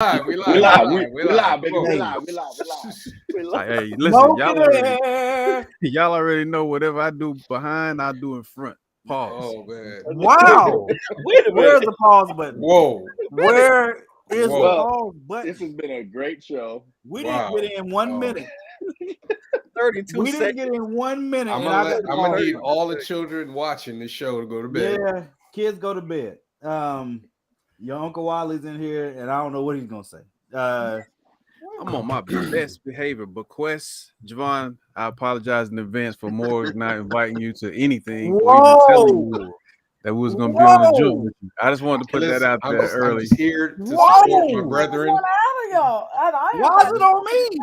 live, we live, baby. Whoa. We live. Hey, listen, y'all already know whatever I do behind, I do in front. Pause. Oh man! Wow. Wait a Where's minute. the pause button? Whoa! Where is the Well, pause button? this has been a great show. We Wow. didn't get in 1 minute. 32 We seconds. didn't get in 1 minute. I'm and I got gonna need all the children watching this show to go to bed. Yeah, kids go to bed. Your Uncle Wally's in here, and I don't know what he's gonna say. I'm on my best behavior. Bequest, Javon, I apologize in advance for Morgan not inviting you to anything or even telling you that we was going to be on the joint with you. I just wanted to put that out there early. I'm just here to support my brethren. Why is it on me?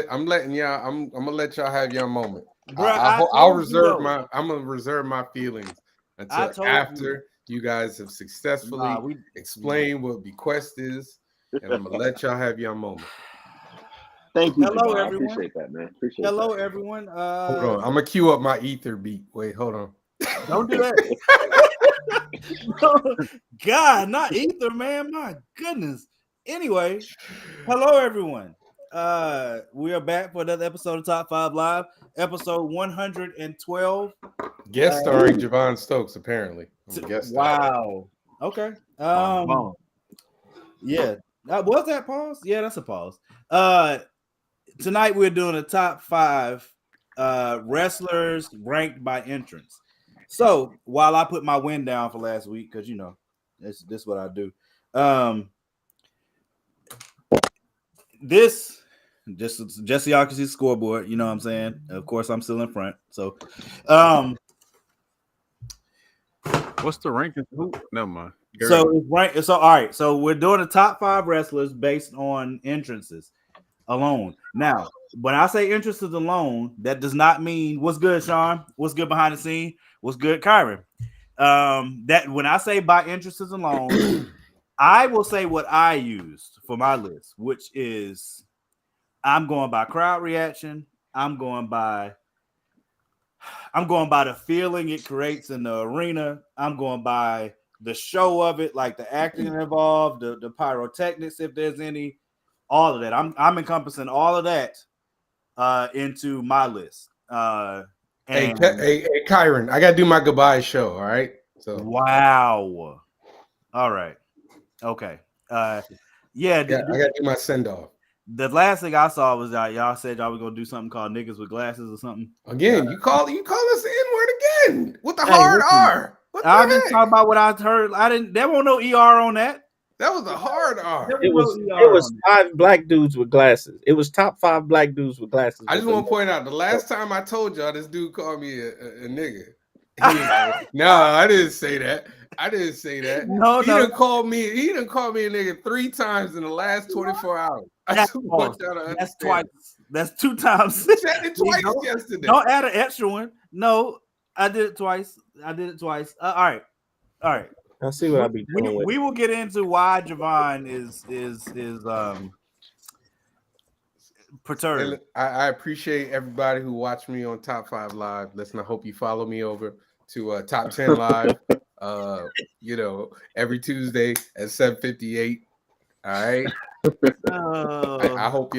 I'm letting y'all. I'm gonna let y'all have your moment. Bruh, I'll reserve I'm gonna reserve my feelings until after you guys have successfully explained what Bequest is, and I'm gonna let y'all have your moment. Thank you. Hello, Javon. everyone. I appreciate that, man. Hello, everyone. Hold on. I'm gonna cue up my ether beat. Wait, hold on. Don't do that. God, not ether, man. My goodness. Anyway, hello, everyone. We are back for another episode of Top 5 Live, episode 112. Guest starring Javon Stokes, apparently. Wow. Okay. Yeah. Was that pause? Yeah, that's a pause. Tonight we're doing a top 5 wrestlers ranked by entrance. So while I put my win down for last week, because you know this is what I do. This just so y'all can see the scoreboard, you know what I'm saying? Of course, I'm still in front. So what's the ranking? Never mind. So it's right. So all right. So we're doing the top 5 wrestlers based on entrances alone. Now, when I say entrances alone, that does not mean what's good, Sean. What's good behind the scene? What's good, Kyron? That when I say by entrances alone, I will say what I used for my list, which is I'm going by crowd reaction. I'm going by the feeling it creates in the arena. I'm going by the show of it, like the acting involved, the pyrotechnics, if there's any, all of that. I'm encompassing all of that into my list. Hey, Kyron, I gotta do my goodbye show. All right. So wow. All right. Okay. Yeah, I gotta do my send off. The last thing I saw was that y'all said y'all were gonna do something called niggas with glasses or something. Again, you call us the N-word again with the hard R. I'm just talking about what I heard. There won't no ER on that. That was a hard R. It was 5 black dudes with glasses. It was top 5 black dudes with glasses. I just want to point out the last time I told y'all this dude called me a nigga. Like, no, I didn't say that. No, he done called me a nigga 3 times in the last 24 hours. That's twice. That's 2 times. You said it twice yesterday. Don't add an extra one. No, I did it twice. All right. I see what I'll be doing. We will get into why Javon is perturbed. I appreciate everybody who watched me on Top 5 Live. Listen, I hope you follow me over to Top 10 Live. Every Tuesday at 7:58. All right. I hope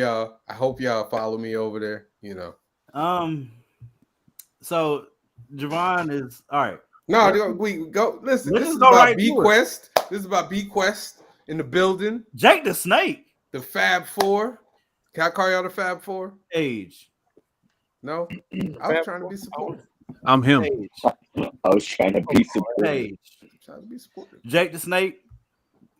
y'all follow me over there. So Javon is all right. No, we go. Listen, this is about Bequest. This is about Bequest in the building. Jake the Snake. The Fab Four. Can I call y'all the Fab Four? Age. No, I was trying to be supportive. I'm him. I was trying to be supportive. Age. Jake the Snake.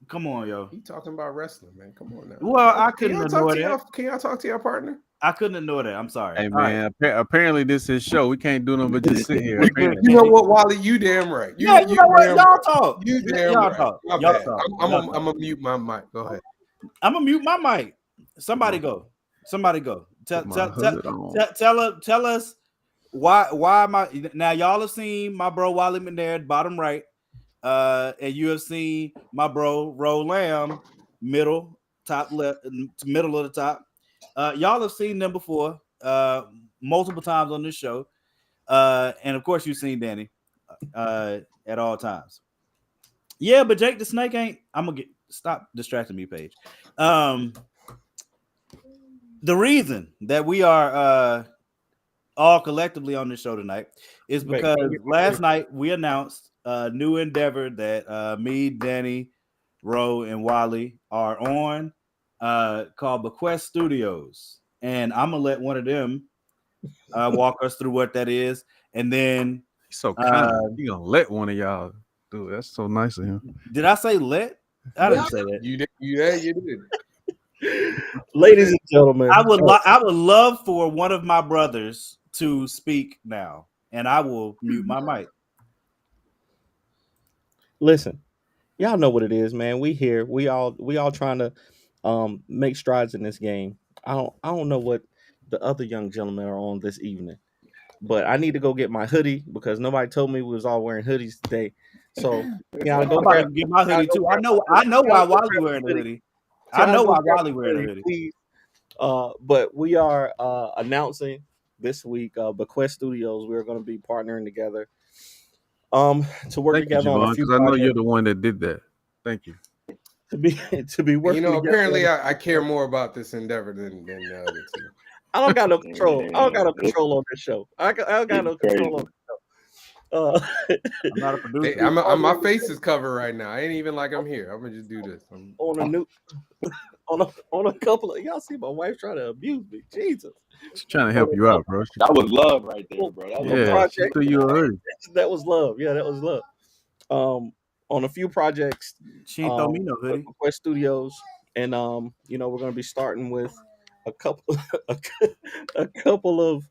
Come on, yo. He talking about wrestling, man. Come on now. Well, I couldn't ignore that. Can y'all talk to your partner? I couldn't ignore that. I'm sorry. Hey, man. Apparently, this is his show. We can't do nothing but just sit here. You know what, Wally? You damn right. You know what? Y'all talk. You damn y'all right. Talk. My y'all bad. talk. I'm gonna mute my mic. Go ahead. I'm gonna mute my mic. Somebody go. Tell us why now y'all have seen my bro Wolly McNair bottom right, and you have seen my bro Ro Lamb middle top left, middle of the top. Y'all have seen them before multiple times on this show, and of course you've seen Danny at all times. Yeah, but Jake the Snake ain't. I'm gonna stop distracting me, Paige. The reason that we are all collectively on this show tonight is because last night we announced a new endeavor that me, Danny, Ro, and Wally are on called Bequest Studios. And I'm going to let one of them walk us through what that is. And then... He's so kind. He going to let one of y'all do it. That's so nice of him. Did I say let? I didn't say that. You did. You did. Ladies and gentlemen, I would love for one of my brothers to speak now, and I will mute my mic. Listen, y'all know what it is, man. We here. We all trying to make strides in this game. I don't know what the other young gentlemen are on this evening, but I need to go get my hoodie because nobody told me we was all wearing hoodies today. So yeah, I'm about to get my hoodie too. I know why Wally wearing the hoodie. I know why Wally wearing the hoodie. Please. But we are announcing this week Bequest Studios. We're going to be partnering together to work together on a few projects. I know you're the one that did that. Thank you. To be working. You know, apparently I care more about this endeavor than the other two. I don't got no control. I don't got no control on this show. I don't got no control on this show. I'm not a producer. My face is covered right now. I ain't even like I'm here. I'm gonna just do this. On a couple of y'all see my wife trying to abuse me. Jesus, she's trying to help you out, bro. That was love right there, bro. That was project. You already. That was love. Yeah, that was love. On a few projects, she ain't throw me no hoodie. Bequest Studios, and we're gonna be starting with a couple of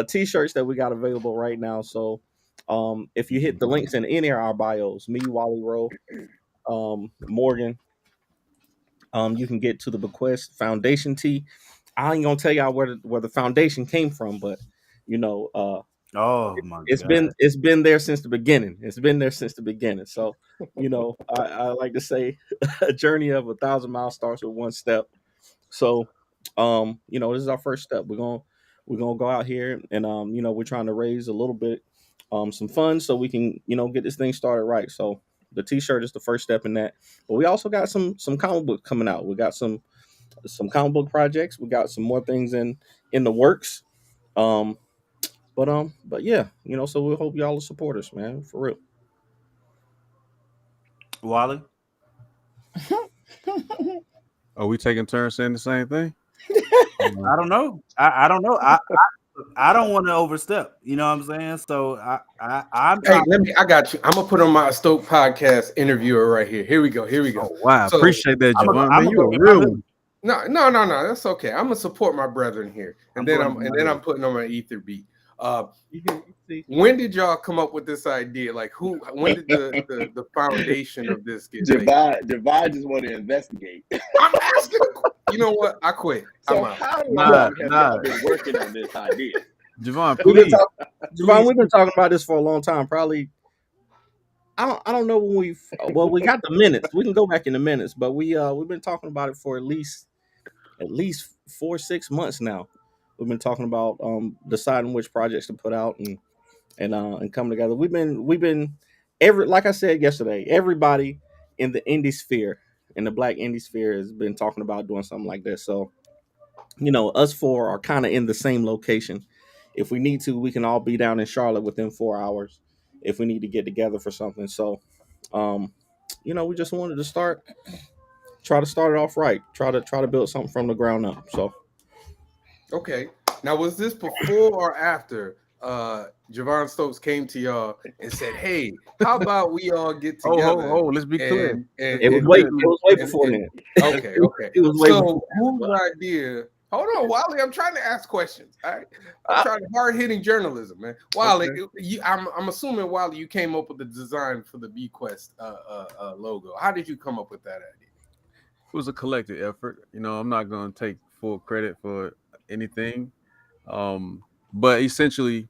t-shirts that we got available right now. So if you hit the links in any of our bios, me, Wally, Rowe, Morgan, you can get to the Bequest Foundation tee. I ain't gonna tell y'all where the foundation came from, but it's been there since the beginning. It's been there since the beginning. So I like to say a journey of 1,000 miles starts with one step. So this is our first step. We're gonna go out here and we're trying to raise a little bit some funds so we can get this thing started right. So the t-shirt is the first step in that, but we also got some comic books coming out. We got some comic book projects. We got some more things in the works. But yeah, so we hope y'all will support us, man, for real. Wally, are we taking turns saying the same thing? I don't know. I don't know. I don't want to overstep. You know what I'm saying? So I'm. Hey, I got you. I'm gonna put on my Stoke podcast interviewer right here. Here we go. Oh, wow, so, appreciate that, Javon. Man, you a real one. No. That's okay. I'm gonna support my brethren here, and then I'm putting on my ether beat. When did y'all come up with this idea? Like, when did the foundation of this get made? Divide just want to investigate. I'm asking. You know what? I quit. So how long have y'all been working on this idea? Javon, please. Javon, we've been talking about this for a long time. Probably, I don't know when we got the minutes. We can go back in the minutes, but we've been talking about it for at least 4-6 months now. We've been talking about deciding which projects to put out and come together. We've been like I said yesterday, everybody in the indie sphere, in the Black indie sphere, has been talking about doing something like this. So, us four are kind of in the same location. If we need to, we can all be down in Charlotte within 4 hours if we need to get together for something. So, we just wanted to try to start it off right. Try to build something from the ground up. So. Okay. Now, was this before or after Javon Stokes came to y'all and said, "Hey, how about we all get together?" Let's be clear. It was way before then. Okay. It was way so whose idea? Hold on, Wally. I'm trying to ask questions. All right? I'm trying hard-hitting journalism, man. Wally, I'm assuming, Wally, you came up with the design for the Bequest logo. How did you come up with that idea? It was a collective effort. I'm not going to take full credit for anything. But essentially,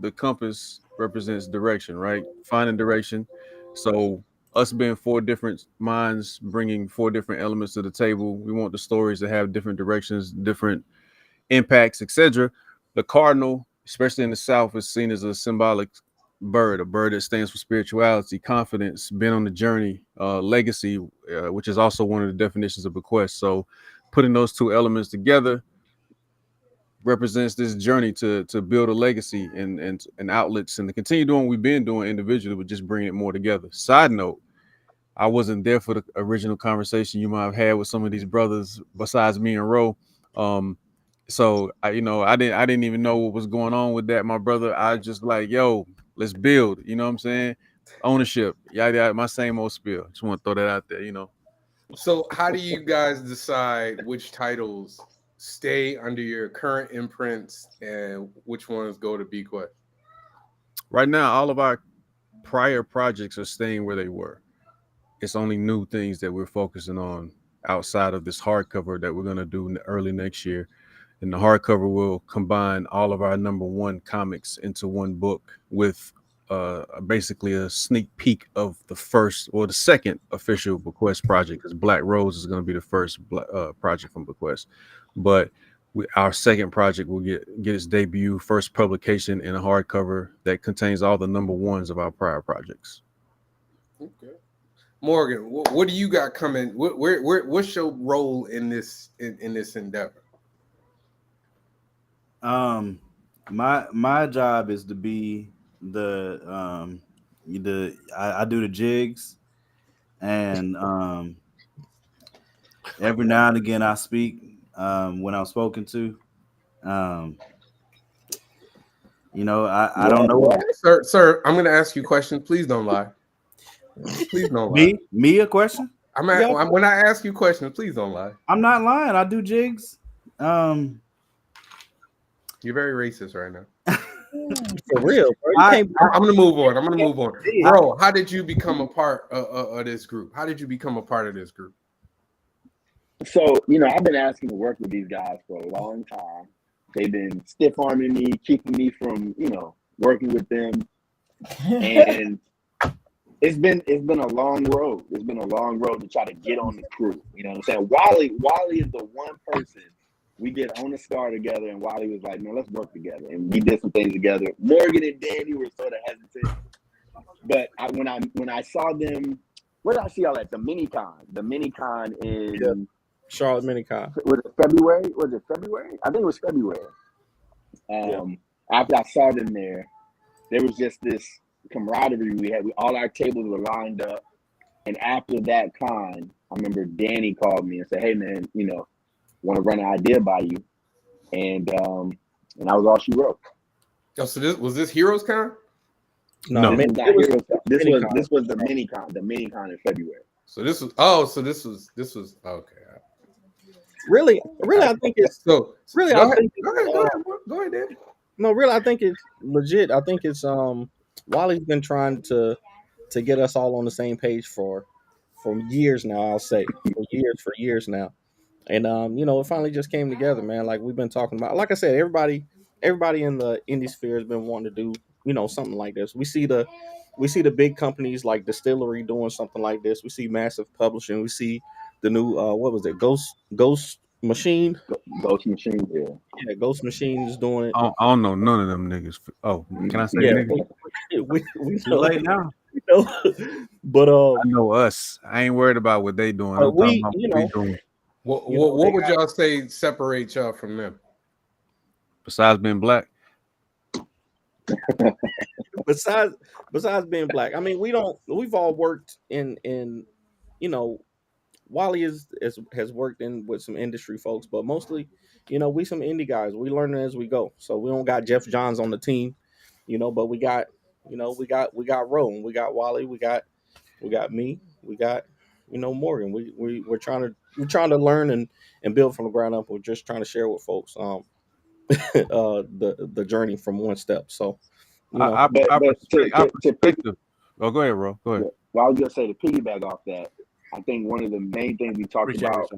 the compass represents direction, right? Finding direction. So us being 4 different minds, bringing 4 different elements to the table. We want the stories to have different directions, different impacts, etc. The cardinal, especially in the South, is seen as a symbolic bird, a bird that stands for spirituality, confidence, been on the journey, legacy, which is also one of the definitions of bequest. So putting those two elements together represents this journey to build a legacy and outlets and to continue doing what we've been doing individually, but just bringing it more together. Side note, I wasn't there for the original conversation you might have had with some of these brothers besides me and Ro. So I didn't even know what was going on with that, my brother. I just like, yo, let's build. You know what I'm saying? Ownership, yada, my same old spiel. Just want to throw that out there. So how do you guys decide which titles stay under your current imprints and which ones go to Bequest? Right now, all of our prior projects are staying where they were. It's only new things that we're focusing on outside of this hardcover that we're going to do early next year. And the hardcover will combine all of our #1 comics into one book with basically a sneak peek of the first or the second official Bequest project, because Black Rose is going to be the first project from Bequest. But our second project will get its debut, first publication in a hardcover that contains all the #1s of our prior projects. Okay. Morgan, what do you got coming? What's your role in this endeavor? My job is to be I do the jigs, and every now and again I speak when I'm spoken to. I don't know what. Sir, I'm going to ask you questions. Please don't lie. Please don't lie. Me a question? When I ask you questions, please don't lie. I'm not lying. I do jigs. You're very racist right now. For real, bro. I'm gonna move on. Bro, how did you become a part of this group? How did you become a part of this group? So, I've been asking to work with these guys for a long time. They've been stiff arming me, keeping me from, working with them. And it's been a long road. It's been a long road to try to get on the crew. You know what I'm saying? Wally is the one person we get on the Star together, and Wally was like, "Man, let's work together." And we did some things together. Morgan and Danny were sort of hesitant, but when I saw them, where did I see all that? The Minicon. The Minicon in Charlotte Minicon. Was it February? I think it was February. After I saw them there was just this camaraderie we had. All our tables were lined up, and after that con, I remember Danny called me and said, "Hey, man, want to run an idea by you," and that was all she wrote. Oh, so this Heroes Con? No, this was not Heroes Con. This was the Minicon in February. So this was okay. Really, I think it's so. Really, go I think go ahead, Danny. No, really, I think it's legit. I think it's Wally's been trying to get us all on the same page for years now. I'll say for years now. And it finally just came together, man. Like we've been talking about. Like I said, everybody in the indie sphere has been wanting to do, something like this. We see the big companies like Distillery doing something like this. We see Massive Publishing. We see the new what was it? Ghost Machine. Ghost Machine, yeah. Yeah, Ghost Machine is doing it. I don't know none of them niggas. Oh, can I say niggas? We know late now. But I know us. I ain't worried about what they doing. I'm talking about what we doing. What would y'all say separates y'all from them? Besides being black? Besides being black. I mean, we've all worked in Wally has worked in with some industry folks, but mostly, we some indie guys. We learn as we go. So we don't got Jeff Johns on the team, but we got Ro, we got Wally, we got me, we got Morgan. We're trying to learn and build from the ground up. We're just trying to share with folks the journey from one step. So I perspective. Oh, go ahead, Ro. Go ahead. Well, I was gonna say, to piggyback off that, I think one of the main things we talked about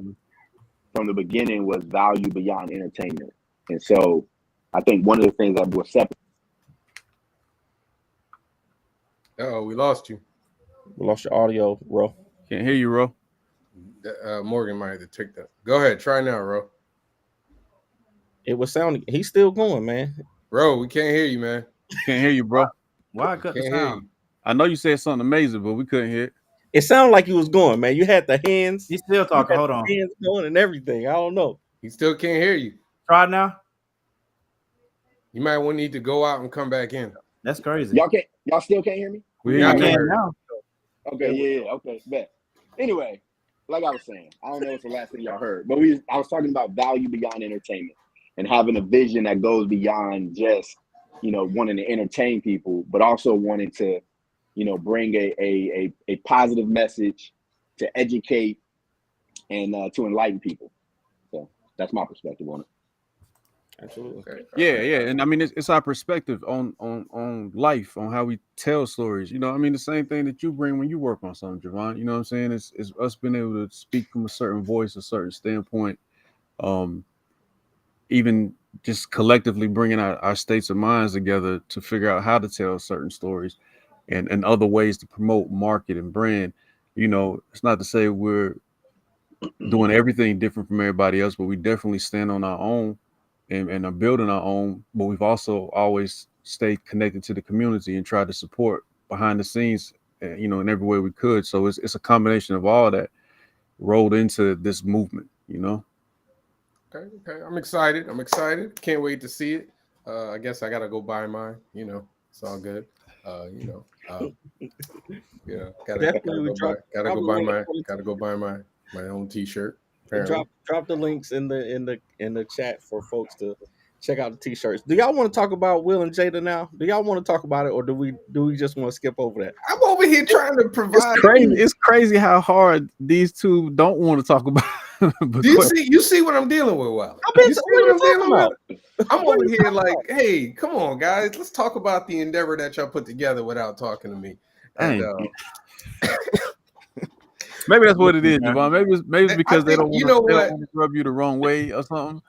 from the beginning was value beyond entertainment. And so I think one of the things that was separate. We lost you. We lost your audio, Ro. Can't hear you, Ro. Morgan might have to take that. Go ahead. Try now, Ro. It was sounding. He's still going, man. Ro, we can't hear you, man. Can't hear you, bro. Why I cut the Can't hear sound? you. I know you said something amazing, but we couldn't hear it. It sounded like you was going, man. You had the hands. He's still You talking. had Hold the on. hands going and everything. I don't know. He still can't hear you. Try it now. You might want need to go out and come back in. That's crazy. Y'all still can't hear me? We Yeah, hear I you I now. can heard. now. Okay, yeah, okay, bet. Anyway, like I was saying, I don't know what's the last thing y'all heard, but I was talking about value beyond entertainment and having a vision that goes beyond just, wanting to entertain people, but also wanting to, bring a positive message to educate and to enlighten people. So that's my perspective on it. Absolutely. Okay. Yeah, and I mean it's our perspective on life, on how we tell stories. I mean the same thing that you bring when you work on something, Javon. You know what I'm saying? It's us being able to speak from a certain voice, a certain standpoint, even just collectively bringing our states of minds together to figure out how to tell certain stories and other ways to promote, market, and brand. It's not to say we're doing everything different from everybody else, but we definitely stand on our own and are building our own. But we've also always stayed connected to the community and tried to support behind the scenes, in every way we could. So it's a combination of all that rolled into this movement. Okay. I'm excited. Can't wait to see it. I guess I gotta go buy mine. It's all good. Yeah, Definitely gotta go buy my own T-shirt. Drop the links in the chat for folks to check out the t-shirts. Do y'all want to talk about Will and Jada now? Do y'all want to talk about it, or do we just want to skip over that? I'm over here trying to provide. It's crazy how hard these two don't want to talk about. Do you see what I'm dealing with, Wally? You see what I'm dealing with? I'm over here like, hey, come on, guys, let's talk about the endeavor that y'all put together without talking to me. And maybe that's what it is, Javon. Maybe it's because they don't want to rub you the wrong way or something.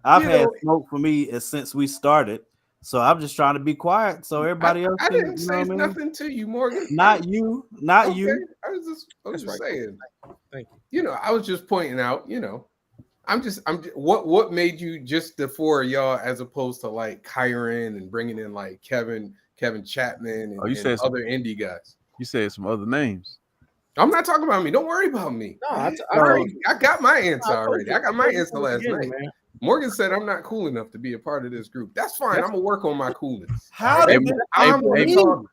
I've had smoke for me since we started, so I'm just trying to be quiet so everybody else. I didn't say nothing to you, Morgan. Not you. I was just saying. Thank you. I was just pointing out. I'm what made you just the four of y'all as opposed to like Kyron and bringing in like Kevin Chapman and other indie guys. You said some other names. I'm not talking about me. Don't worry about me. No, I got my answer already. I got my answer last night. Man. Morgan said I'm not cool enough to be a part of this group. That's fine. I'm gonna work on my coolness. How I did want to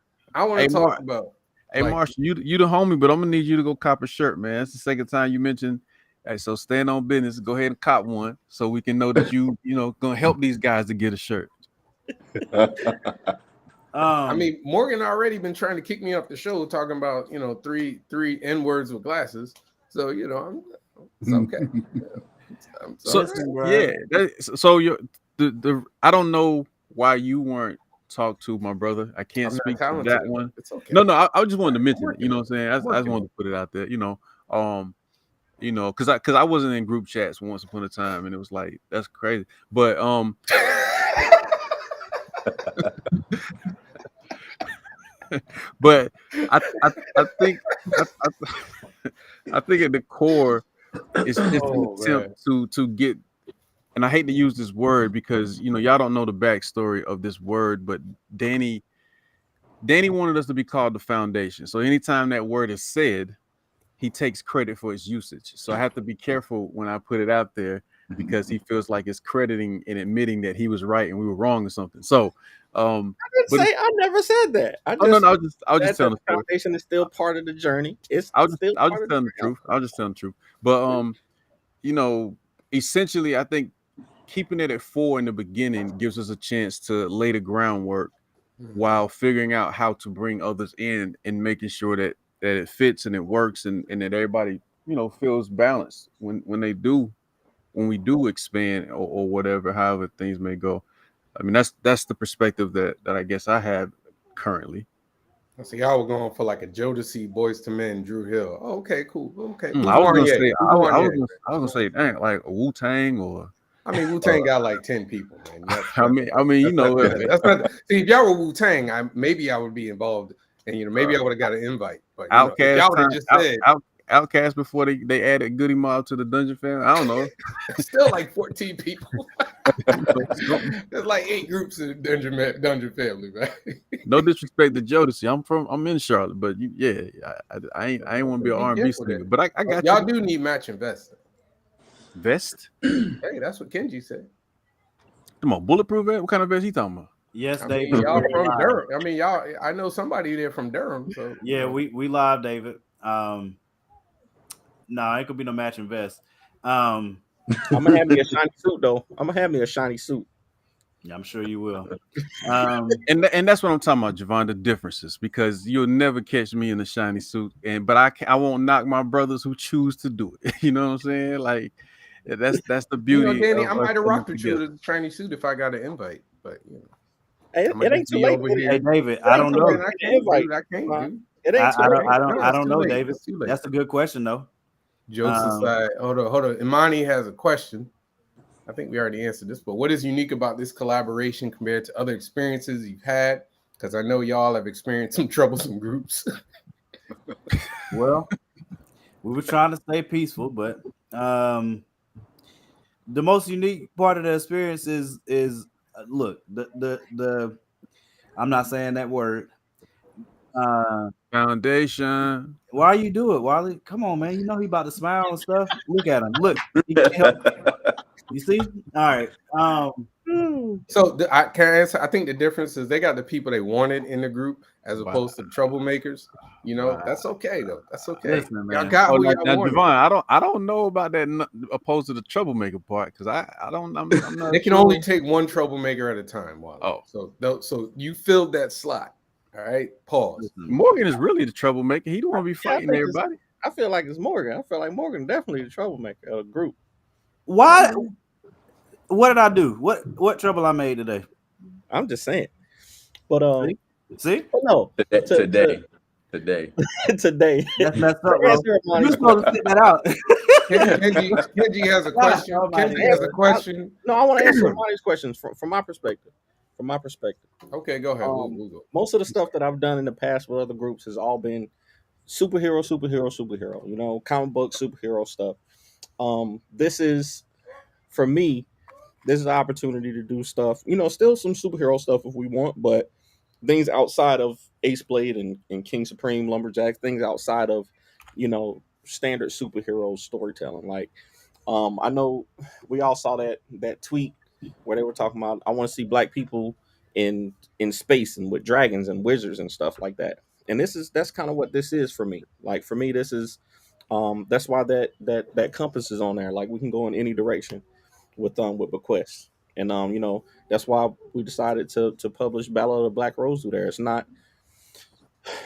talk about. Hey, Marshall, you the homie, but I'm gonna need you to go cop a shirt, man. That's the second time you mentioned. Hey, so stand on business. Go ahead and cop one, so we can know that you gonna help these guys to get a shirt. I mean, Morgan already been trying to kick me off the show, talking about three N words with glasses. So it's okay. So you're the I don't know why you weren't talked to, my brother. I can't speak to that one. It's okay. No, I just wanted to mention it. You know what I'm saying? I just wanted to put it out there. Because I wasn't in group chats once upon a time, and it was like that's crazy. But but I think at the core it's an attempt to get, and I hate to use this word because y'all don't know the backstory of this word, but Danny wanted us to be called the foundation. So anytime that word is said, he takes credit for its usage. So I have to be careful when I put it out there because he feels like it's crediting and admitting that he was right and we were wrong or something. So I never said that. I was just telling the foundation is still part of the journey. I was just telling the truth. But essentially I think keeping it at 4 in the beginning gives us a chance to lay the groundwork while figuring out how to bring others in and making sure that it fits and it works and that everybody feels balanced when we do expand or whatever, however things may go. I mean, that's the perspective that I guess I have currently. So y'all were going for like a Jodeci, Boyz II Men, Drew Hill. Oh, okay, cool. Okay. I was gonna say, dang, like a Wu-Tang or. I mean, Wu-Tang got like 10 people, man. That's not. See, if y'all were Wu-Tang, maybe I would be involved, and maybe I would have got an invite. But Outkast, y'all would have just said Outcast before they added Goody Mob to the Dungeon family? I don't know. Still like 14 people. There's like 8 groups in the Dungeon family, man. No disrespect to Jodeci. I'm in Charlotte, but I ain't want to be an R&B singer. But I got y'all do need matching vests. Vest? Hey, that's what Kenji said. Come on, bulletproof vest? What kind of vest he talking about? Yes, David. Y'all from Durham. I mean, y'all. I know somebody there from Durham. So yeah, we live, David. No, it could be no matching vest. I'm gonna have me a shiny suit though. I'm gonna have me a shiny suit. Yeah, I'm sure you will. And that's what I'm talking about, Javon. The differences, because you'll never catch me in a shiny suit, but I won't knock my brothers who choose to do it. You know what I'm saying? Like that's the beauty. Danny, I might have rocked with you in a shiny suit if I got an invite, but Hey, it ain't too late. Hey, David, I don't know. I can't, dude. It ain't too late. I don't know, David. That's a good question, though. Jokes aside, hold on. Imani has a question. I think we already answered this, but what is unique about this collaboration compared to other experiences you've had? Because I know y'all have experienced some troublesome groups. Well, we were trying to stay peaceful, but the most unique part of the experience is look, the I'm not saying that word. Foundation. Why you do it, Wally? Come on, man. You know he about to smile and stuff. Look at him. Look. You see? All right. So I can answer. I think the difference is they got the people they wanted in the group as opposed to troublemakers. You know, that's okay though. That's okay. Listen, y'all got who y'all wanted. Devon, I don't know about that opposed to the troublemaker part because I'm not. They can only take one troublemaker at a time. Wally. Oh, so you filled that slot. All right. Pause. Morgan is really the troublemaker. He don't want to be fighting everybody. I feel like it's Morgan. I feel like Morgan definitely the troublemaker of the group. Why? What did I do? What trouble I made today? I'm just saying. But see? No. Today. Today. That's messed up, bro. You're supposed to sit that out. Kenji has a question. Kenji has a question. No, I want to answer everybody's questions from my perspective. From my perspective. Okay, go ahead. We'll go. Most of the stuff that I've done in the past with other groups has all been superhero. You know, comic book superhero stuff. This is, for me, this is an opportunity to do stuff. You know, still some superhero stuff if we want, but things outside of Ace Blade and King Supreme, Lumberjack, things outside of, you know, standard superhero storytelling. Like, I know we all saw that tweet where they were talking about, I want to see black people in space and with dragons and wizards and stuff like that. And that's kind of what this is for me. Like, for me, this is that's why that compass is on there. Like, we can go in any direction with Bequest. And you know, that's why we decided to publish Battle of the Black Rose through there. It's not,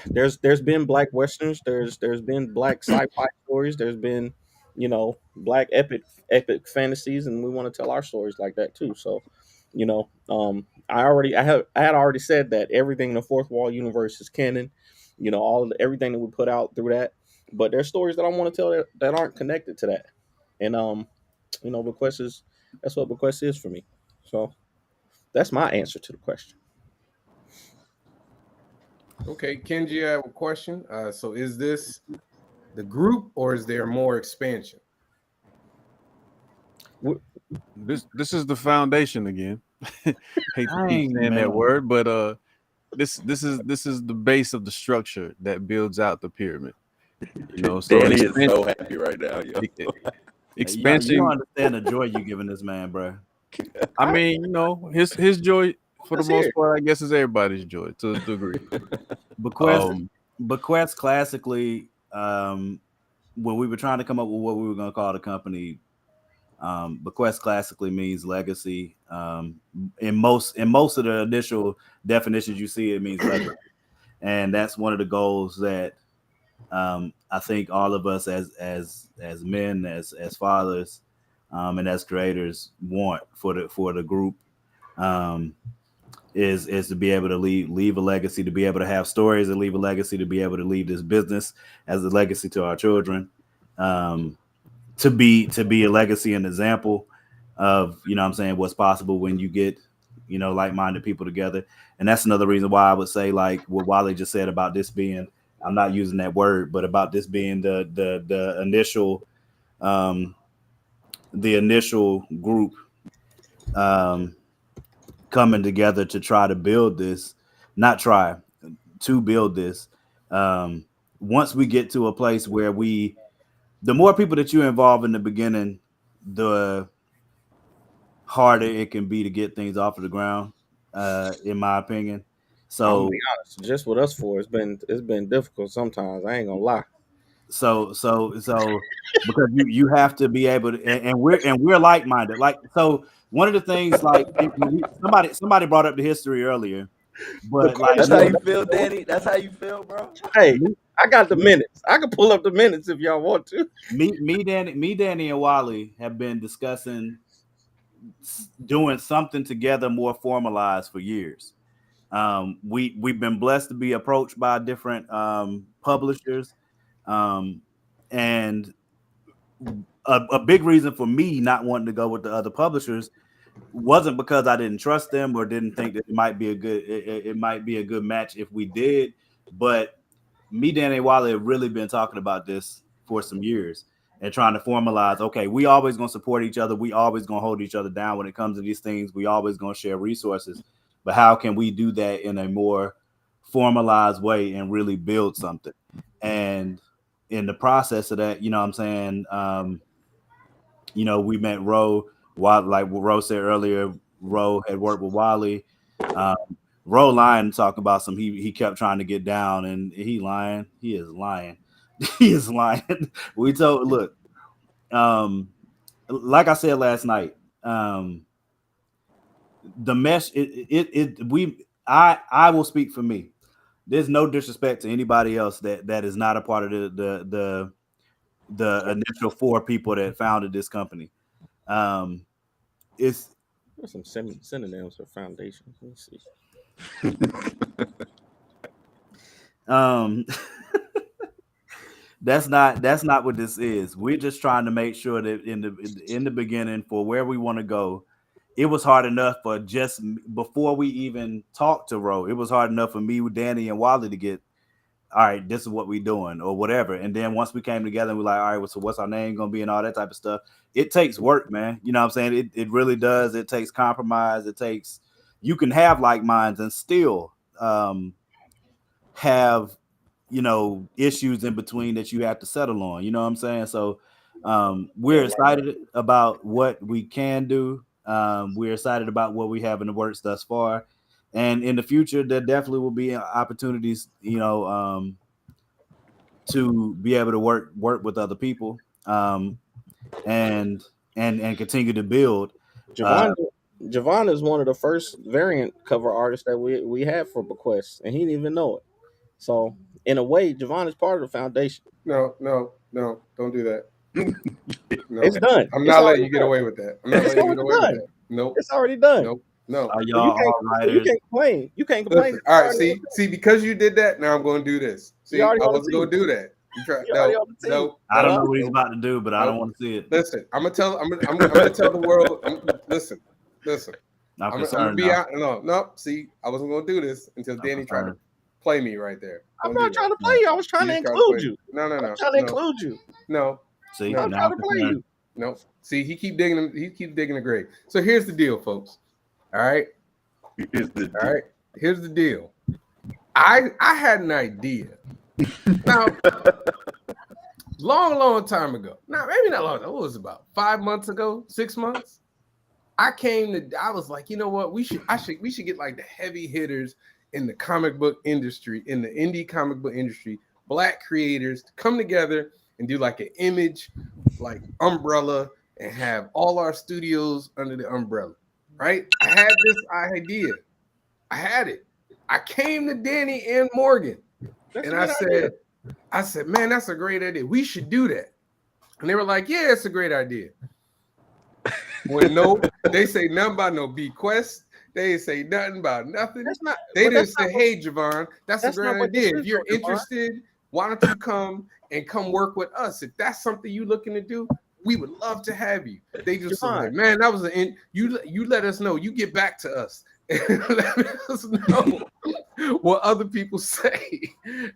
there's been black westerns, there's been black sci-fi stories, there's been, you know, black epic fantasies, and we want to tell our stories like that too. So, you know, I had already said that everything in the Fourth Wall universe is canon. You know, everything that we put out through that, but there's stories that I want to tell that aren't connected to that. And you know, that's what Bequest is for me. So that's my answer to the question. Okay, Kenji, I have a question. So is this the group or is there more expansion? This is the foundation again. Hate to keep saying that word, but this is the base of the structure that builds out the pyramid. You know, so Danny is so happy right now. Expansion. You don't understand the joy you giving this man, bro. I mean, you know, his joy for the most part, I guess, is everybody's joy to a degree. Bequest classically, when we were trying to come up with what we were going to call the company, Bequest classically means legacy. In most of the initial definitions you see, it means legacy, and that's one of the goals that I think all of us as men, as fathers, and as creators want for the group, is to be able to leave a legacy, to be able to have stories and leave a legacy, to be able to leave this business as a legacy to our children, to be a legacy and example of, you know what I'm saying, what's possible when you get, you know, like-minded people together. And that's another reason why I would say, like what Wally just said about this being I'm not using that word, but about this being the initial group coming together to try to build this, not try to build this. Once we get to a place where the more people that you involve in the beginning, the harder it can be to get things off of the ground, in my opinion. I'm gonna So be honest, just with us four, it's been difficult sometimes. I ain't gonna lie. so because you have to be able to, and we're like-minded. Like, so one of the things, like, somebody brought up the history earlier, but like, That's how you feel, Danny. That's how you feel, bro. Hey, I got the minutes. I can pull up the minutes if y'all want to. Danny, and Wally have been discussing doing something together more formalized for years. We've been blessed to be approached by different publishers, and a big reason for me not wanting to go with the other publishers wasn't because I didn't trust them or didn't think that it might be a good match if we did, but me, Danny, and Wally have really been talking about this for some years and trying to formalize, okay, we always gonna support each other, we always gonna hold each other down when it comes to these things, we always gonna share resources, but how can we do that in a more formalized way and really build something? And in the process of that, you know what I'm saying, we met Ro. Like what Ro said earlier, Ro had worked with Wally. Ro lying, talking about some he kept trying to get down, and he lying. He is lying. He is lying. Look, like I said last night, the mesh. I will speak for me. There's no disrespect to anybody else that is not a part of the initial 4 people that founded this company. It's There's some synonyms for foundation. Let me see. that's not what this is. We're just trying to make sure that in the beginning, for where we want to go, it was hard enough for just before we even talked to Ro, it was hard enough for me, Danny, and Wally to get, all right, this is what we're doing or whatever. And then once we came together and we're like, all right, well, so what's our name gonna be and all that type of stuff. It takes work, man. You know what I'm saying? It really does. It takes compromise. You can have like minds and still have, issues in between that you have to settle on. You know what I'm saying? So we're excited about what we can do. We're excited about what we have in the works thus far. And in the future, there definitely will be opportunities, to be able to work with other people, and continue to build. Javon is one of the first variant cover artists that we had for Bequest, and he didn't even know it. So in a way, Javon is part of the foundation. No, don't do that. No, it's done. I'm not letting you get away with that. I'm not letting you get away with that. Nope. It's already done. Nope. No. Y'all you can't complain. You can't complain. Listen, all right, see, because you did that, now I'm going to do this. See, I wasn't going to do that. No. I don't know what he's about to do, but I don't want to see it. Listen, I'm gonna tell the world. Listen. I'm gonna be out. No. See, I wasn't gonna do this until Danny tried to play me right there. I'm not trying to play you. I was trying to include you. No. I'm trying to include you. No. See, I'm trying to play you. No. See, he keeps digging the grave. So here's the deal, folks. All right. Here's the deal. I had an idea. Now, long time ago. Now, maybe not long. It was about 5 months ago, 6 months. I was like, you know what? We should get like the heavy hitters in the comic book industry, in the indie comic book industry, Black creators to come together and do like an image, like umbrella, and have all our studios under the umbrella. Right? I had this idea. I had it. I came to Danny and Morgan, and I said, man, that's a great idea. We should do that. And they were like, yeah, it's a great idea. When they say nothing about no Bequest. They didn't say nothing about nothing. They didn't say, hey, Javon, that's a great idea. If you're interested, why don't you come work with us? If that's something you're looking to do, we would love to have you. They just said, man, that was you let us know. You get back to us. Let us know. what other people say.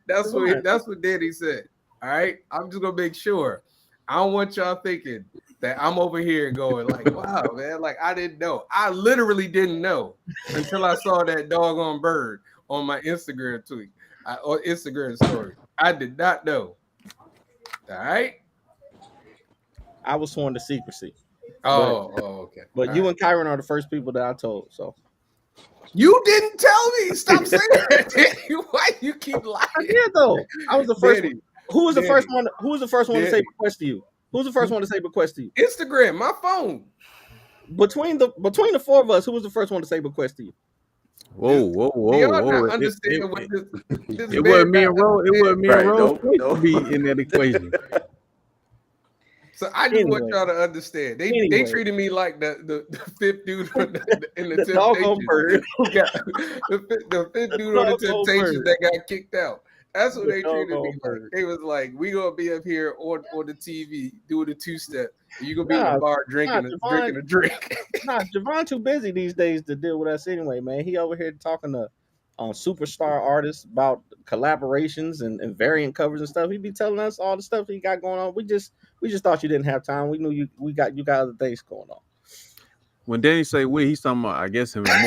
That's what Danny said. All right, I'm just gonna make sure. I don't want y'all thinking that I'm over here going like, wow, man, like I didn't know. I literally didn't know until I saw that doggone bird on my Instagram tweet or Instagram story. I did not know. All right. I was sworn to secrecy. Okay. But All you right. and Kyron are the first people that I told. So You didn't tell me. Stop saying that. Danny. Why you keep lying? I did though. I was the first. Danny, Who was the Danny, first one? Who was the first one to say Danny. bequest to you? Who's the first one to say bequest to you? Instagram, my phone. Between the four of us, who was the first one to say bequest to you? Whoa. Do y'all not understand It, what this it man wasn't me got and Rose. It understand? wasn't me and Right, Rose no. to be in that equation. So I just want Anyway. y'all to understand. They Anyway. treated me like the fifth dude in the doggone bird. Temptations. The fifth dude on the Doggone Temptations bird. that got kicked out. That's what The they treated me doggone like. bird. They was like, we gonna be up here on the TV doing a two-step. You gonna be in the Nah, bar drinking a drink. Nah, Javon too busy these days to deal with us anyway, man. He over here talking to superstar artists about collaborations and variant covers and stuff. He be telling us all the stuff he got going on. We just thought you didn't have time. We knew you got other things going on. When Danny say we, he's talking about, I guess, him and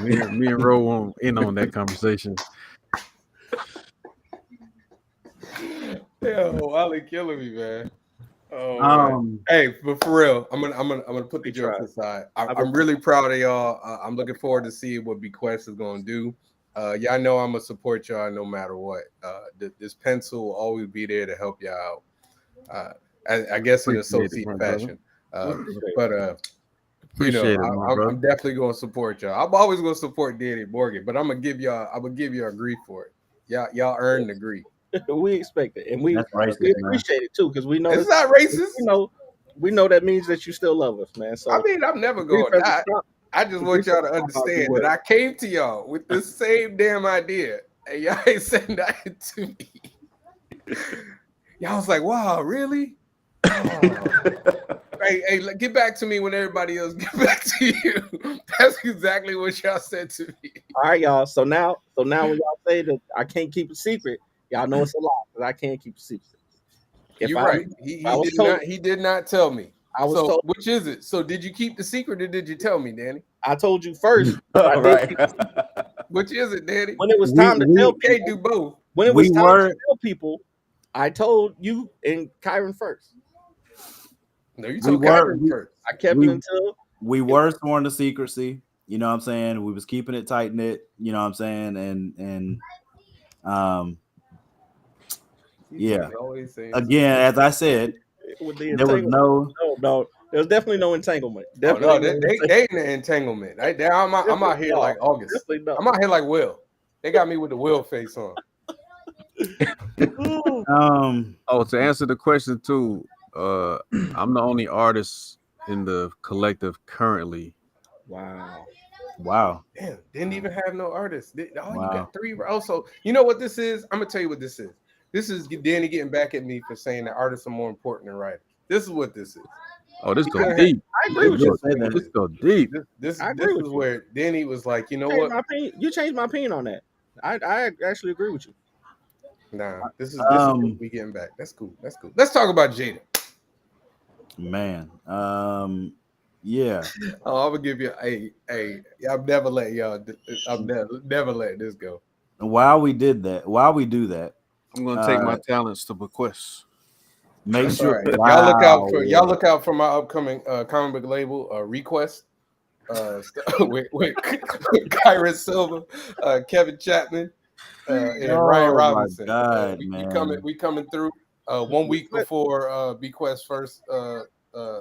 Morgan. me and Ro won't in on that conversation. Yo, Wally killing me, man. Oh, man. Hey, but for real, I'm gonna put the jokes aside. I'm really proud of y'all. I'm looking forward to see what Bequest is gonna do. Y'all know I'm gonna support y'all no matter what. This pencil will always be there to help y'all out. I guess in associate fashion. You know, I'm definitely gonna support y'all. I'm always gonna support Danny Morgan, but I'm gonna give y'all a grief for it. Y'all earned the grief. We expect it, and we appreciate it too, because we know it's not racist. We know that means that you still love us, man. So I mean, I'm never going to die. I just want y'all to understand that I came to y'all with the same damn idea, and y'all ain't said nothing to me. Y'all was like, "Wow, really?" Oh. Hey, get back to me when everybody else get back to you. That's exactly what y'all said to me. All right, y'all. So now when y'all say that I can't keep a secret, y'all know it's a lie because I can't keep a secret. You're right. He did not tell me. I was told. Which is it? So did you keep the secret or did you tell me, Danny? I told you first. Right. Which is it, Danny? When it was time to tell people, can't do both. When it was time to tell people, I told you and Kyron first. No, you told Kyron first. I kept it until we were sworn to secrecy. You know what I'm saying? We was keeping it tight knit. You know what I'm saying? And yeah. Again, as I said, there was no. There was definitely no entanglement. Definitely they in the entanglement. I'm out here like August. I'm out here like Will. They got me with the Will face on. To answer the question too, I'm the only artist in the collective currently. Wow. Damn, didn't even have no artists. You got 3. Also, you know what this is? I'm gonna tell you what this is. This is Danny getting back at me for saying that artists are more important than writers. This is what this is. Oh, this go deep. I agree with you. This go deep. This is where Danny was like, you know what? You changed my opinion on that. I actually agree with you. Nah, this is what we getting back. That's cool. Let's talk about Jada. Man, yeah. Oh, I'm gonna give you I've never let y'all. I'm never let this go. While we do that, I'm gonna take my talents to Bequest. Make sure y'all look out for my upcoming comic book label Request with Kyron Silva, Kevin Chapman, and Ryan Robinson. God, we coming through 1 week before Bequest first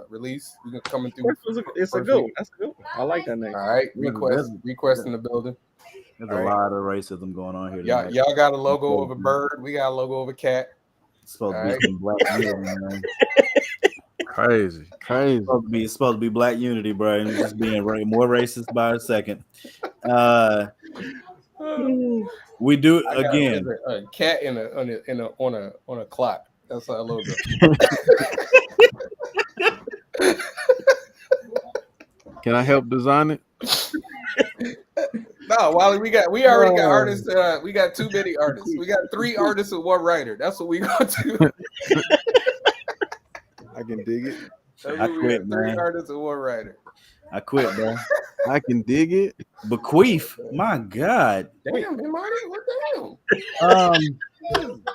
release. We're coming through. It's a good one. That's a good one. I like that name. All right, Request in the building. There's a lot of racism going on here. Y'all got a logo of a bird. We got a logo of a cat. It's supposed to be some black unity, man. Crazy. It's supposed to be black unity, bro. And it's just being more racist by the second. We do it again. A cat on a clock. That's our logo. Can I help design it? No, Wally, we already got artists. We got too many artists. We got 3 artists and 1 writer. That's what we gonna do. I can dig it. That's I what we quit, got. 3 man. artists and 1 writer. I quit, bro. I can dig it. Bequeath. My God. Damn, man, Marty, what the hell?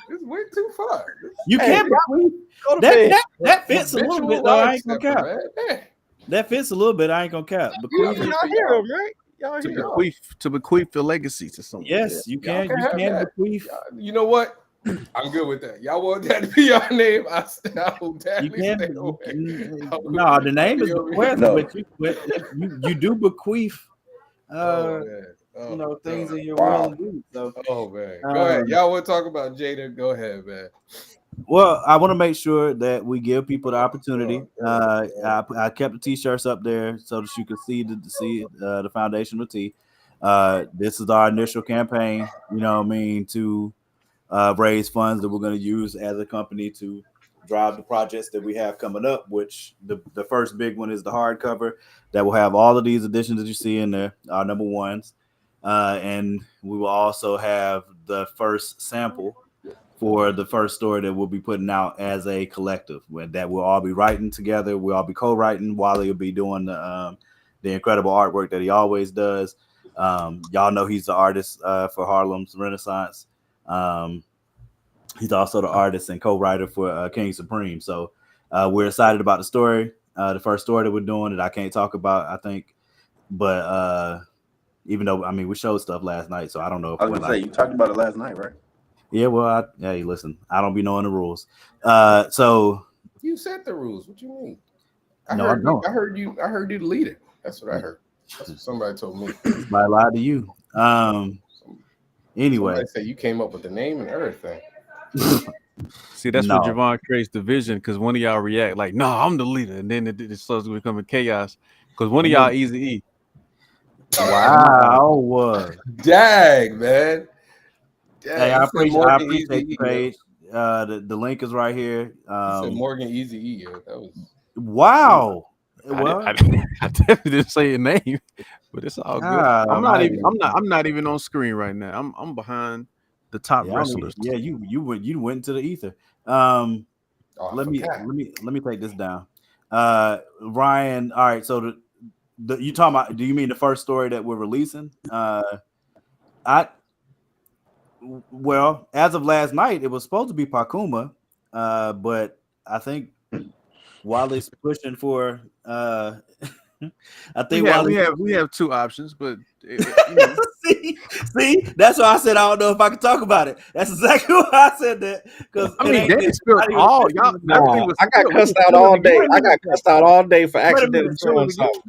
This went too far. You can't bequeath. Go to bed. That fits a little bit, though. I ain't gonna cap. Man. That fits a little bit. I ain't gonna cap. Y'all Bequeath. hear him, right? Y'all To hear him. bequeath the legacy to someone. Yes, you can. Y'all can You have can that. bequeath. You know what? I'm good with that. Y'all want that to be your name? I will You definitely can. stay away. No, the name is bequest, No. but you do bequeath. Oh, man. Oh, You know, things God. in your Wow. will and deeds. So, Oh, man. Go ahead. Y'all want to talk about Jada? Go ahead, man. well, I want to make sure that we give people the opportunity. I kept the t-shirts up there so that you can see the foundational tee. This is our initial campaign. You know what I mean, to raise funds that we're going to use as a company to drive the projects that we have coming up, which the first big one is the hardcover that will have all of these additions that you see in there, our number ones. And we will also have the first sample for the first story that we'll be putting out as a collective, that we'll all be writing together. We'll all be co-writing. Wally will be doing the incredible artwork that he always does. Y'all know he's the artist for Harlem's Renaissance. He's also the artist and co-writer for King Supreme. So we're excited about the story, the first story that we're doing that I can't talk about, I think. But even though, I mean, we showed stuff last night, so I don't know. I was gonna say you talked about it last night, right? Yeah, well, hey, listen, I don't be knowing the rules. So You set the rules. What you mean? I don't. I heard you lead it. That's what I heard. That's what somebody told me. I lied to you. Anyway, Somebody said you came up with the name and everything. See, that's No. what Javon creates division because one of y'all react like, "No, I'm the leader," and then it starts becoming chaos because one of y'all Easy E. wow. Dag, man. Hey, I He said appreciate Morgan the Easy-E, page. The link is right here. He said Morgan Easy E. That was Wow. I definitely didn't say your name, but it's all good. I'm not even on screen right now. I'm behind the top wrestlers. Yeah, you went into the ether. Let me take this down. Ryan, all right. So the you talking about? Do you mean the first story that we're releasing? Well, as of last night, it was supposed to be Pakuma, but I think Wally's pushing for. I think we have 2 options, but see, that's why I said I don't know if I can talk about it. That's exactly why I said that. Because I mean, Danny spilled all y'all. Everything was I got cussed out all day. I got cussed out all day for accidentally throwing something.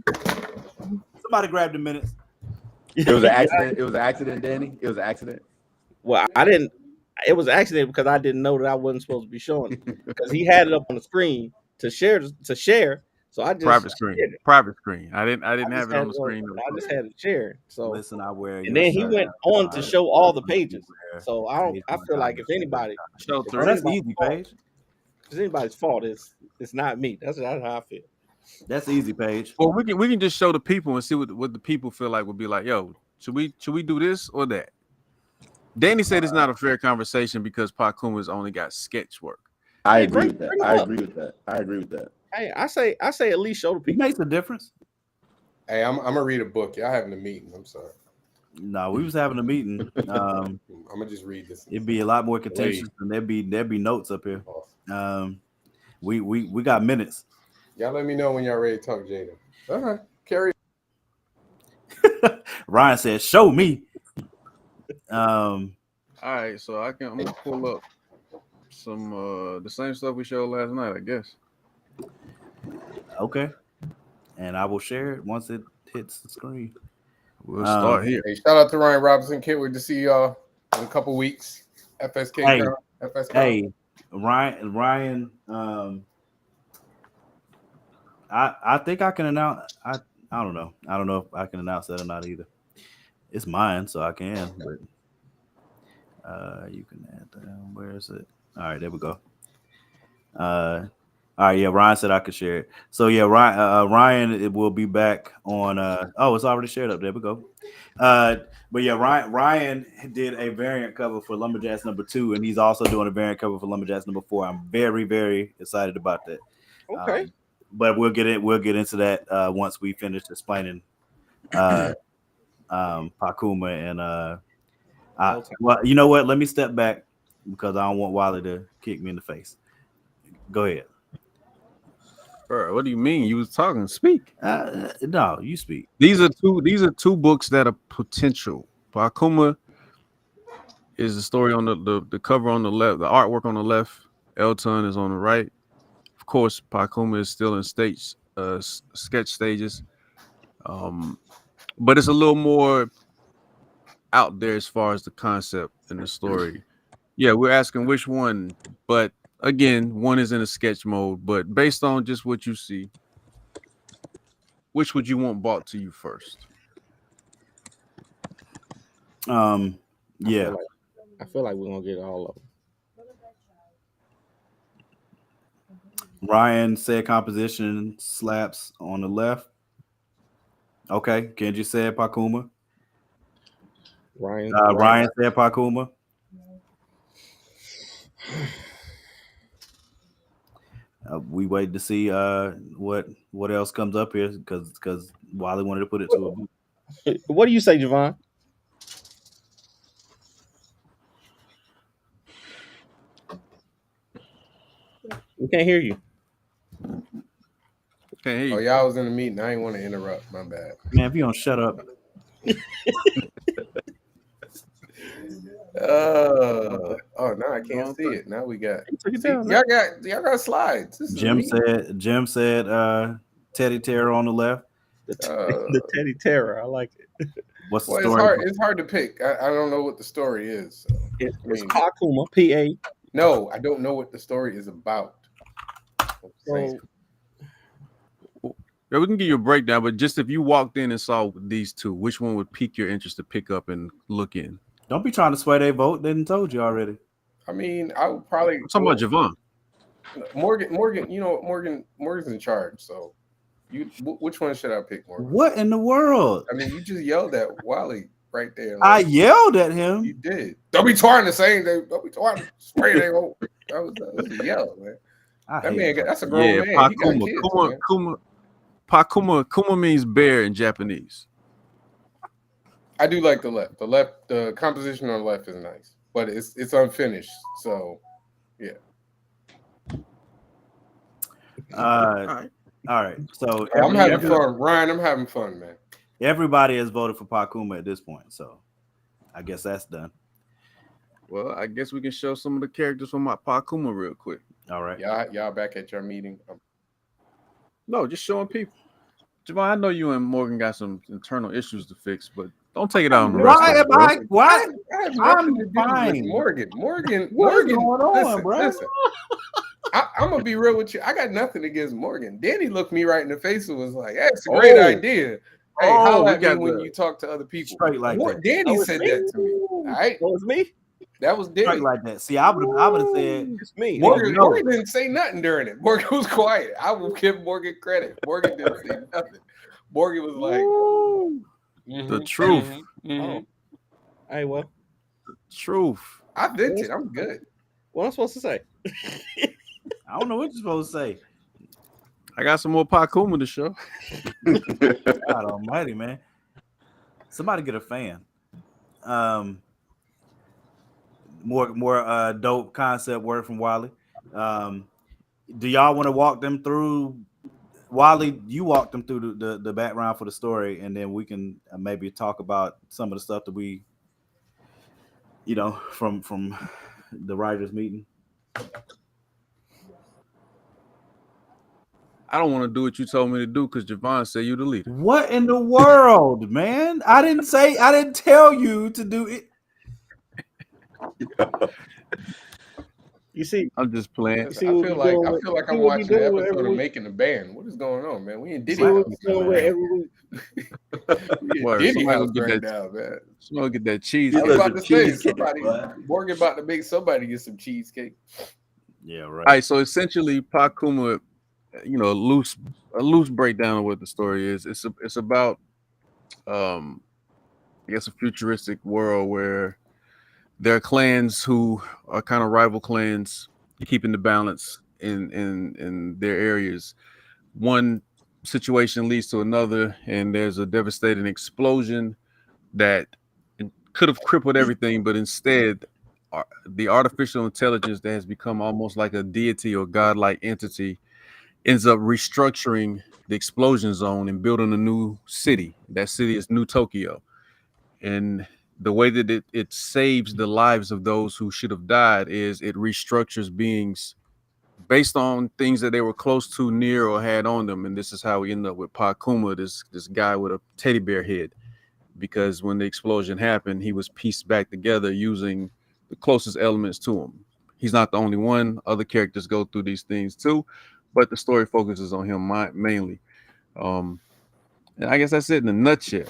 Somebody grabbed the minutes. It was an accident. It was an accident, Danny. It was an accident. Well, I didn't. It was an accident because I didn't know that I wasn't supposed to be showing it because he had it up on the screen to share. So I just private screen. I didn't have it on the screen. I just had it shared. So Listen, I wear. And then he went on to show all the pages. So I feel like if anybody, that's easy, Paige. If it's anybody's fault, it's not me. That's how I feel. That's easy, Paige. Well, we can just show the people and see what the people feel like would be like. Yo, should we do this or that? Danny said it's not a fair conversation because Pakuma's only got sketch work. I agree with that. Hey, I say at least show the It people. makes a difference. Hey, I'm gonna read a book. Y'all having a meeting. I'm sorry. No, we was having a meeting. I'm gonna just read this. It'd be a lot more contentious, and there'd be notes up here. We got minutes. Y'all let me know when y'all ready to talk, Jada. All right, carry. Ryan said, "Show me." All right, so I'm gonna pull up some the same stuff we showed last night, I guess. Okay, and I will share it once it hits the screen. We'll start here. Hey, shout out to Ryan Robinson. Can't wait to see y'all in a couple weeks. FSK. Hey, Ryan. I think I can announce. I don't know. I don't know if I can announce that or not either. It's mine, so I can. But you can add that. Where is it? All right, there we go. All All right, yeah. Ryan said I could share it. So yeah, Ryan, it will be back on. Oh, it's already shared up. There we go. But yeah, Ryan did a variant cover for Lumberjacks #2, and he's also doing a variant cover for Lumberjacks #4. I'm very, very excited about that. Okay. But we'll get into that once we finish explaining Pakuma and well, you know what? Let me step back because I don't want Wally to kick me in the face. Go ahead. Bro, what do you mean? You was talking. Speak. No, you speak. These are two books that are potential. Pakuma is the story on the cover on the left, the artwork on the left. Elton is on the right. Of course, Pakuma is still in sketch stages. But it's a little more out there as far as the concept and the story. Yeah, we're asking which one, but again, one is in a sketch mode. But based on just what you see, which would you want bought to you first? Yeah. I feel like we're gonna get all of them. Ryan said composition slaps on the left. Okay, Kenji said Pakuma. Ryan said Pakuma. We wait to see what else comes up here because Wally wanted to put it to a book. What do you say, Javon? We can't hear you. Can't hear you. Oh, y'all was in the meeting. I didn't want to interrupt. My bad. Man, if you don't shut up. Now I can't see it. Now we got. Down, y'all got slides. Jim said Teddy Terror on the left. The Teddy Terror. I like it. What's the story? It's hard to pick. I don't know what the story is. So. It's Pakuma, PA. No, I don't know what the story is about. So, yeah, we can give you a breakdown, but just if you walked in and saw these two, which one would pique your interest to pick up and look in? Don't be trying to sway their vote. They didn't told you already. I mean, I would probably. I'm talking about Javon. Morgan. You know, Morgan's in charge. So, which one should I pick, Morgan? What in the world? I mean, you just yelled at Wally right there. I yelled at him. You did. Don't be trying to say anything. Don't be trying to sway their vote. That was a yell, man. That's a grown man. Kuma means bear in Japanese. I do like the left. The composition on the left is nice, but it's unfinished. So, yeah. All right. So I'm having fun, Ryan. I'm having fun, man. Everybody has voted for Pakuma at this point, so I guess that's done. Well, I guess we can show some of the characters from my Pakuma real quick. All right. Y'all back at your meeting? No, just showing people. Javon, I know you and Morgan got some internal issues to fix, but don't take it out on the rest of us. What? I'm fine. Morgan. What's going on, bro? Listen. I'm gonna be real with you. I got nothing against Morgan. Danny looked me right in the face and was like, "That's a great idea." Hey, holla at me when you talk to other people. Straight like that. Danny said that to me. All right, that was me. That was Danny. Straight like that. See, I would have said it's me. Morgan didn't say nothing during it. Morgan was quiet. I will give Morgan credit. Morgan didn't say nothing. Morgan was like, the truth. Oh. Hey, well, the truth. I vented. I'm good. What am I supposed to say? I don't know what you're supposed to say. I got some more Pakuma to show. God almighty, man. Somebody get a fan. More dope concept word from Wally. Do y'all want to walk them through? Wally, you walk them through the background for the story, and then we can maybe talk about some of the stuff that we, from the writers' meeting. I don't want to do what you told me to do because Javon said you the leader. What in the world, man? I didn't tell you to do it. You see, I'm just playing. I feel like I'm watching an episode of Making the Band. What is going on, man? We in Diddy house every week. Diddy house right now, man. Somebody get that cheese. I was about to say Morgan about to make somebody get some cheesecake. Yeah, right. All right, so essentially, Pakuma a loose breakdown of what the story is. It's about I guess a futuristic world where there are clans who are kind of rival clans, keeping the balance in their areas. One situation leads to another, and there's a devastating explosion that could have crippled everything, but instead, the artificial intelligence that has become almost like a deity or godlike entity ends up restructuring the explosion zone and building a new city. That city is New Tokyo. And the way that it saves the lives of those who should have died is it restructures beings based on things that they were close to, near, or had on them. And this is how we end up with Pakuma, this guy with a teddy bear head. Because when the explosion happened, he was pieced back together using the closest elements to him. He's not the only one. Other characters go through these things too, but the story focuses on him mainly. And I guess that's it in a nutshell.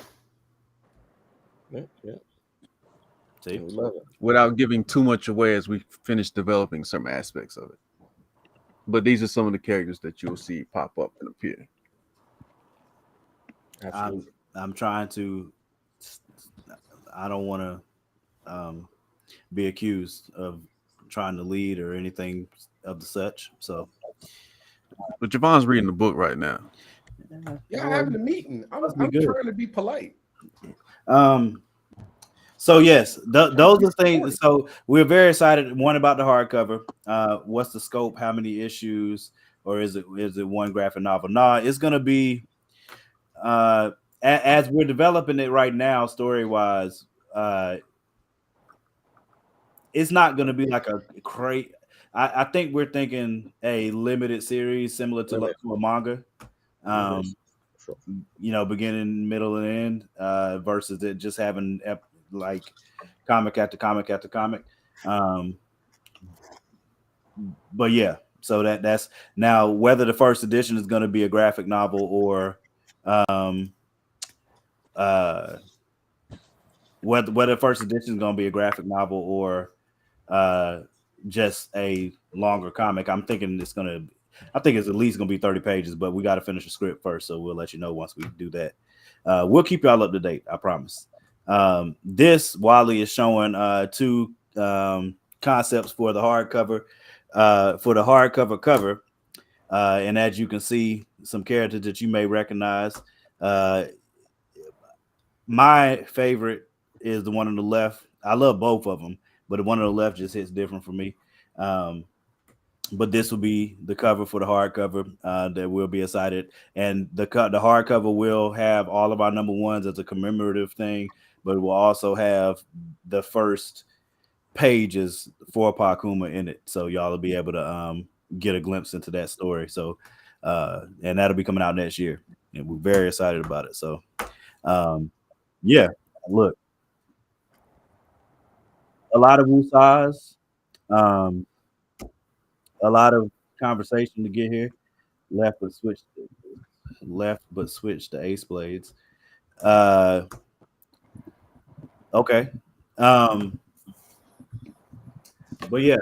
Yeah. See? Love it. Without giving too much away as we finish developing some aspects of it. But these are some of the characters that you'll see pop up and appear. Absolutely. I'm trying to. I don't want to be accused of trying to lead or anything of the such. So, but Javon's reading the book right now. Yeah, having a meeting. I'm trying to be polite. So yes, those are things. So we're very excited. One about the hardcover. What's the scope? How many issues? Or is it one graphic novel? No, it's gonna be. As we're developing it right now, story wise, it's not going to be like a crate. I think we're thinking a limited series similar to a manga, beginning, middle, and end, versus it just having like comic after comic after comic. But yeah, so that's now whether the first edition is going to be a graphic novel or whether first edition is going to be a graphic novel or just a longer comic. I think it's at least going to be 30 pages, but we got to finish the script first, so we'll let you know once we do that. We'll keep y'all up to date, I promise. This Wolly is showing two concepts for the hardcover cover, and as you can see, some characters that you may recognize. My favorite is the one on the left. I love both of them, but the one on the left just hits different for me. But this will be the cover for the hardcover that will be excited. And the hardcover will have all of our number ones as a commemorative thing, but it will also have the first pages for Pakuma in it. So y'all will be able to get a glimpse into that story. So, and that'll be coming out next year. And we're very excited about it. So, yeah, look, a lot of woosahs, a lot of conversation to get here. Left but switch to ace blades. Okay. But yeah,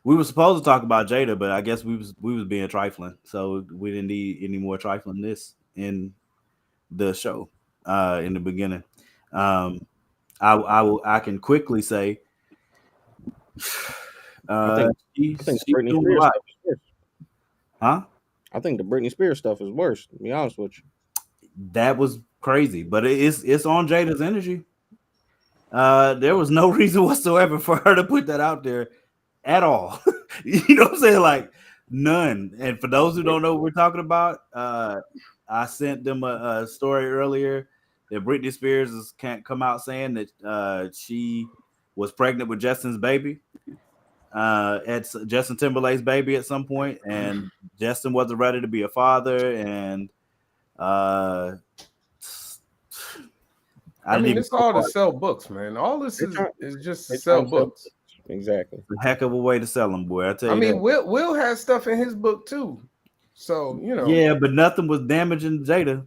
we were supposed to talk about Jada, but I guess we was being trifling, so we didn't need any more trifling this in the show in the beginning. I can quickly say, I think Britney Spears stuff is worse. Huh? I think the Britney Spears stuff is worse, to be honest with you. That was crazy, but it's on Jada's energy. There was no reason whatsoever for her to put that out there at all. You know what I'm saying? Like none. And for those who don't know what we're talking about, I sent them a story earlier that Britney Spears can't come out saying that she was pregnant with Justin's baby, at Justin Timberlake's baby at some point, and Justin wasn't ready to be a father, and I mean, it's all to sell books, man. All this is just to sell books. Exactly. A heck of a way to sell them, boy. I tell you. I mean, Will has stuff in his book too, so you know. Yeah, but nothing was damaging Jada.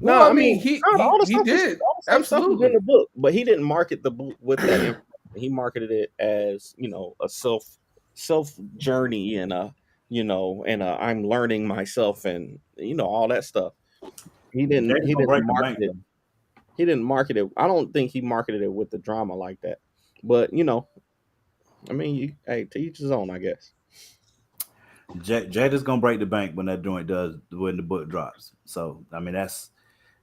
No, I mean he did absolutely in the book, but he didn't market the book with that. He marketed it as a self journey and a you know, and I'm learning myself, and you know, all that stuff. He didn't. Jada's He gonna didn't break the market bank. it. He didn't market it. I don't think he marketed it with the drama like that. But you know, I mean, hey, to each his own, I guess. Jada's gonna break the bank when that joint does when the book drops. So I mean, that's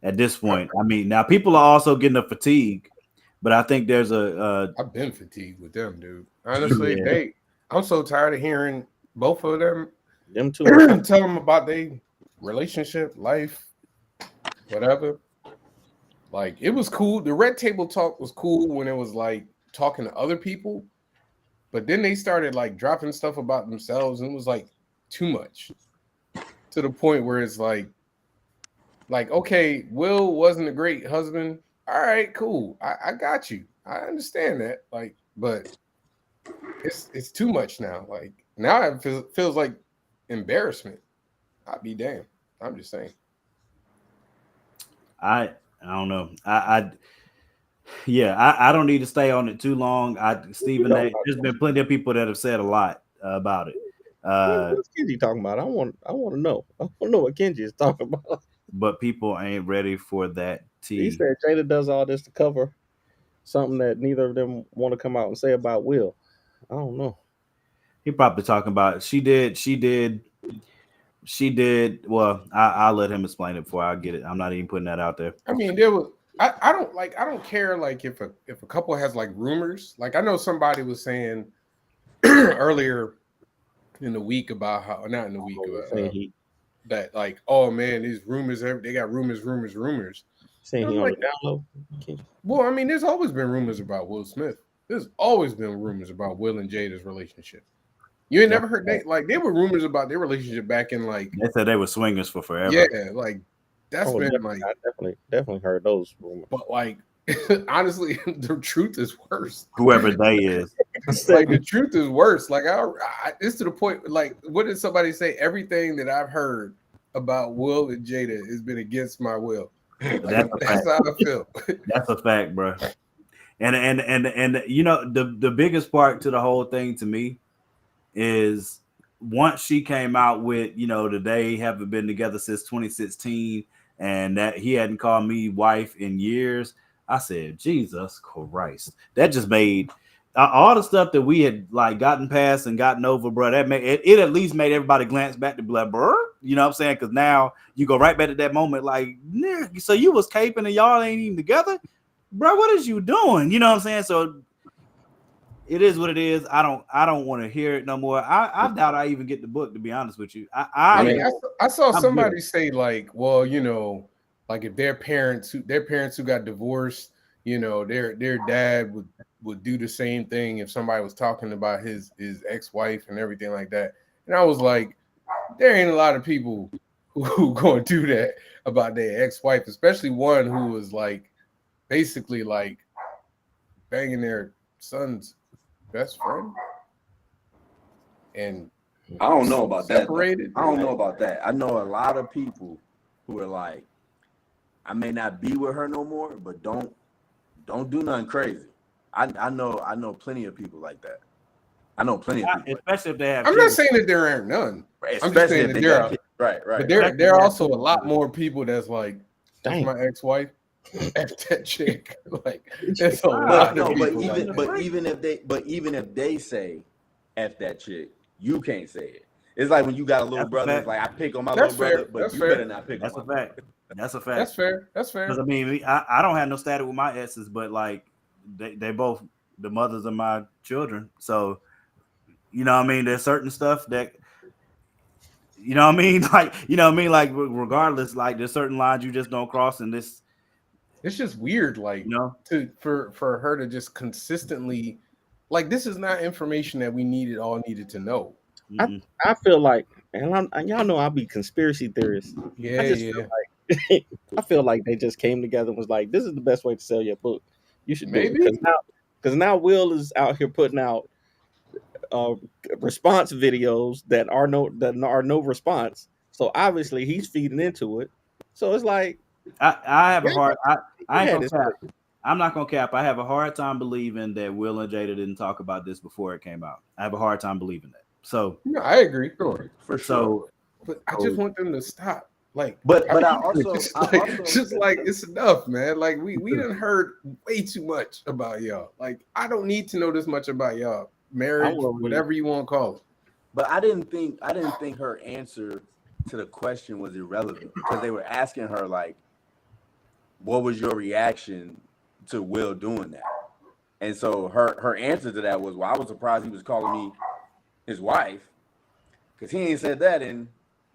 at this point. I mean, now people are also getting a fatigue, but I think there's I've been fatigued with them, dude. Honestly, yeah. I'm so tired of hearing both of them Them two are kind tell them about their relationship, life, whatever. Like it was cool. The red table talk was cool when it was like talking to other people, but then they started like dropping stuff about themselves, and it was like too much to the point where it's like okay, Will wasn't a great husband. All right, cool. I got you. I understand that. Like, but it's too much now. Like now it feels like embarrassment. I'd be damned. I'm just saying. I don't know. I don't need to stay on it too long. Stephen, there's been plenty of people that have said a lot about it. What's Kenji talking about? I want to know. I want to know what Kenji is talking about. But people ain't ready for that He tea. said Jada does all this to cover something that neither of them want to come out and say about Will. I don't know. He probably talking about she did. Well, I'll let him explain it before I get it. I'm not even putting that out there. I mean, there was. I don't care like if a couple has like rumors. Like I know somebody was saying earlier in the week about how not in the week that like oh man these rumors they got rumors. Saying And he I'm on like, the down low. Kenji. well, I mean, there's always been rumors about Will Smith. There's always been rumors about Will and Jada's relationship. You ain't never heard they were rumors about their relationship back in like They said they were swingers for forever. yeah, like that's been definitely, like I definitely heard those rumors. but like honestly, the truth is worse. Whoever they is. Like the truth is worse. Like it's to the point. Like what did somebody say? Everything that I've heard about Will and Jada has been against my will. Like, that's how I feel. That's a fact, bro. And you know the biggest part to the whole thing to me is once she came out with that they haven't been together since 2016 and that he hadn't called me wife in years. I said, Jesus Christ, that just made all the stuff that we had like gotten past and gotten over, bro. That made it at least made everybody glance back to blood, bro. You know what I'm saying? Because now you go right back to that moment, like, so you was caping and y'all ain't even together, bro. What is you doing? You know what I'm saying? So it is what it is. I don't want to hear it no more. I doubt I even get the book, to be honest with you. I saw somebody say like, well, like if their parents who got divorced, their dad would do the same thing if somebody was talking about his ex-wife and everything like that. And I was like, there ain't a lot of people who going to do that about their ex-wife, especially one who was like basically like banging their son's best friend. And I don't know about separated. that. I don't know about that. I know a lot of people who are like, I may not be with her no more, but don't do nothing crazy. I know plenty of people like that. I know plenty of people, especially if they have. I'm not saying that there aren't none. Right, I'm just saying that there are. Right. But there are also a lot more people that's like, that's my ex-wife. F that chick. Like that's a lot of people. But even if they say F that chick, you can't say it. It's like when you got a little brother. It's like I pick on my little brother, but you better not pick on my brother. That's a fact. That's fair. Because I mean, I don't have no static with my exes, but like they both the mothers of my children. So you know what I mean? There's certain stuff that you know what I mean? Like regardless, like there's certain lines you just don't cross, and this it's just weird, like for her to just consistently like this is not information that we needed to know. I feel like, and y'all know I'll be conspiracy theorist. Yeah, I feel like they just came together and was like, this is the best way to sell your book. You should do maybe it. Because now Will is out here putting out response videos that are no response. So obviously he's feeding into it. So it's like I have a hard I'm not gonna cap. I have a hard time believing that Will and Jada didn't talk about this before it came out. I have a hard time believing that. So No, I agree. For sure. so But I just want them to stop. Like, But I mean, also just like it's enough, man. Like we done heard way too much about y'all. Like I don't need to know this much about y'all. Marriage, whatever you want to call it. But I didn't think her answer to the question was irrelevant because they were asking her like, what was your reaction to Will doing that? And so her answer to that was, well, I was surprised he was calling me his wife because he ain't said that in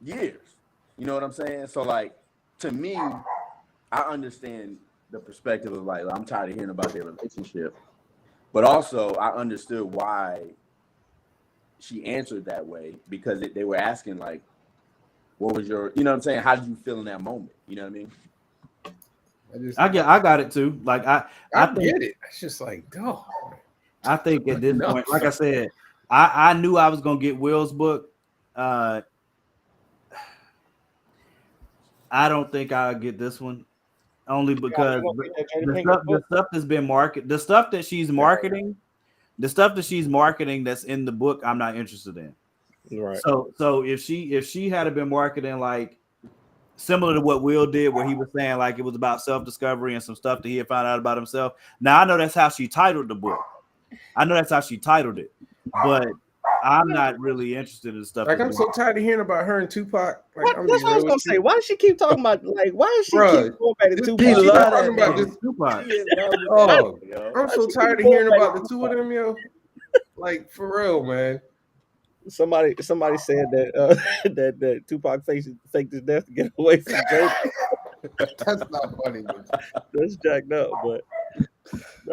years. You know what I'm saying? So like, to me, I understand the perspective of like, I'm tired of hearing about their relationship, but also I understood why she answered that way because they were asking like, what was your, you know what I'm saying? How did you feel in that moment? You know what I mean? I got it too. Like I think, get it. It's just like, oh. I think at this point, like I said, I knew I was gonna get Will's book. I don't think I'll get this one only because the stuff that's been marketed, the stuff that she's marketing that's in the book, I'm not interested in. Right. So if she had been marketing like similar to what Will did, where he was saying like it was about self-discovery and some stuff that he had found out about himself. Now I know that's how she titled the book. I know that's how she titled it, but I'm not really interested in stuff. Like I'm so tired of hearing about her and Tupac. Like, That's what I was gonna say. Why does she keep talking about like? Why does she keep going back to Tupac? She love talking that about man. this Tupac. Oh, I'm so tired of hearing about the two of them, yo. Like for real, man. Somebody said that that Tupac faked his death to get away from Jada. That's not funny, but That's jacked up, but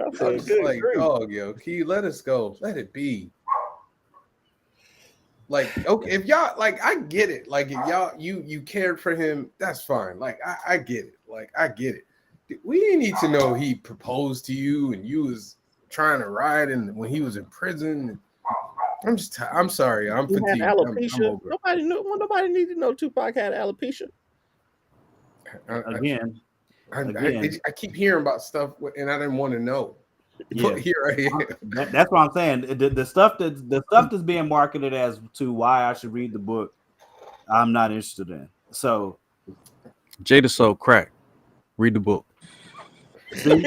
I'm just like, dog, yo, Key, let us go. Let it be. Like, okay, if y'all like, I get it. Like, if y'all you cared for him, that's fine. Like, I get it. Like, I get it. We didn't need to know he proposed to you and you was trying to ride and when he was in prison. I'm sorry. I'm fatigued. Alopecia. I'm over it. Nobody needed to know Tupac had alopecia. Again. I keep hearing about stuff and I didn't want to know. Yeah. But here I am. That's what I'm saying. The stuff that's being marketed as to why I should read the book, I'm not interested in. So Jada sold crack. Read the book. see,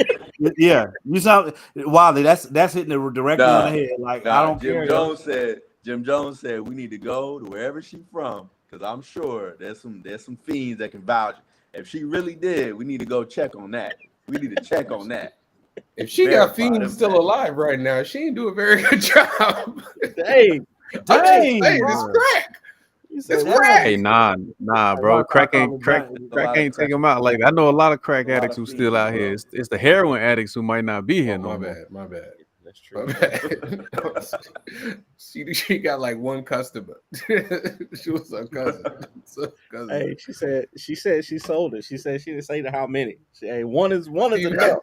yeah, you sound Wally. That's hitting it directly on the head. Like I don't Jim care. Jim Jones said we need to go to wherever she's from because I'm sure there's some fiends that can vouch. If she really did, we need to go check on that. We need to check on that. If she got fiends still alive right now, she ain't do a very good job. Hey, I'm just saying, it's crack. It's crack. Hey, nah, bro. Crack ain't take him out. Like I know a lot of crack addicts who still out here. It's the heroin addicts who might not be here no more. My bad. That's true. My bad. she got like one customer. She was a cousin. Hey, she said she sold it. She said she didn't say how many. Hey, one is enough.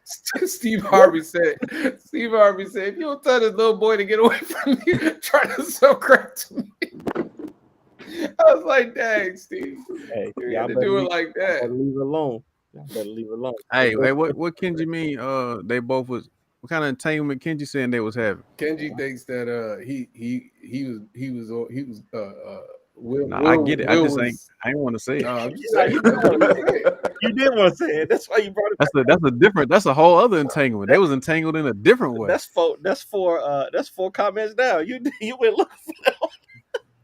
Steve Harvey said, if you don't tell this little boy to get away from me, trying to sell crack to me. I was like, dang, Steve. Hey, you got to do it like that. Leave it alone. Y'all better leave it alone. Hey, what Kenji mean? They both was. What kind of entanglement Kenji saying they was having? Kenji thinks that he was Will, I get it. I ain't want to say it. You did want to say it. That's why you brought it. That's a whole other entanglement. They was entangled in a different way. That's four comments down. You went looking for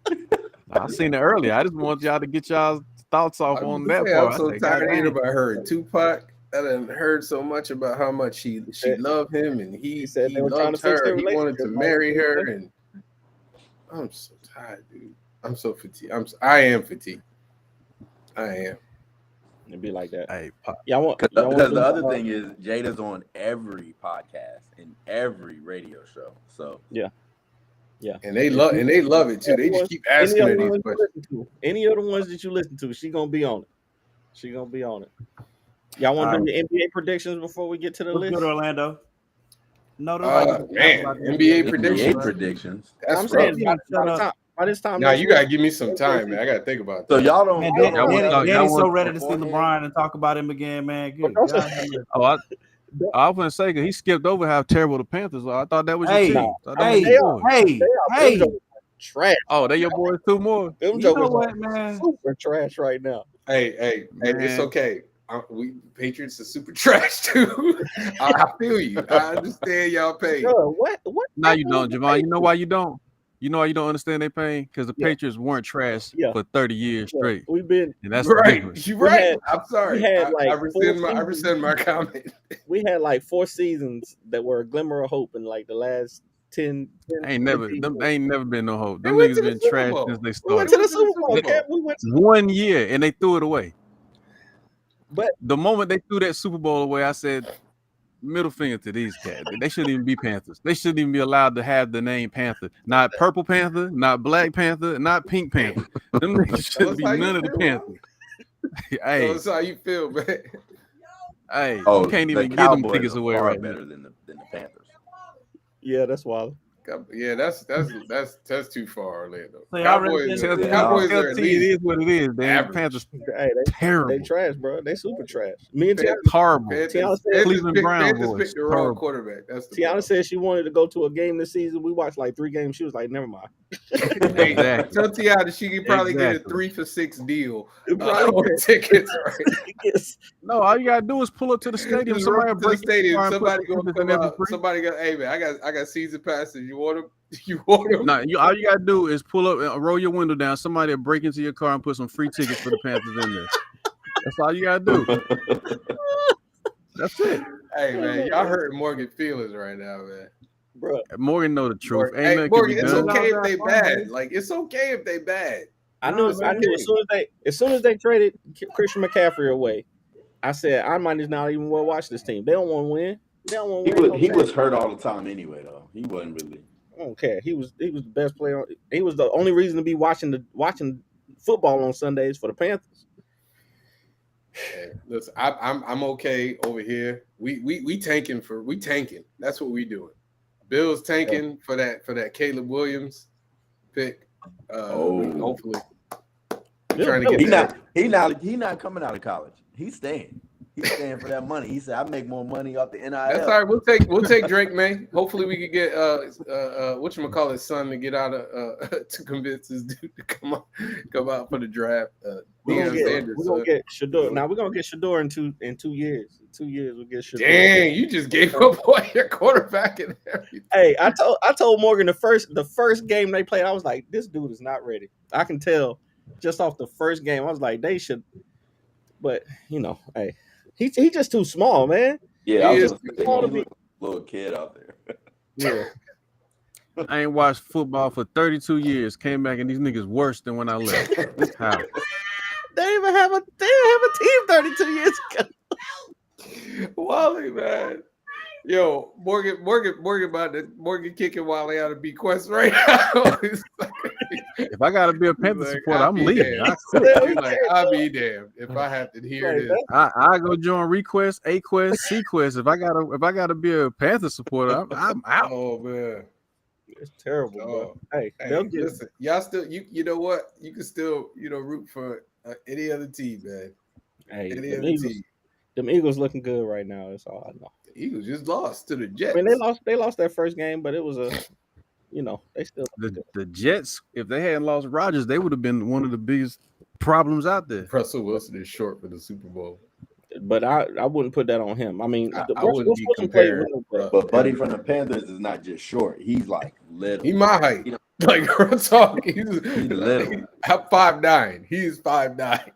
that. I seen it earlier. I just want y'all to get y'all's thoughts off on that part. I'm so tired of hearing about her and Tupac. I done heard so much about how much she loved him and he said he loved her. He wanted to marry her, and I'm so tired, dude. I'm so fatigued. I am fatigued. I am. It'd be like that. Hey, because the other thing is Jada's on every podcast and every radio show. So yeah. And they love it too. They just keep asking her these questions. Any of the ones that you listen to, she gonna be on it. Y'all want to do the NBA predictions before we get to the list? Good, Orlando. No, man, NBA predictions. I'm saying by this time. Now you gotta give me some time, man. I gotta think about that. So y'all don't. Danny's so ready to see LeBron and talk about him again, man. Good. I was gonna say because he skipped over how terrible the Panthers are. I thought that was your team. trash. Oh, they your boys too more. Them You jokers know what, are man? super trash right now. Hey, it's Man. okay. We Patriots are super trash too. I feel you. I understand y'all pain. Bro, what? No, you don't, Javon. You know why you don't? You know why you don't understand their pain? Because the Yeah. Patriots weren't trash Yeah. for 30 years Yeah, straight. we've been And that's the Right, difference. you We right. had- I'm sorry. we had, I like, rescind four my seasons. comment. we had like 4 seasons that were a glimmer of hope in like the last 10 Ain't never 15 them years. ain't never been no hope. They Them went niggas to the been Super trash Bowl. since they We went started. to the They went to the Super Super Bowl. Bowl. Kev. We went to, 1 year and they threw it away. but The moment they threw that Super Bowl away, I said, middle finger to these cats. They shouldn't even be Panthers. They shouldn't even be allowed to have the name Panther. Not Purple Panther, not Black Panther, not Pink Panther. Them niggas shouldn't be how you none of the feel, Panthers. Hey, That's how you feel, man. hey, Oh, you can't the even give them Cowboys tickets are away far right now. better than the Panthers. yeah, that's wild. Yeah, that's too far, Orlando. So y'all really Cowboys, think- the Yeah, Cowboys Tell are at T it least is what it is. Damn, average. Panthers Hey, they terrible. trash, bro. They super trash. Me and Tiana, Horrible. Tiana Panthers, said, Cleveland Brown Panthers boys, picked the wrong horrible. quarterback. That's the Tiana problem. said she wanted to go to a game this season. We watched like 3 games. She was like, never mind. Hey, Exactly. tell Tiana she could probably get a Exactly. 3 for $6 deal Probably on tickets. Right? Yes. No, all you gotta do is pull up to the stadium. Just Somebody run to the break your stadium. car and put Somebody the gonna tickets in come there for out. free. Somebody got, hey man, I got season passes. You want them? You want them? No, all you gotta do is pull up and roll your window down. Somebody will break into your car and put some free tickets for the Panthers in there. That's all you gotta do. That's it. Hey man, y'all hurting Morgan feelings right now, man. Bro, Morgan know the truth. Morgan, Ain't hey, nothing Morgan, can be it's done. okay if they bad. Like it's okay if they bad. I knew as soon as they traded Christian McCaffrey away, I said I might not even want to watch this team. They don't want to win. They don't want to win. He was hurt all the time anyway, though. He wasn't really. I don't care. He was the best player. He was the only reason to be watching football on Sundays for the Panthers. Hey, listen, I'm okay over here. We tanking. That's what we doing. Bills tanking for that Caleb Williams pick. Hopefully, trying to get He not coming out of college. He's staying. He's staying for that money. He said, "I make more money off the NIL." That's all right. We'll take Drake May. Hopefully, we could get whatchamacallit's son to get out of to convince this dude to come out for the draft. We're Deion Sanders. gonna get Shador. Now we're gonna get Shador in 2 years. In 2 years we'll get Shador. Dang, you just gave up all your quarterback and everything. Hey, I told Morgan the first game they played, I was like, this dude is not ready. I can tell just off the first game. I was like, they should, but hey, he's just too small, man. Yeah, He I is was too just small to a be. little kid out there. Yeah. I ain't watched football for 32 years. Came back and these niggas worse than when I left. How? They didn't even have a team 32 years ago. Wally, man. Yo, Morgan kicking Wally out of Bequest right now. If I gotta be a Panther supporter, I'm leaving. He's like, I'll be damned if I have to hear this. I go join Request, A-Quest, C-Quest. If I gotta be a Panther supporter, I'm out. Oh man. It's terrible, bro. Hey, listen, y'all still you know what? You can still root for any other team, man. Hey, Any other team. Them Eagles looking good right now. That's all I know. The Eagles just lost to the Jets. I mean, they lost that first game, but it was they still The Jets. If they hadn't lost Rodgers, they would have been one of the biggest problems out there. Russell Wilson is short for the Super Bowl. But I wouldn't put that on him. I mean, I wouldn't be comparing. But Buddy from the Panthers is not just short. He's like little. He my height. Like real talk. He's little. I'm 5'9". He's 5'9".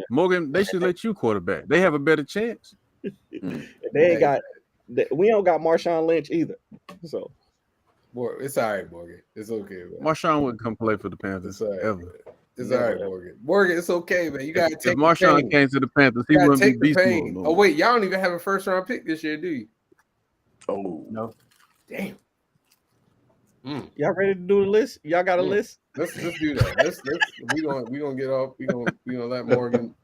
Morgan, they should let you quarterback. They have a better chance. They ain't we don't got Marshawn Lynch either. So It's all right, Morgan. It's okay, man. Marshawn wouldn't come play for the Panthers ever. It's all right, Morgan. Morgan, it's okay, man. You gotta take. If Marshawn came to the Panthers, he wouldn't be beast mode. Oh wait, y'all don't even have a first round pick this year, do you? Oh no. Damn. Y'all ready to do the list? Y'all got a list? Let's do that. Let's we gonna get off. We gonna let Morgan.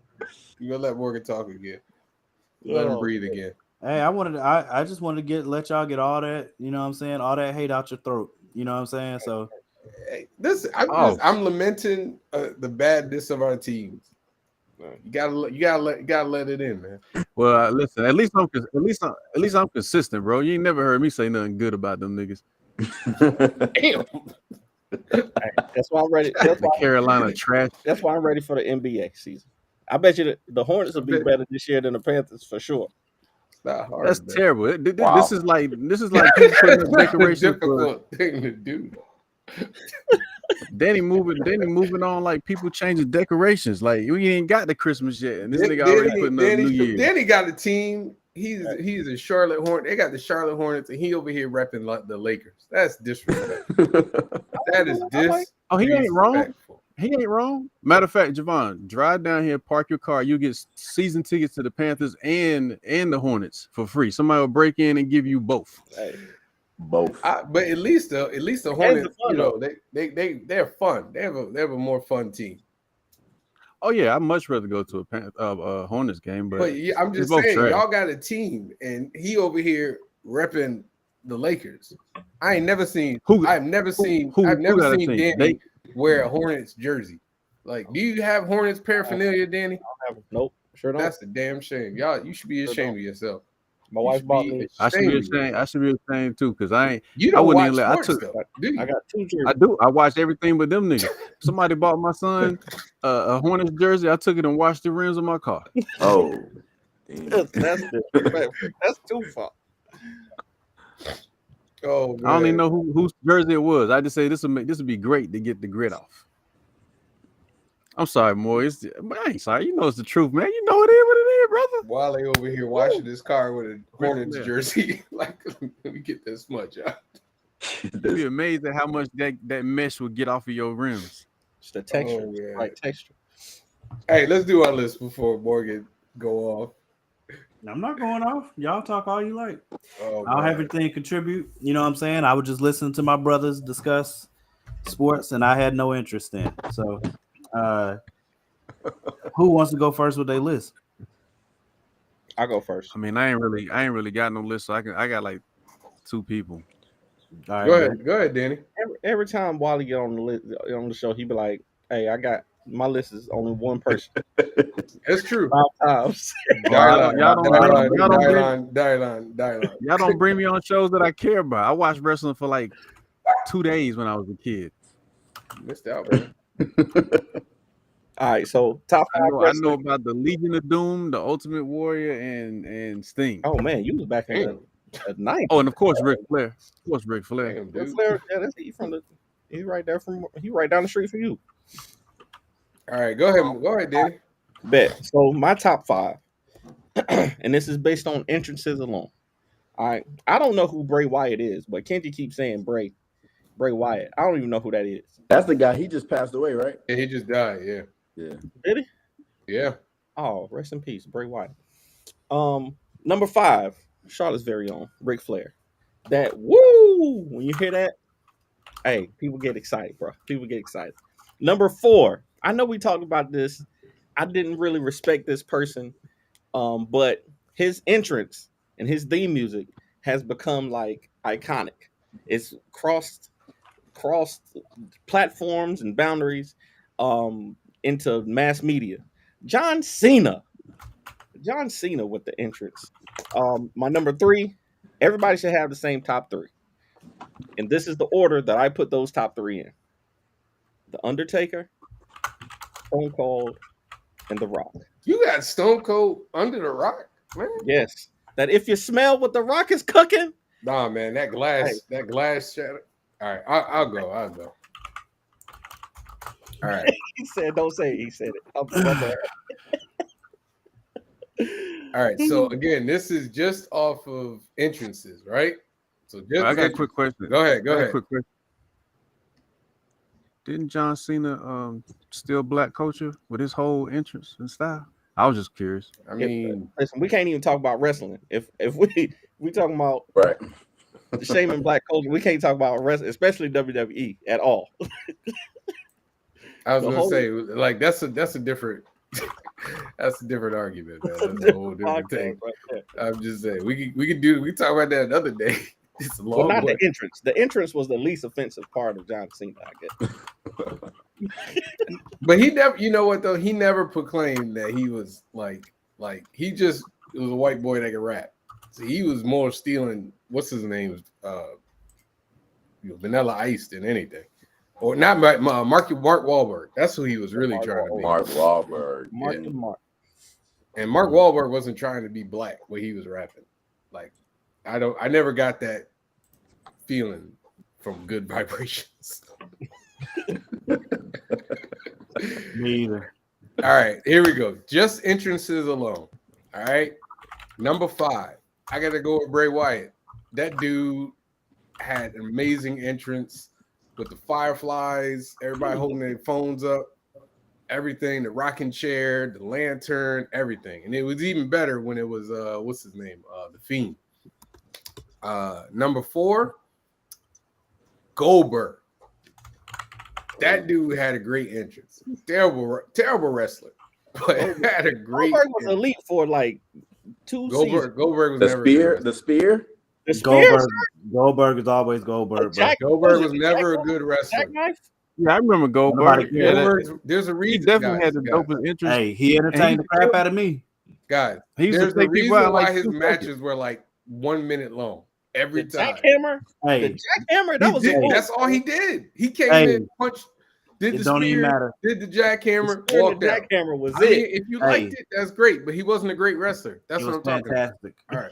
You gonna let Morgan talk again. Let him breathe again. Hey, I just wanted to let y'all get all that, you know what I'm saying, all that hate out your throat. You know what I'm saying? So hey, I'm lamenting the badness of our teams. You gotta let it in, man. Well, listen. At least I'm consistent, bro. You ain't never heard me say nothing good about them niggas. Damn. That's why I'm ready. That's The why, Carolina trash. that's why I'm ready for the NBA season. I bet you the Hornets will be better this year than the Panthers for sure. It's not hard. That's man. terrible. Wow. This is like people putting up It's not a decorations for difficult thing to do. Danny moving on like people changing decorations. Like we ain't got the Christmas yet, and this nigga already putting up New Year's. Danny got a team. He's a Charlotte Hornet. They got the Charlotte Hornets, and he over here repping like the Lakers. That's disrespectful. That is disrespectful. Oh, he ain't wrong. He ain't wrong. Matter of fact, Javon, drive down here, park your car. You get season tickets to the Panthers and the Hornets for free. Somebody will break in and give you both. Hey, Both. But at least the Hornets, fun, you know, they're fun. They have a more fun team. Oh yeah, I'd much rather go to a Hornets game, But yeah, I'm just both saying, trash. y'all got a team, and he over here repping the Lakers. I ain't never seen. I've never seen Danny wear a Hornets jersey. Like, do you have Hornets paraphernalia, Danny? nope, sure don't. That's a damn shame. Y'all, you should be ashamed of yourself. My wife bought me. I should be ashamed. I should be ashamed too, because I ain't. You I don't wouldn't watch even let. sports, though, do you? I got 2 jerseys. I do. I watch everything but them niggas. Somebody bought my son a Hornets jersey. I took it and washed the rims of my car. Oh, damn. That's too far. Oh, man. I don't even know whose jersey it was. I just say this would be great to get the grit off. I'm sorry, Moore. I ain't sorry. You know it's the truth, man. You know it is what it is, brother. Wale over here washing his car with a Hornets jersey. Like, let me get this much out. You'd be amazed at how much that mesh would get off of your rims. Just the texture, Oh, yeah. right texture. Hey, let's do our list before Morgan go off. I'm not going off. Y'all talk all you like. Oh, I don't have man. anything to contribute. You know what I'm saying? I would just listen to my brothers discuss sports, and I had no interest in. So, who wants to go first with their list? I'll go first. I mean, I ain't really got no list, so I got like 2 people. All right, Go ahead, Danny. Every time Wally get on the show, he be like, "Hey, I got my list is only one person." That's true. 5 times. Y'all don't bring me on shows that I care about. I watched wrestling for like 2 days when I was a kid. Missed out, man. All right, so top 5. I know about the Legion of Doom, the Ultimate Warrior, and Sting. Oh man, you was back in the night. Oh, and of course Ric Flair. Of course Ric Flair. Damn, dude. Flair, yeah, he's right there he right down the street from you. All right, go ahead, Danny. Bet. So my top 5, and this is based on entrances alone. All right, I don't know who Bray Wyatt is, but Kenji keeps saying Bray Wyatt. I don't even know who that is. That's the guy. He just passed away, right? Yeah, he just died. Yeah. Yeah. Did he? Yeah. Oh, rest in peace, Bray Wyatt. Number 5, Charlotte's very own Ric Flair. That woo! When you hear that, hey, people get excited, bro. People get excited. Number 4, I know we talked about this. I didn't really respect this person, but his entrance and his theme music has become like iconic. It's crossed platforms and boundaries into mass media. John Cena with the entrance. My number 3, everybody should have the same top 3. And this is the order that I put those top 3 in. The Undertaker, Stone Cold, and The Rock. You got Stone Cold under the rock, man. Yes. That if you smell what The Rock is cooking. Nah, man, that glass shatter. All right, I'll go. All right. He said, don't say it. He said it. All right. So again, this is just off of entrances, right? So just I got a quick question. Go ahead. Quick question. Didn't John Cena steal black culture with his whole entrance and style? I was just curious. I mean, listen, we can't even talk about wrestling. If we talking about Right. shaming black culture, we can't talk about wrestling, especially WWE at all. I was gonna say, like, that's a different that's a different argument, man. That's a whole different thing. Right. I'm just saying we can talk about that another day. It's a long Well, not way. the entrance. The entrance was the least offensive part of John Cena, I guess. But he never, you know what though? He never proclaimed that he was like he just was a white boy that could rap. So he was more stealing. What's his name? Vanilla Ice than anything. Or not Mark Wahlberg. That's who he was really trying to be. Mark Wahlberg. Mark. And Mark Wahlberg wasn't trying to be black when he was rapping. Like, I never got that feeling from Good Vibrations. Me either. All right, here we go. Just entrances alone. All right. Number 5. I gotta go with Bray Wyatt. That dude had an amazing entrance with the fireflies, everybody holding their phones up, everything, the rocking chair, the lantern, everything. And it was even better when it was what's his name? The Fiend. Number 4, Goldberg. That dude had a great entrance. Terrible wrestler, but had a great. Goldberg was elite for like 2 seasons. Goldberg was The never spear. The spear. The Spears? Goldberg is always Goldberg. Bro. Goldberg was never a good wrestler. Jackknife? Yeah, I remember Goldberg. Yeah, There's a he reason. definitely guys, had the guys. dopest entrance. Hey, he entertained the crap out of me. Guys, He used to there's a take people reason out why like his 2 matches seconds. were like 1 minute long every The time. Jackhammer? The Hey, Jackhammer? That was a move. That's all he did. He came Hey. in, punched, did it the don't even spear, matter. did the jackhammer, The walked out. Jackhammer was I mean, it. if you Hey. liked it, that's great, but he wasn't a great wrestler. That's It what was I'm talking about. fantastic. All right.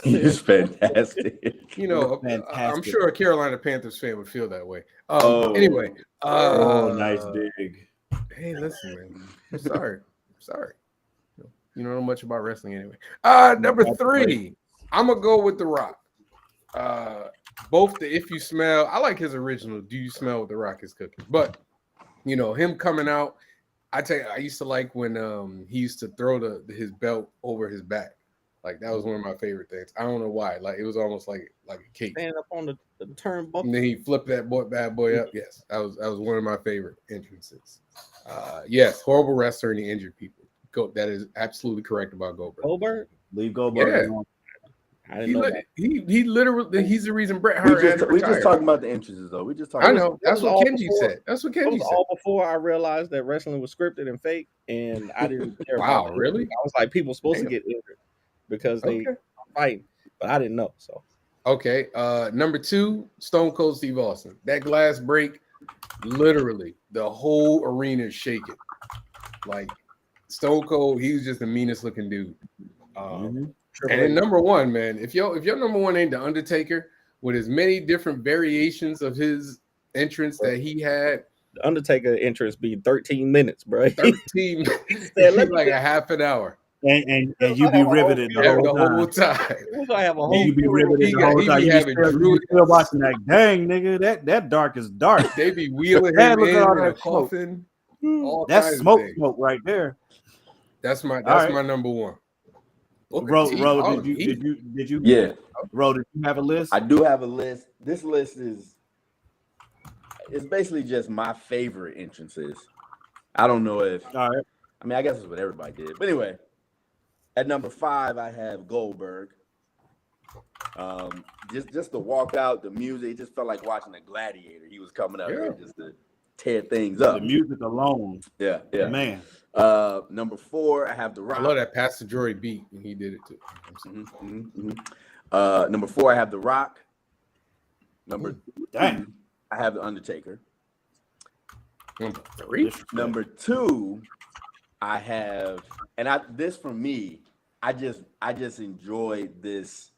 It's fantastic. You know, Fantastic. I'm sure a Carolina Panthers fan would feel that way. Oh. Anyway. Nice dig. Hey, listen, man. I'm sorry. You don't know much about wrestling anyway. Number 3, I'm gonna go with The Rock. Both the If You Smell, I like his original. Do You Smell What The Rock Is Cooking? But you know him coming out. I tell you, I used to like when he used to throw his belt over his back. Like that was one of my favorite things. I don't know why. Like it was almost like a cape. Standing up on the turnbuckle. And then he flipped that bad boy up. Yes, that was one of my favorite entrances. Yes, horrible wrestler and he injured people. That is absolutely correct about Goldberg. Goldberg? Leave Goldberg Yeah. alone. I didn't know that. He literally he's the reason Bret We Hart had to just retire. talking about the entrances though. We just talking. I know. That's That was what all Kenji before- said. That's what That Kenji was said. all before I realized that wrestling was scripted and fake, and I didn't care. Wow, about it. really? I was like, people supposed Damn. to get injured because they Okay. fight, but I didn't know. So Okay. Number 2, Stone Cold Steve Austin. That glass break, literally, the whole arena is shaking. Like Stone Cold, he was just the meanest looking dude. And then number 1, man, if your number 1 ain't the Undertaker, with as many different variations of his entrance that he had, the Undertaker entrance be 13 minutes, bro. 13 like a half an hour. And you be riveted the whole time. I have a whole You be riveted the whole time. You be still watching that. Dang, nigga, that dark is dark. They be wheeling Dad, him look in at all a that smoke. coffin. All That's kinds of smoke things. right there. That's my right. number 1. Ro, did you? Yeah, Ro, did you have a list? I do have a list. This list is basically just my favorite entrances. I don't know if All right. I mean I guess it's what everybody did. But anyway, at number 5 I have Goldberg. Just the walkout, the music, it just felt like watching a gladiator. He was coming out there just to tear things up. The music alone. Yeah. Man. Number 4, I have The Rock. I love that Pastor Jory beat when he did it too. Number 4, I have The Rock. Number Dang. 2, I have The Undertaker. Number 3, Number 2, I have, and this for me, I just enjoyed this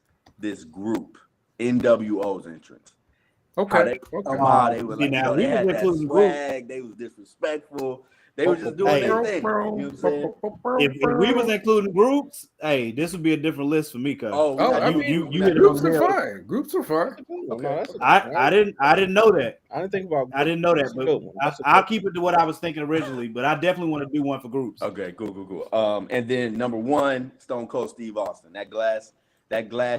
group, NWO's entrance. How they come out, they were like, they had that swag, they was disrespectful. They were just doing their thing. You know what I'm saying? If we was including groups, hey, this would be a different list for me. Cause I mean, you hit it groups on the are head. fine. Groups are fine. Okay. I didn't know that. I didn't think about. I didn't know that, That's a but good one. That's a good I'll one. keep it to what I was thinking originally. But I definitely want to do one for groups. Okay, cool. And then number 1, Stone Cold Steve Austin. That glass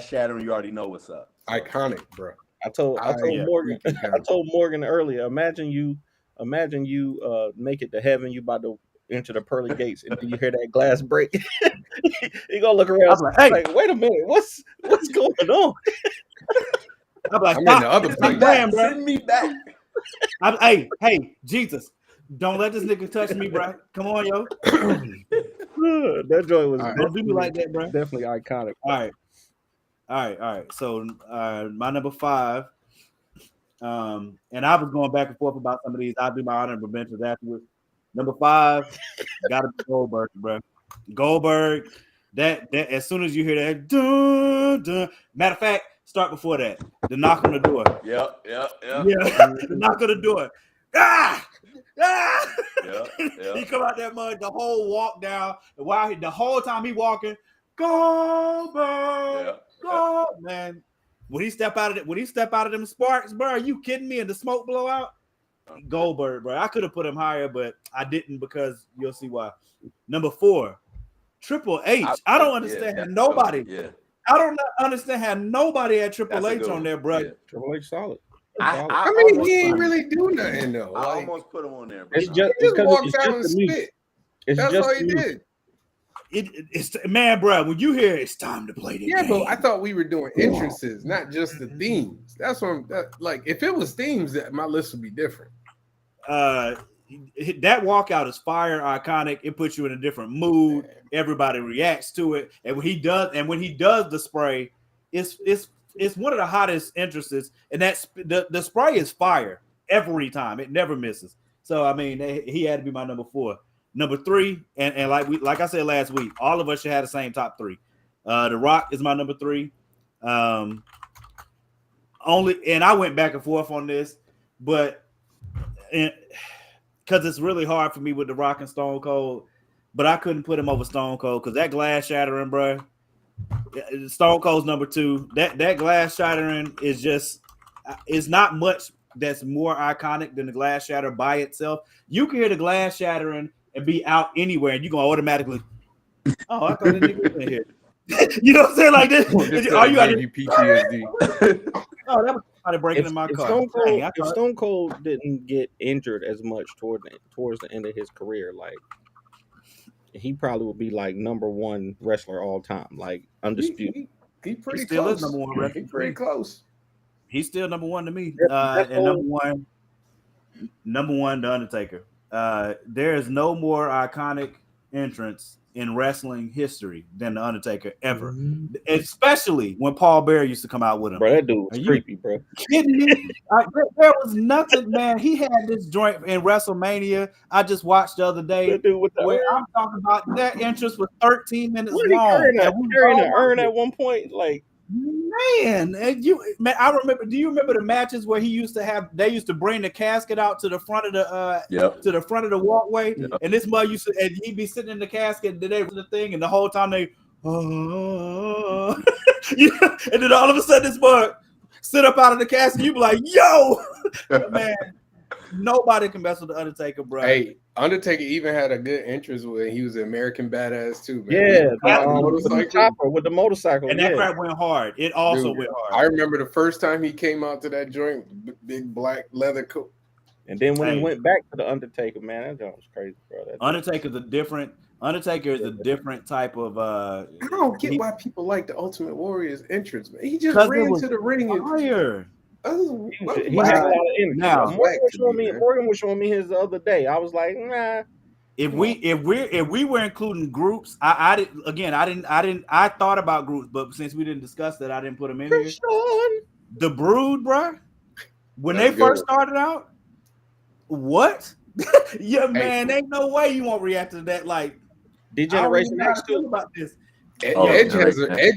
shattering, you already know what's up. Iconic, bro. I told Morgan. I told Morgan earlier. Imagine you make it to heaven. You about to enter the pearly gates, and then you hear that glass break. You gonna look around. I'm like, hey. Like, wait a minute, what's going on? I'm like, I'm in the other stop place. playing, bro. Send me back. Hey, Jesus, don't let this nigga touch me, bro. Come on, yo. That joint was Don't do me like that, bro. definitely iconic. All right. So my number 5, And I was going back and forth about some of these. I'll do my honorable mentions afterwards. Number 5, gotta be Goldberg, bro. Goldberg. That as soon as you hear that, dun, dun. Matter of fact, start before that. The knock on the door. Yep. Yeah, the knock on the door. Ah! He come out that mud the whole walk down. While the whole time he walking, Goldberg, man. When he step out of them sparks, bro, are you kidding me? And the smoke blow out, Goldberg, bro. I could have put him higher, but I didn't because you'll see why. Number 4, Triple H. I don't understand how nobody. I don't understand how nobody had Triple H on there, bro. Yeah. Triple H solid. I mean, he ain't really do nothing though. I Like, almost put him on there. It's Bro. just he just because walked it's out just and the meat. spit. It's That's just all he the meat. did. It's man, bro. When you hear it's time to play the game. But I thought we were doing entrances, not just the themes. That's what I'm like. If it was themes, my list would be different. That walkout is fire, iconic. It puts you in a different mood. Everybody reacts to it, and when he does the spray, it's one of the hottest entrances, and the spray is fire every time. It never misses. So I mean, he had to be my number 4. Number 3, and like I said last week, all of us should have the same top 3. The Rock is my number 3. And I went back and forth on this, but because it's really hard for me with The Rock and Stone Cold, but I couldn't put him over Stone Cold because that glass shattering, bro. Stone Cold's number 2. That glass shattering is just, it's not much that's more iconic than the glass shatter by itself. You can hear the glass shattering and be out anywhere, and you're gonna automatically, oh, I thought the nigga was in here. You know what I'm saying? Like this. Are you PTSD? Oh, that was somebody breaking in my car. If Stone Cold didn't get injured as much towards the end of his career, like he probably would be like number 1 wrestler all time, like undisputed. He pretty still close. is number 1 wrestler. He's pretty close. He's still number 1 to me. That's And number one, The Undertaker. There is no more iconic entrance in wrestling history than The Undertaker ever. Especially when Paul Bearer used to come out with him. Bro, that dude was creepy, bro. Kidding me? There was nothing, man. He had this joint in WrestleMania I just watched the other day. Where I'm talking about that entrance was 13 minutes long. Carrying an urn at one point, like. Man, I remember. Do you remember the matches where they used to bring the casket out to the front of the walkway, and this mug and he'd be sitting in the casket, and they was the thing, and the whole time they, and then all of a sudden this mug sit up out of the casket, you be like, yo, man. Nobody can mess with the Undertaker, bro. Hey, Undertaker even had a good entrance when he was an American Badass too, man. Yeah, with the motorcycle, and that crap went hard. It also went hard. I remember the first time he came out to that joint, big black leather coat. And then when he went back to the Undertaker, man, that joint was crazy, bro. Undertaker is a different type of. I don't get why people like the Ultimate Warrior's entrance, man. He just ran to the ring and fire. He had a lot of energy. Now, Morgan was showing me his the other day. I was like, nah. If we were including groups, I thought about groups, but since we didn't discuss that, I didn't put them in here. The Brood, bro. When they first started out, what? Yeah, man, ain't no way you won't react to that. Like, Degeneration X too about this. Edge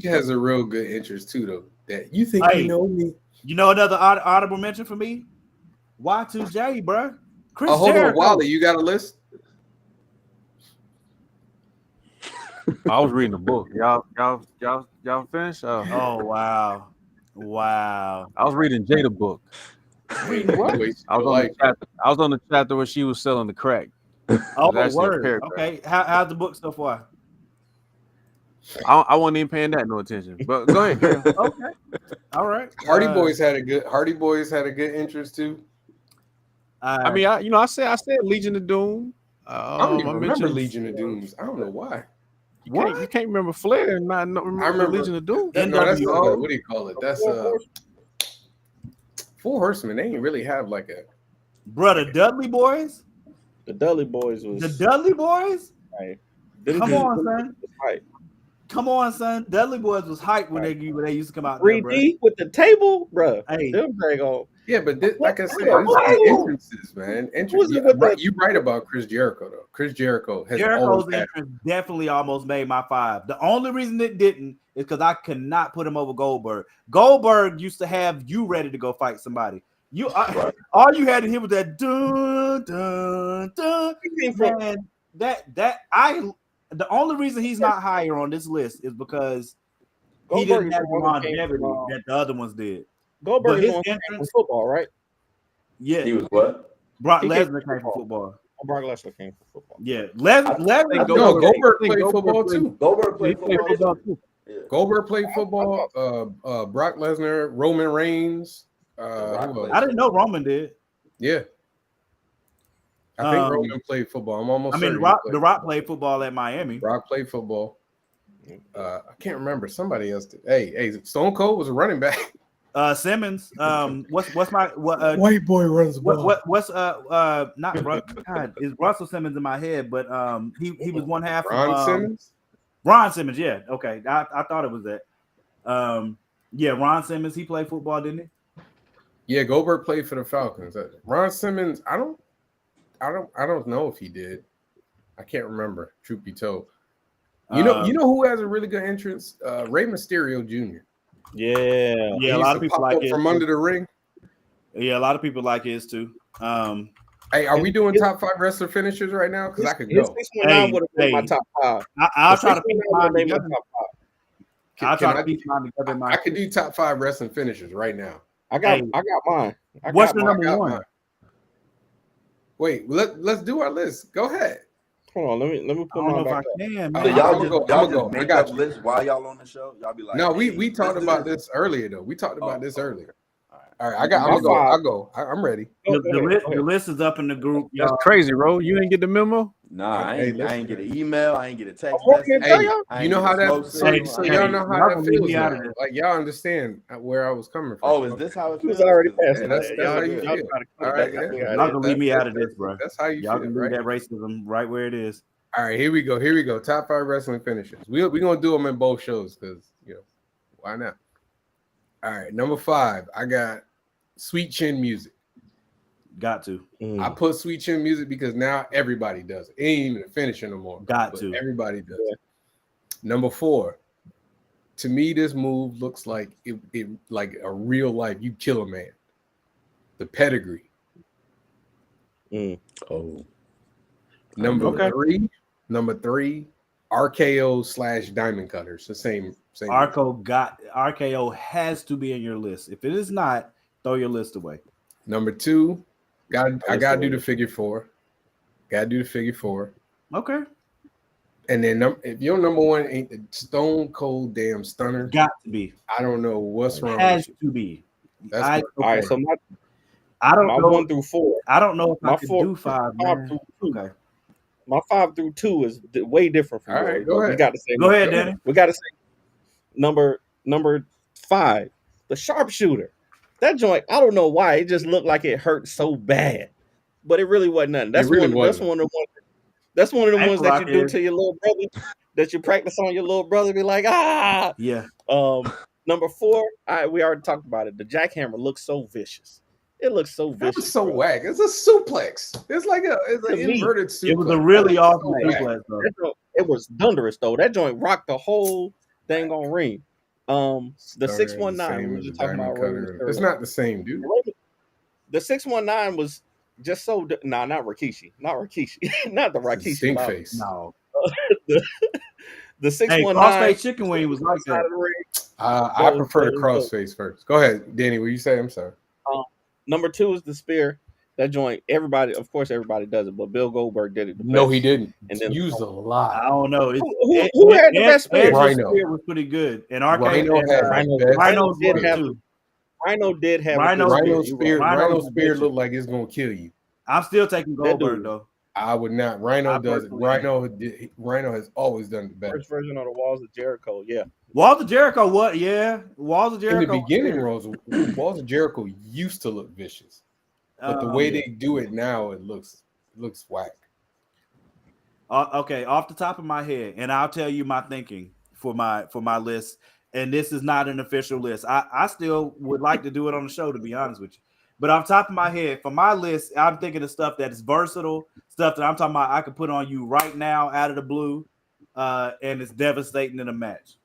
has a real good entrance too, though. That you think you know me. You know another audible mention for me? Y2J, bro. Chris hold Jericho. on, Wally, you got a list? I was reading the book. Y'all finished? Oh wow. I was reading Jada book. Reading what? I was on the chapter where she was selling the crack. Oh, word. Okay. How's the book so far? I wasn't even paying that no attention. But go ahead. Okay. All right. Hardy Boys had a good entrance too. I mean, I said Legion of Doom. I don't even remember Legion of Dooms. I don't know why. You can't remember Flair and not remember, I remember Legion of Doom. That's what do you call it? That's Four Horsemen. They didn't really have like a brother Dudley Boys. The Dudley Boys was the Dudley Boys. Right. Come on, son. Come on, son. Dudley Boys was hype when they used to come out. 3D with the table, bro. Hey, them drag on. Yeah, but like I said, What? this is entrances, man. Who's it with the- You're right about Chris Jericho, though. Chris Jericho has Jericho's always had. entrance definitely almost made my 5. The only reason it didn't is because I could not put him over Goldberg. Goldberg used to have you ready to go fight somebody. All you had to hear was that dun dun dun. Man, the only reason he's not higher on this list is because he Goldberg didn't is have the the one that came longevity from, that the other ones did. Goldberg But is his the one that came from entrance, football, right? yeah, He was what? Brock He came Lesnar came from football. Brock Lesnar came from football. Yeah, I Lesnar. think No, Goldberg I think played football played- too. Goldberg He played played football football too. too. Yeah. Goldberg played football. Brock Lesnar, Roman Reigns. Rock Who played else? I didn't know Roman did. Yeah, I think Roman played football. I'm almost certain. The Rock played football at Miami. Rock played football. I can't remember. Somebody else did. Hey, Stone Cold was a running back. Simmons. What's my White boy runs the ball. what's not God, is Russell Simmons in my head, but he was one half Ron of Simmons. Ron Simmons, yeah. Okay. I thought it was that. Yeah, Ron Simmons, he played football, didn't he? Yeah, Goldberg played for the Falcons. Ron Simmons, I don't know if he did. I can't remember, truth be told. You know who has a really good entrance? Rey Mysterio Jr. Yeah. Yeah, a lot of people like it from too. under the ring. Yeah, a lot of people like his too. Hey, are we doing top 5 wrestler finishers right now? Because I could His go. 619 would have been my top 5. I'll try to piece mine made my together. top 5. I'll try to piece mine together. in my I could do top 5 wrestling finishers right now. I got mine. What's your number one? Mine. Wait, let's do our list. Go ahead. Hold on, let me I put don't know mine if I back up. can. So So Man. y'all I'ma just go. I make got up you. lists while y'all on the show. Y'all be like, No, hey, we talked let's do about this earlier though. We talked about this earlier. All right, I'm My gonna go. five. I'll go. I'm ready. The list is up in the group. That's Y'all. crazy, bro. You ain't get the memo? Nah, I Hey, ain't listen. get an email. I ain't get a text I'm working message. it out, Hey, y'all. I you ain't know get how a that? smoke So signal. y'all ain't- know how y'all that gonna leave feels me out now. of this. Like y'all understand where I was coming from. Oh, is this how it He was feels? already Yeah, past that's it. how you feel. try to All right, yeah. Y'all gonna leave me out of this, bro. That's how you Y'all feel, can right? leave that racism right where it is. All right, here we go. Top 5 wrestling finishers. We're gonna do them in both shows because why not? All right, number 5. I got Sweet Chin Music. Got to. I put Sweet Chin Music because now everybody does it. It ain't even a finisher no more. Got but to. Everybody does it. Number 4. To me, this move looks like it like a real life. You kill a man. The pedigree. Oh, Number 3. RKO / Diamond Cutters. The same. RKO has to be in your list. If it is not, throw your list away. Number 2. I gotta do the figure 4. Gotta do the figure 4. Okay. And then if your number 1 ain't the Stone Cold damn Stunner, Got to be. I don't know what's wrong. Has with to be. That's I, All right, so I don't my know. 1 through 4. I don't know if My I can do 5, man. through 2. Okay. My 5 through 2 is way different from All right, yours, go but ahead. We got to say Go ahead, Danny. We got to say number 5, the sharpshooter. That joint, I don't know why it just looked like it hurt so bad, but it really wasn't nothing. That's really one wasn't. of the ones. That's one of the Ankle ones that you do lock to your little brother. That you practice on your little brother. Be like, ah. Yeah. Number 4, we already talked about it. The jackhammer looks so vicious. It looks so That vicious. was so bro. whack. It's a suplex. It's like an To me, inverted suplex. It was a really That was awesome so whack. suplex, though. That joint, it was thunderous though. That joint rocked the whole dang on ring. The Stunner is 619 same we were as just a talking Diamond about. Rey Cutter. Mysterio. It's not the same, dude. The 619 was just so not Rikishi, not the Rikishi Stink model. face. No. The 619 Crossface chicken wing was like side that. of the ring. I prefer that the was crossface first. Go ahead, Danny. What you say? I'm sorry. Number 2 is the spear. That joint, everybody does it, but Bill Goldberg did it the No, best. he didn't. And then Used a lot. I don't know. Who had the best spear? Rhino. Spear was pretty good. And RK Rhino had the best. Rhino's did good have- too. Rhino did have Rhino- a good Rhino spear. spear. You're right. Rhino Rhino's spear bitchin'. looked like it's gonna kill you. I'm still taking That Goldberg dude- though. I would not. Rhino I does it. personally- Rhino has always done it better. First version of the Walls of Jericho, yeah. Walls of Jericho, what? Yeah. Walls of In Jericho. the beginning, Walls of Jericho used to look vicious, but the way they do it now, it looks whack. Okay, off the top of my head, and I'll tell you my thinking for my list. And this is not an official list. I still would like to do it on the show, to be honest with you. But off the top of my head, for my list, I'm thinking of stuff that is versatile, stuff that I'm talking about I could put on you right now out of the blue, and it's devastating in a match.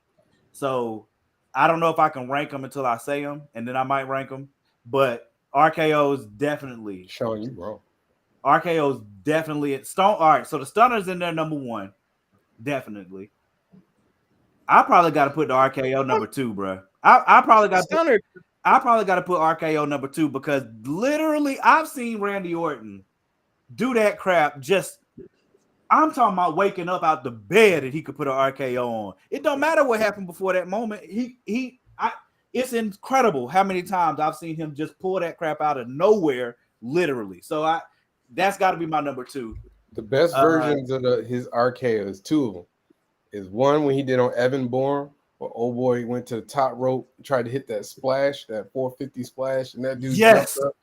So I don't know if I can rank them until I say them, and then I might rank them. But RKO's definitely. Sean, you wrong. RKO's definitely at Stone. All right, so the Stunner's in there number one, definitely. I probably got to put the RKO number two, bro. I probably got Stunner. I probably got to put RKO number two because literally I've seen Randy Orton do that crap. Just I'm talking about waking up out the bed and he could put an RKO on. It don't matter what happened before that moment. It's incredible how many times I've seen him just pull that crap out of nowhere, literally. So that's got to be my number two. The best versions of his RKO is two of them. Is one when he did on Evan Bourne, where old boy went to the top rope, tried to hit that splash, that 450 splash, and that dude jumped up,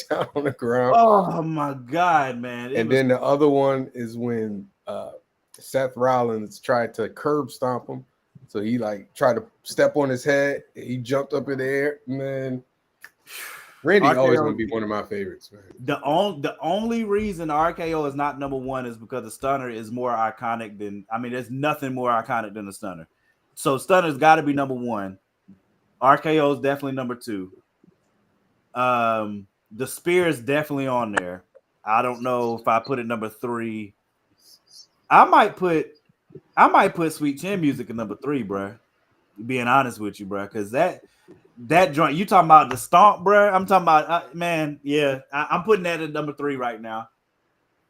down on the ground. Oh my God, man! And then the other one is when Seth Rollins tried to curb stomp him, so he like tried to step on his head. He jumped up in the air, man. Randy always gonna be one of my favorites, man. The only reason RKO is not number one is because the Stunner is more iconic than. I mean, there's nothing more iconic than the Stunner. So Stunner's got to be number one. RKO is definitely number two. The Spear is definitely on there. I don't know if I put it number three. I might put Sweet Chin Music at number three, bro. Being honest with you, bro, because that joint you talking about the stomp, bro. I'm talking about man. Yeah, I'm putting that at number three right now.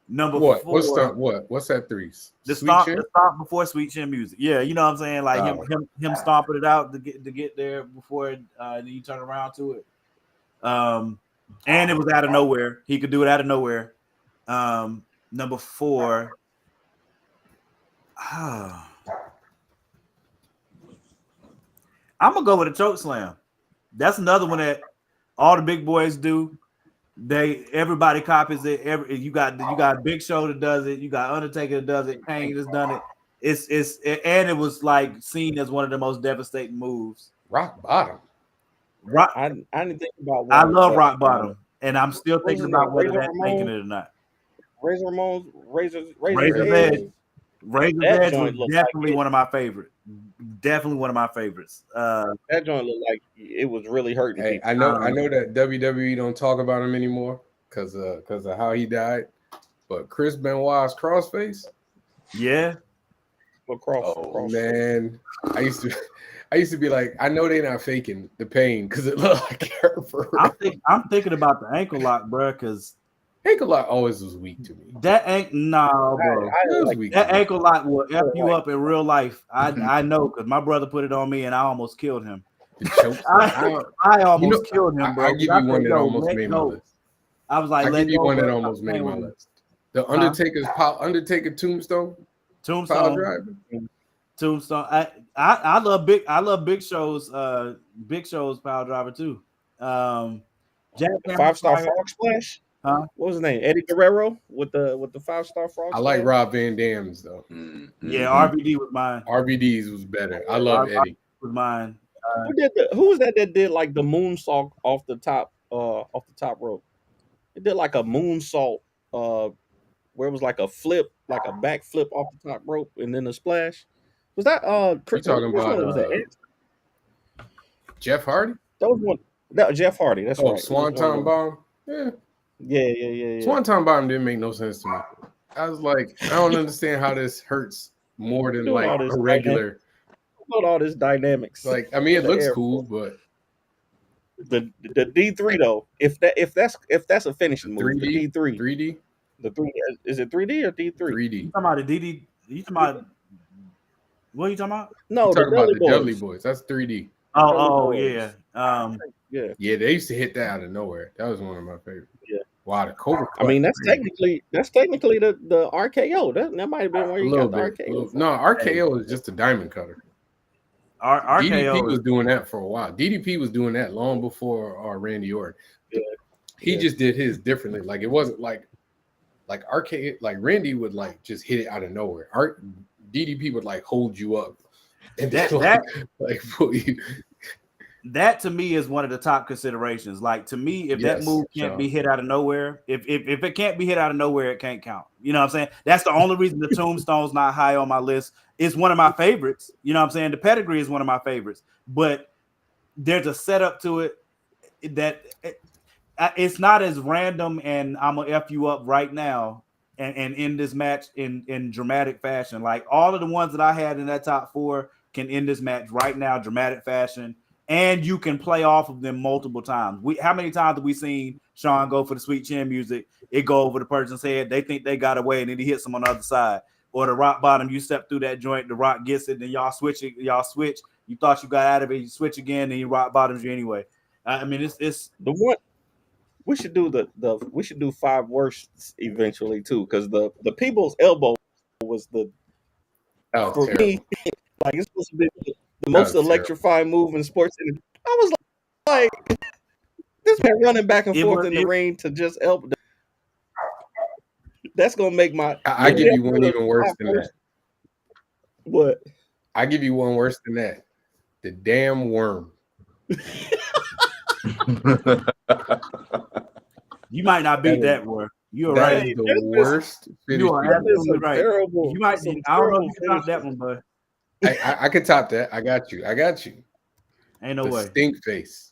Number what? four. What's stomp? What? What's that three? The stomp before Sweet Chin Music. Yeah, you know what I'm saying? Like him stomping it out to get there before you turn around to it. And it was out of nowhere. He could do it out of nowhere. Number four. I'm gonna go with a choke slam. That's another one that all the big boys do. Everybody copies it. You got Big Show that does it. You got Undertaker that does it. Kane has done it. And it was like seen as one of the most devastating moves. Rock bottom. I didn't think about. I love rock bottom, and I'm still thinking about whether that's making it or not. Razor's Edge was definitely one of my favorites. Definitely one of my favorites. That joint looked like it was really hurting. Hey, I know that WWE don't talk about him anymore because of how he died. But Chris Benoit's crossface, yeah. Man, I used to be like, I know they're not faking the pain because it looked like it hurt for real. I'm thinking about the ankle lock, bro, because ankle lock always was weak to me. That ankle lock will F you up in real life. I know because my brother put it on me and I almost killed him. I almost killed him, bro. I'll give you one that almost made my list. I was like, I'll give you one that almost made my list. The Undertaker Tombstone. Tombstone. I love Big Show's power driver too. Jack 5-star frog splash. Huh? What was his name? Eddie Guerrero with the 5-star frog. I like Rob Van Dam's though. Yeah, RVD was mine. RVD's was better. I love Eddie. Was mine. Who was that did like the moonsault off the top rope? It did like a moonsault where it was like a flip, like a back flip off the top rope and then a splash. Was that Chris? You talking about was that Jeff Hardy? That was one. No, Jeff Hardy. That's right. Swanton Bomb. Yeah. Swanton Bomb didn't make no sense to me. I was like, I don't understand how this hurts more than like a regular. About all this dynamics. Like, I mean, it looks cool, but the D3 though, if that's a finishing move, 3D, the D3, 3D, the 3D is it 3D or D3? 3D. You talking about the DD? You talking about what are you talking about? No, I'm talking about the Dudley Boys. That's 3D. Oh yeah. Yeah, they used to hit that out of nowhere. That was one of my favorites. Yeah. Wow, the Cobra Clutch. I mean, that's technically the RKO. That might have been where you got the RKO. No, RKO is just a diamond cutter. RKO DDP was doing that for a while. DDP was doing that long before Randy Orton. Yeah. He just did his differently. Like, it wasn't like RKO. Like Randy would like just hit it out of nowhere. DDP would like hold you up. And that to me is one of the top considerations. Like to me, if that move can't be hit out of nowhere, if it can't be hit out of nowhere, it can't count. You know what I'm saying? That's the only reason the tombstone's not high on my list. It's one of my favorites. You know what I'm saying? The pedigree is one of my favorites, but there's a setup to it that it's not as random. And I'm gonna F you up right now and end this match in dramatic fashion. Like all of the ones that I had in that top 4 can end this match right now, dramatic fashion. And you can play off of them multiple times. How many times have we seen Sean go for the sweet chin music? It go over the person's head. They think they got away, and then he hits them on the other side. Or the rock bottom, you step through that joint, the rock gets it, and y'all switch it. Y'all switch. You thought you got out of it. You switch again, and he rock bottoms you anyway. I mean, it's the one. We should do we should do 5 worsts eventually too, because the people's elbow was for me, like it's supposed to be the most electrifying move in sports. And I was like, this man running back and forth in the ring to just elbow. That's gonna make my. I give you one even worse than that. What? I give you one worse than that. The damn worm. You might not beat that, boy. You're right. The worst. You are absolutely right. Terrible. You might. I don't know if you can top that one, but I could top that. I got you. Ain't no way. Stink face.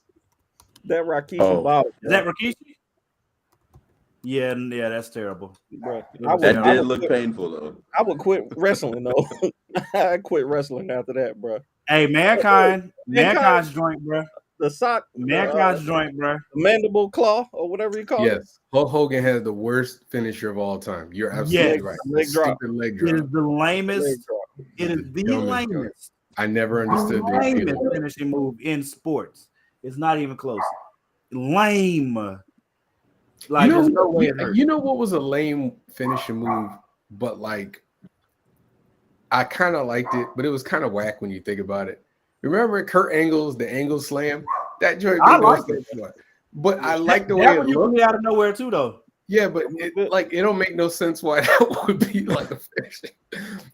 That Rikishi bottle. Is that Rikishi? Yeah, that's terrible. Bro, that did look painful though. I would quit wrestling though. I quit wrestling after that, bro. Hey, Mankind's joint, bro. The sock, Mankind's joint, bro. The mandible claw or whatever you call it. Yes, Hulk Hogan has the worst finisher of all time. You're absolutely right. Leg drop. Leg drop. It is the lamest. It is the lamest. I never understood the lamest finishing move in sports. It's not even close. Lame. Like you know what was a lame finishing move, but like I kind of liked it, but it was kind of whack when you think about it. Remember Kurt Angle's the Angle Slam? That joint I like it. But I like the way that it looked. Out of nowhere too, though. Yeah, but it don't make no sense why that would be like a finish.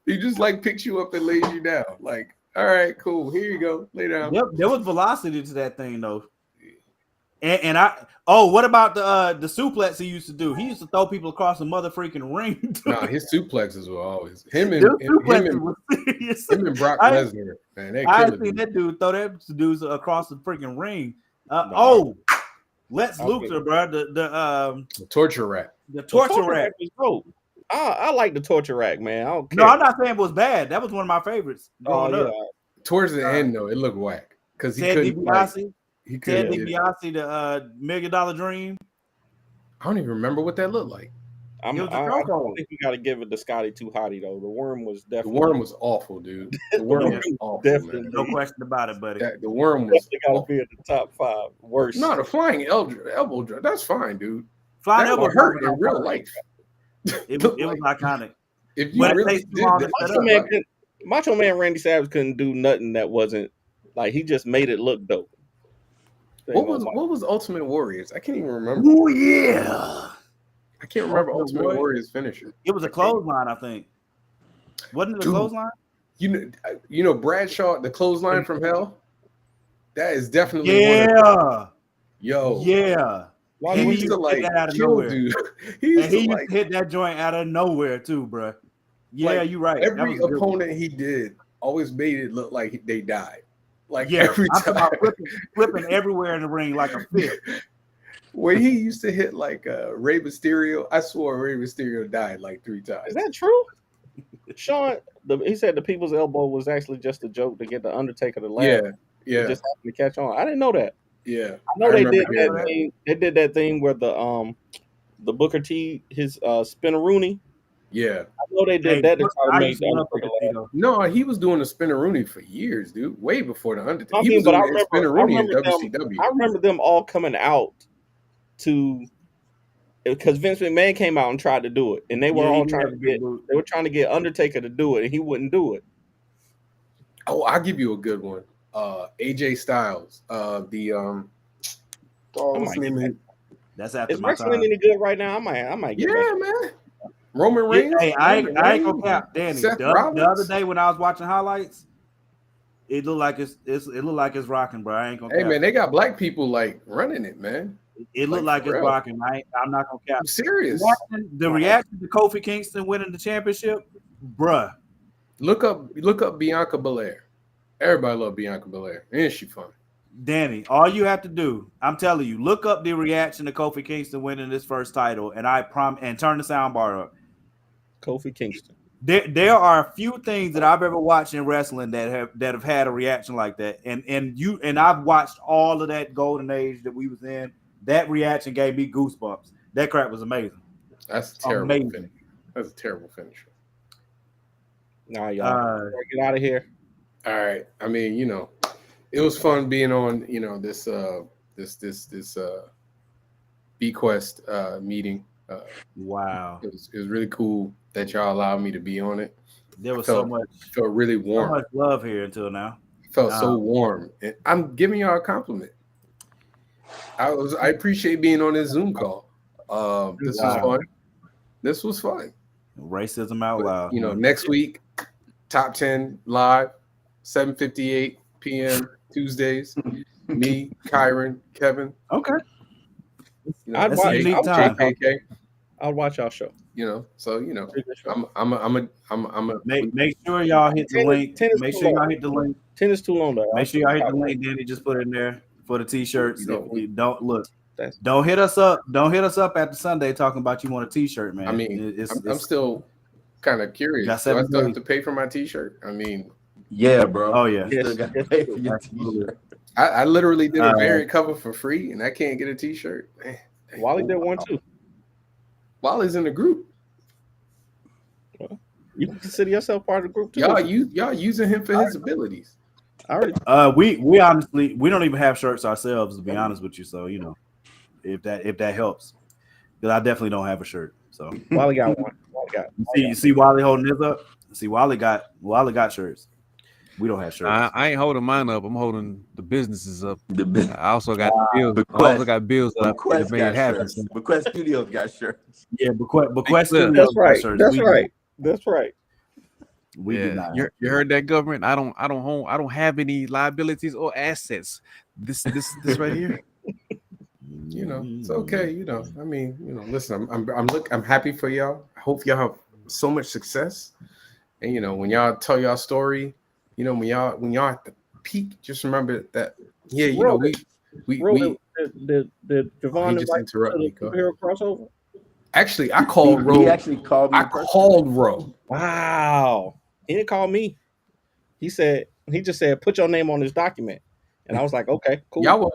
He just like picks you up and lays you down. Like, all right, cool. Here you go. Lay down. Yep, there was velocity to that thing though. And what about the suplex he used to do? He used to throw people across the mother freaking ring. Nah, his suplexes were always him and Brock Lesnar. Man, I've seen that dude throw that dudes across the freaking ring. Lex Luthor, bro. The torture rack. The torture rack is dope. I like the torture rack, man. I don't care. No, I'm not saying it was bad. That was one of my favorites. Towards the end, though, it looked whack because Ted DiBiase, the $1 Million Dream. I don't even remember what that looked like. I think you got to give it to Scotty Too Hottie though. The worm was definitely. The worm was awful, dude. The worm was awful. Definitely, no question about it, buddy. The worm was got to be at the top 5 worst. No, the flying elbow drop. That's fine, dude. Flying elbow hurt in real life. It was iconic. If you really did Macho Man Randy Savage couldn't do nothing that wasn't like he just made it look dope. What was Ultimate Warriors? I can't even remember. Oh yeah. I can't remember Ultimate Warrior's finisher. It was a clothesline, I think. Wasn't it a clothesline? You know Bradshaw, the clothesline from hell. That is definitely Yeah. Why he used to like kill dude. He used to hit that joint out of nowhere too, bro. Yeah, you're right. Every opponent he did always made it look like they died. Like every time, I'm flipping everywhere in the ring like a fish. When he used to hit like Rey Mysterio, I swore Rey Mysterio died like 3 times. Is that true? Sean, he said the people's elbow was actually just a joke to get the Undertaker to laugh. Yeah. Just happened to catch on. I didn't know that. Yeah, I know they did that thing. They did that thing where the Booker T his spinneroonie. Yeah, I know they did that to try to make the Undertaker laugh. No, he was doing the spinneroonie for years, dude. Way before the Undertaker. I remember them all coming out because Vince McMahon came out and tried to do it, and they were all trying to get Undertaker to do it, and he wouldn't do it. Oh, I'll give you a good one. AJ Styles. That's after is wrestling any good right now? I might get back. Man. Roman Reigns. Hey, I ain't gonna cap, Danny. The other day when I was watching highlights, It look like it look like it's rocking, bro. I ain't gonna. Hey cap. man, they got black people like running it, man. It look like for it's real. rocking. I'm not gonna cap. I'm serious. The reaction to Kofi Kingston winning the championship, bruh. Look up Bianca Belair. Everybody love Bianca Belair. Ain't she fun? Danny, all you have to do, I'm telling you, look up the reaction to Kofi Kingston winning this first title, and and turn the soundbar up. Kofi Kingston. There are a few things that I've ever watched in wrestling that have had a reaction like that, and I've watched all of that golden age that we was in. That reaction gave me goosebumps. That crap was amazing. That's a terrible finish. That's a terrible finish. Nah, y'all get out of here. All right. I mean, it was fun being on, this Bequest meeting. Wow. It was really cool that y'all allowed me to be on it. There was so felt really warm. So much love here until now. Felt so warm. And I'm giving y'all a compliment. I appreciate being on this Zoom call. This was fun. This was fun. Racism out loud. Next week, top 10 live, 7:58 p.m. Tuesdays. Me, Kyron, Kevin. Okay. I'd That's a watch. unique time. JKK. I'll watch y'all show. Make sure y'all hit the link. 10 is Make too sure y'all long. hit the link. 10 is too long though. Make sure y'all hit the link. Danny just put it in there for the t-shirts. Don't look. That's- Don't hit us up. Don't hit us up after Sunday talking about you want a t-shirt, man. I mean, I'm still kind of curious. Do I still have to pay for my t-shirt? I mean, yeah, bro. Oh yeah. You still gotta pay for your t-shirt. I literally did a variant cover for free, and I can't get a t-shirt. Man. Wally did one too. Wally's in the group. You consider yourself part of the group too. Y'all using him for his abilities. We honestly we don't even have shirts ourselves, to be honest with you. So if that helps, because I definitely don't have a shirt. So Wally got one. You see Wally holding his up. See Wally got shirts. We don't have shirts. I ain't holding mine up. I'm holding the businesses up. I also got bills. I also got bills that I made it happen. Bequest Studios got shirts. Yeah, Bequest Studios. That's right. We do not. You heard that, government? I don't have any liabilities or assets. This right here. It's okay. I mean, listen, I'm happy for y'all. I hope y'all have so much success. And when y'all tell y'all story, when y'all at the peak, just remember that. Yeah, we did Javon just interrupt me. Superhero crossover? Actually, I called Ro. He actually called me. I called Ro. Wow. He didn't call me. He just said, put your name on this document. And I was like, okay, cool. Y'all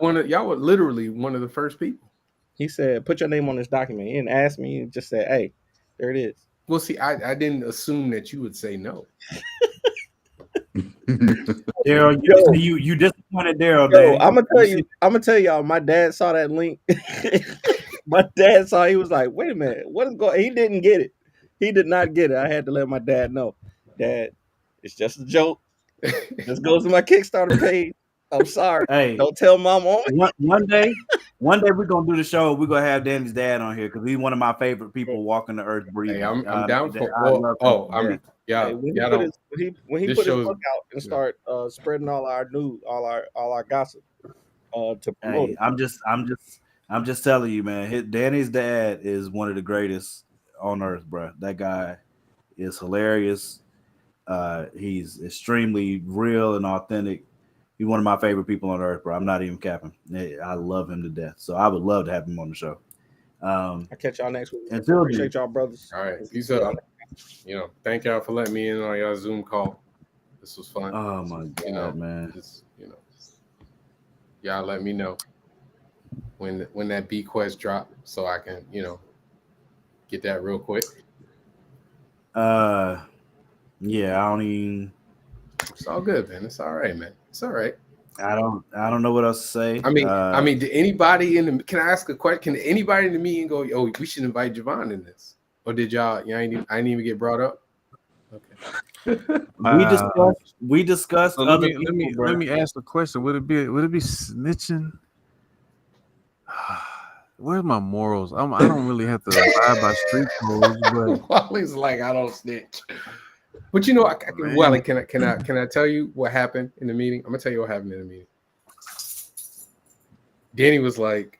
were literally one of the first people. He said, put your name on this document. He didn't ask me. He just said, hey, there it is. Well, see, I didn't assume that you would say no. Daryl, you disappointed Daryl. Yo, I'm gonna tell y'all, my dad saw that link. My dad saw, he was like, wait a minute, what is going on? He didn't get it. He did not get it. I had to let my dad know. Dad, it's just a joke. Just goes to my Kickstarter page. I'm sorry. Hey, don't tell mom on me. One day we're gonna do the show. We're gonna have Danny's dad on here because he's one of my favorite people walking the earth breathing. Hey, I'm down for. When he put his book out and start spreading all our gossip to promote. Hey, I'm just telling you, man. Danny's dad is one of the greatest on earth, bro. That guy is hilarious. He's extremely real and authentic. He's one of my favorite people on earth, bro. I'm not even capping. I love him to death. So I would love to have him on the show. I'll catch y'all next week. Appreciate y'all, brothers. All right. Peace out. Thank y'all for letting me in on y'all Zoom call. This was fun. Oh my God, man. Y'all let me know when that Bequest drop so I can, get that real quick. Yeah, I don't even. It's all good, man. It's all right, man. It's all right. I don't know what else to say. I mean, did anybody can I ask a question? Can anybody in the meeting go, oh, we should invite Javon in this? Or did y'all? I didn't even get brought up. Okay. We discussed. So let me ask a question. Would it be snitching? Where's my morals? I don't really have to abide by street codes, but Wally's like, I don't snitch. But you know, Man. Wally, can I tell you what happened in the meeting? I'm gonna tell you what happened in the meeting. Danny was like,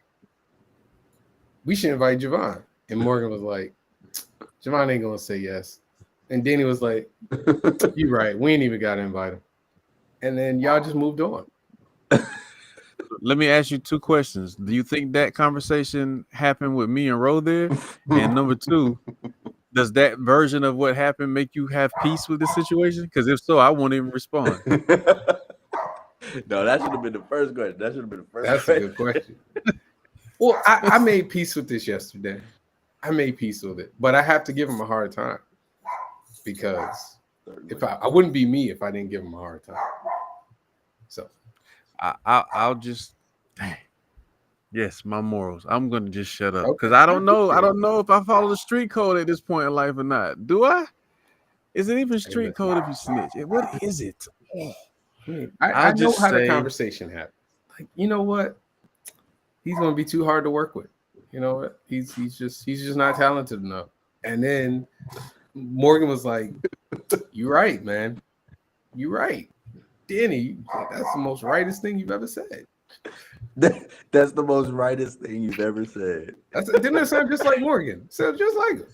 "We should invite Javon," and Morgan was like, "Javon ain't gonna say yes." And Danny was like, "You're right. We ain't even gotta invite him." And then y'all just moved on. Let me ask you 2 questions. Do you think that conversation happened with me and Ro there? And number 2, does that version of what happened make you have peace with the situation? Because if so, I won't even respond. No, that should have been the first question. That should have been the first That's question. a good question. Well, I made peace with this yesterday. I made peace with it, but I have to give him a hard time because if I wouldn't be me if I didn't give him a hard time. So I'll just, dang. Yes, my morals. I'm gonna just shut up because Okay. I don't know. I don't know if I follow the street code at this point in life or not. Do I? Is it even street code if you snitch? What is it? I know just how the say- conversation happened. Like, you know what? He's gonna be too hard to work with. You know what? He's just not talented enough. And then Morgan was like, "You're right, man. You're right, Danny. That's the most rightest thing you've ever said." That's the most rightest thing you've ever said. Didn't it sound just like Morgan? Sound just like him.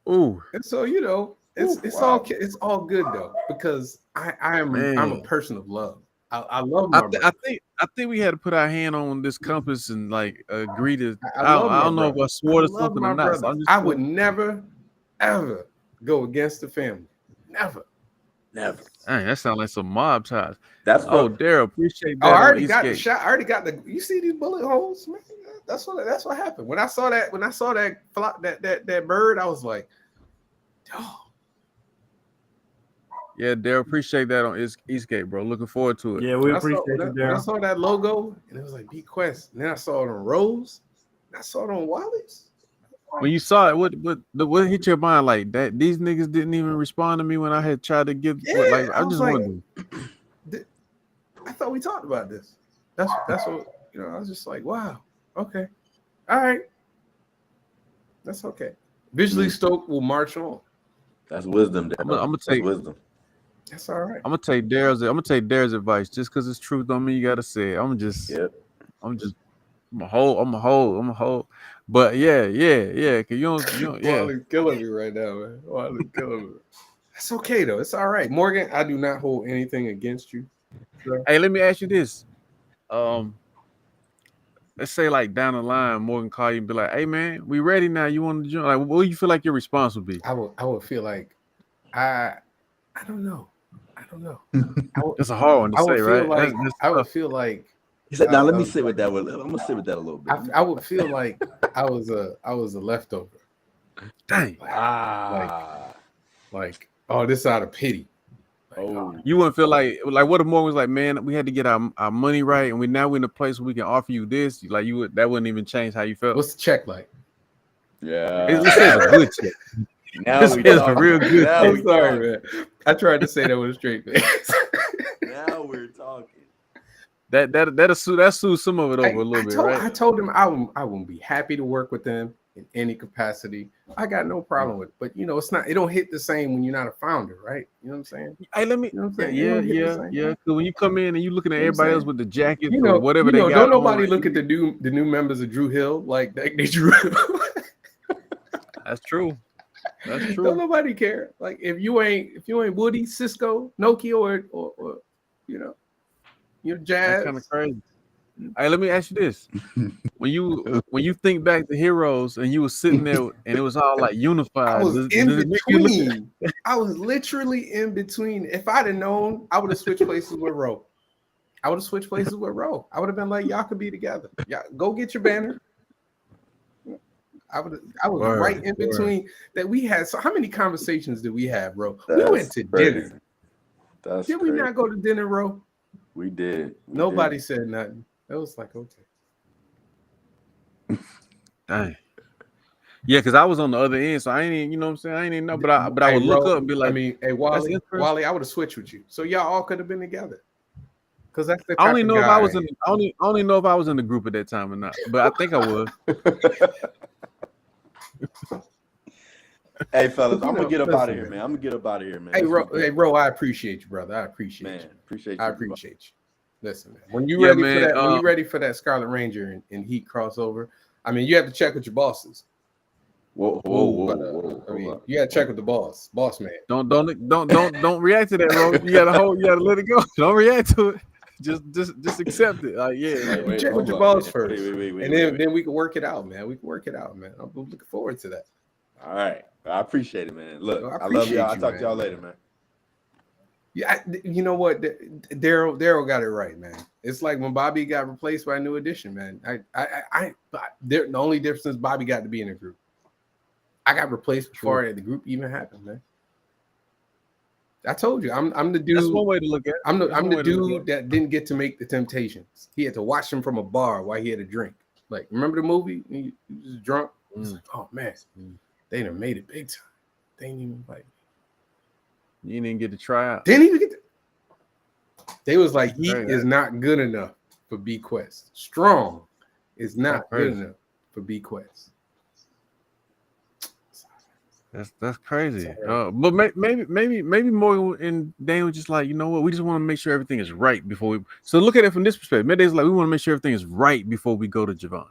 Ooh, And so, you know, it's all good though, because I'm a person of love. I love my brother. I think we had to put our hand on this compass and like agree to. I I don't know if I swore to something or not. So I would never, ever go against the family. Never. Never. Dang, that sounds like some mob ties. That's Daryl, appreciate that. Oh, I on already got the Eastgate. shot. I already got the. You see these bullet holes, man? That's what happened. When I saw that that bird, I was like, oh. Yeah, Daryl, appreciate that on Eastgate, bro. Looking forward to it. Yeah, we When appreciate you, when I Daryl. saw that logo, and it was like Bequest. And then I saw it on Rose. And I saw it on Wally's. When you saw it, what hit your mind like that? These niggas didn't even respond to me when I had tried to give. Yeah, I just wondered. I thought we talked about this. That's what, you know. I was just like, wow, okay, all right, that's okay. Visually stoked will march on. That's wisdom. I'm gonna take wisdom. That's all right. I'm gonna take Daryl's advice. Just because it's truth don't mean you gotta say it. I'm a hold. But yeah. Cause you don't yeah. Wally's killing me right now, man. Wally's killing me. That's okay though. It's all right, Morgan. I do not hold anything against you. So. Hey, let me ask you this. Let's say like down the line, Morgan call you and be like, "Hey man, we ready now. You want to join?" Like, what do you feel like your response would be? I would feel like I don't know. That's a hard one to say, right? I would feel like He said, "Now let me sit with that. I'm gonna sit with that a little bit." I would feel like I was a leftover. Dang. Like oh, this out of pity. You wouldn't feel like what if Morgan was like, man, we had to get our money right, and we're in a place where we can offer you this. Like that wouldn't even change how you felt. What's the check like? Yeah, it's a good check. Now it's a real good. I'm sorry, man. I tried to say that with a straight face. Now we're talking. That'll soothe some of it over a little bit, right? I told him I won't be happy to work with them in any capacity. I got no problem with it, but you know, it don't hit the same when you're not a founder, right? You know what I'm saying? Hey, let me. You know what I'm saying? Yeah. Because when you come in and you looking at everybody else with the jackets or whatever they got, don't nobody look at the new members of Drew Hill like they Drew. That's true. Don't nobody care. Like if you ain't Woody, Cisco, Nokia, or you know, you're Jazz. That's kind of crazy. Hey, let me ask you this: when you think back to Heroes and you were sitting there and it was all like unified, I was in between. I was literally in between. If I'd have known, I would have switched places with Ro. I would have been like, y'all could be together. Yeah, go get your banner. I was right in between that we had. So how many conversations did we have, Ro? We went to dinner. Did we not go to dinner, Ro? We did. Nobody said nothing. It was like, okay. Dang. Yeah, because I was on the other end, so I ain't even, you know what I'm saying? I ain't even know, but I would look up and be like, hey, Wally, I would have switched with you. So y'all all could have been together. Because that's the type I only know of if guy I was I only know if I was in the group at that time or not, but I think I was. Hey, fellas, You I'm know, gonna get up out listen, of here, man. man. I'm gonna get up out of here, man. Hey, This was great, Ro, I appreciate you, brother. I appreciate man. you. Appreciate I you. appreciate you. Listen, man. When you Yeah, ready for man, that, when you ready for that Scarlet Ranger and Heat crossover, I mean, you have to check with your bosses. Whoa, But I mean, you gotta check with the boss man. don't react to that, bro. You gotta let it go. Don't react to it. Just accept it. Like, yeah, man. Wait, Check with hold your up, boss man. first, Wait, and then we can work it out, man. We can work it out, man. I'm looking forward to that. All right, I appreciate it, man. Look, I I love y'all. I'll appreciate talk you, to y'all man. later, man. Yeah, you know what? Daryl got it right, man. It's like when Bobby got replaced by New Edition, man. The only difference is Bobby got to be in the group. I got replaced before the group even happened, man. I told you, I'm the dude. That's one way to look at it. I'm the dude that didn't get to make the Temptations. He had to watch them from a bar while he had a drink. Like, remember the movie? He was drunk. He's like, oh man, they done made it big time. They ain't even like. You didn't get to try out. Didn't even get. They was like, Heat is not good enough for Bequest. Strong is not good enough for Bequest. That's crazy. But maybe more and Dane was just like, you know what, we just want to make sure everything is right before we. So look at it from this perspective. Maybe it's like we want to make sure everything is right before we go to Javon.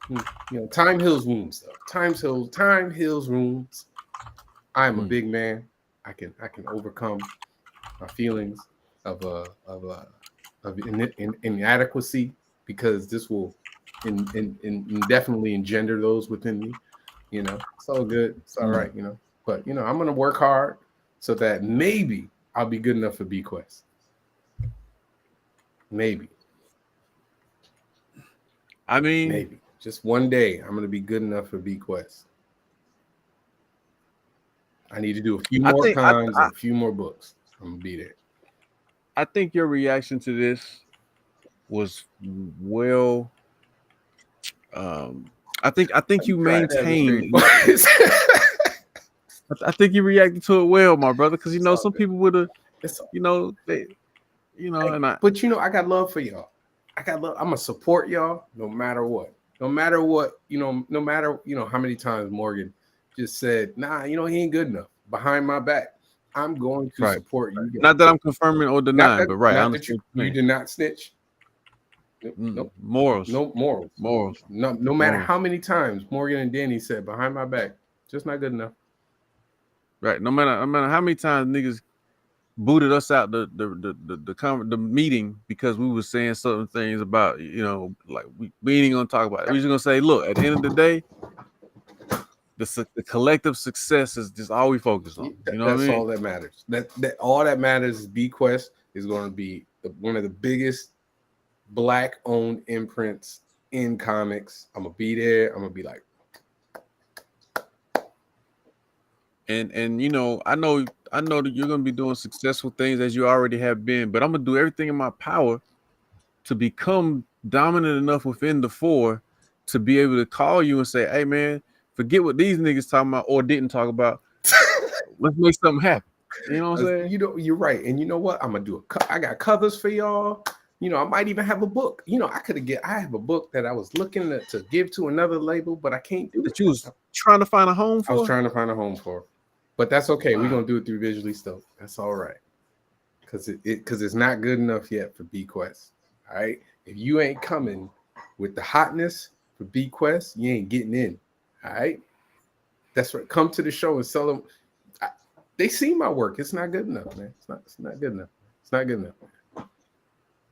You know, time heals wounds, though. Time heals wounds. I am a big man. I can overcome my feelings of inadequacy, because this will definitely engender those within me. You know, it's all good. It's all right, you know. But, you know, I'm going to work hard so that maybe I'll be good enough for Bequest. Maybe. I mean, maybe. Just one day, I'm going to be good enough for Bequest. I need to do a few more cons and a few more books. I'm going to be there. I think your reaction to this was well. I think you maintained. I think you reacted to it well, my brother, because you know some people would have, you know, but you know, I got love for y'all. I'm gonna support y'all no matter what. No matter what, you know, no matter how many times Morgan just said, nah, you know, he ain't good enough behind my back. I'm going to support you guys. Not that I'm confirming or denying, but right. Not that you did not snitch. Nope. Morals. No morals. No matter how many times Morgan and Danny said behind my back, just not good enough. Right. No matter how many times niggas booted us out the meeting because we were saying certain things about, you know, like we ain't gonna talk about it. We're just gonna say, look, at the end of the day, the collective success is just all we focus on. You know what I mean? That's all that matters. That all that matters is Bequest is going to be one of the biggest Black-owned imprints in comics. I'm gonna be there. I'm gonna be like, and you know, I know that you're gonna be doing successful things as you already have been, but I'm gonna do everything in my power to become dominant enough within the four to be able to call you and say, hey man, forget what these niggas talking about or didn't talk about. Let's make something happen. You know what I'm saying? You know, you're right. And you know what? I'm gonna do I got covers for y'all. You know, I might even have a book. You know, I have a book that I was looking to give to another label, but I can't do that. You was trying to find a home for? I was trying to find a home for. But that's okay. Wow. We're gonna do it through Visually Stoked. That's all right. Because it's not good enough yet for Bequest. All right. If you ain't coming with the hotness for Bequest, you ain't getting in. All right. That's right. Come to the show and sell them. They see my work. It's not good enough, man. It's not good enough. It's not good enough.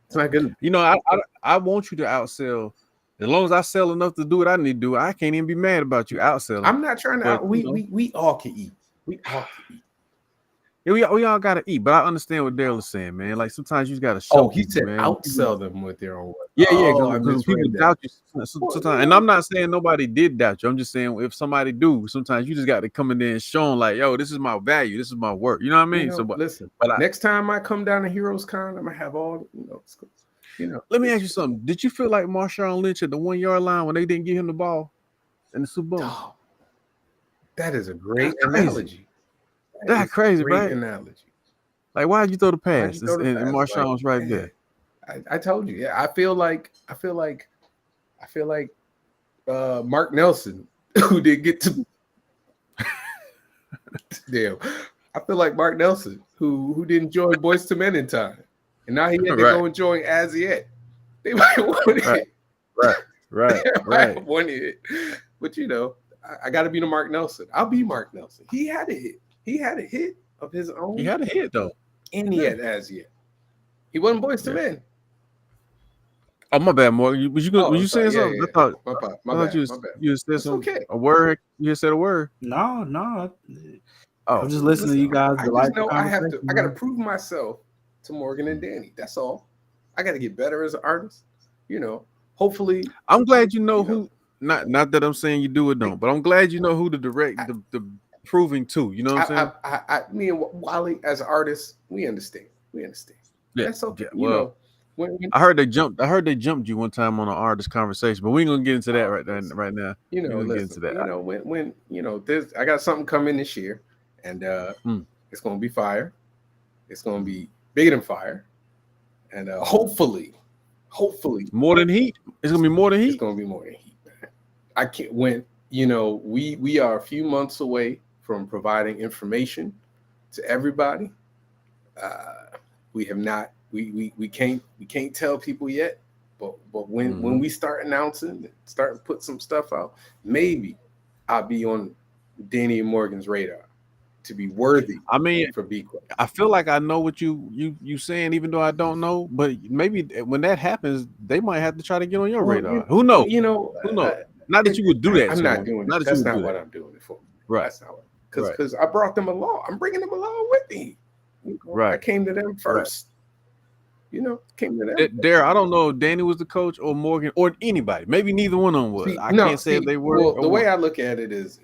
It's not good enough. You know, I want you to outsell. As long as I sell enough to do what I need to do, I can't even be mad about you outselling. I'm not trying to we all can eat. We all can eat. Yeah, we all gotta eat, but I understand what Daryl is saying, man. Like sometimes you just gotta show. Oh, he said outsell them with their own work. Yeah, because people doubt you sometimes. And I'm not saying nobody did doubt you. I'm just saying if somebody do, sometimes you just got to come in there and show them like, yo, this is my value, this is my work. You know what I mean? Listen. Next time I come down to Heroes Con, I'm gonna have all Let me ask you something. Did you feel like Marshawn Lynch at the 1 yard line when they didn't give him the ball in the Super Bowl? Oh, that is a great analogy. That's crazy, great right? Analogy. Like, why'd you throw the pass? And Marshawn was right there. I told you. Yeah, I feel like Mark Nelson, who didn't get to Damn. I feel like Mark Nelson, who didn't join Boyz II Men in time. And now he had to Right. go and join As Yet. They might want it. Right. They might want it. But you know, I gotta be the Mark Nelson. I'll be Mark Nelson. He had a hit. He had a hit of his own. He had a hit though. And he had As Yet. He wasn't Boyz II Men. Oh, my bad, Morgan. Was you saying something? Yeah. I thought, My bad. you said It's something. okay. A word. You just said a word. No. Oh, I'm just listening to you guys. I just know I gotta prove myself to Morgan and Danny. That's all. I gotta get better as an artist. You know, hopefully. I'm glad you know who. Not that I'm saying you do or don't, but I'm glad you know who to direct the proving to. You know what I'm saying? Me and Wally as an artist, we understand. Yeah. That's okay. Yeah, well, you know, when I heard they jumped you one time on an artist conversation, but we ain't gonna get into that right now. You know, listen, get into that. You know, when you know, I got something coming this year, and it's gonna be fire. It's gonna be bigger than fire, and hopefully more than heat. It's gonna be more than heat. It's gonna be more than heat, man. I can't. When you know, we are a few months away from providing information to everybody. We have not. We can't tell people yet, but when we start announcing, start to put some stuff out, maybe I'll be on Danny and Morgan's radar to be worthy. I mean, for Bequest. I feel like I know what you saying, even though I don't know. But maybe when that happens, they might have to try to get on your radar. Who knows? You know, who knows? Not that you would do that. I'm not doing it. That's not what I'm doing it for. Right. That's not what. Because I brought them along. I'm bringing them along with me. Right. I came to them first. Right. You know, came to them. There, I don't know if Danny was the coach or Morgan or anybody. Maybe neither one of them was. I can't say if they were. Well, the way I look at it is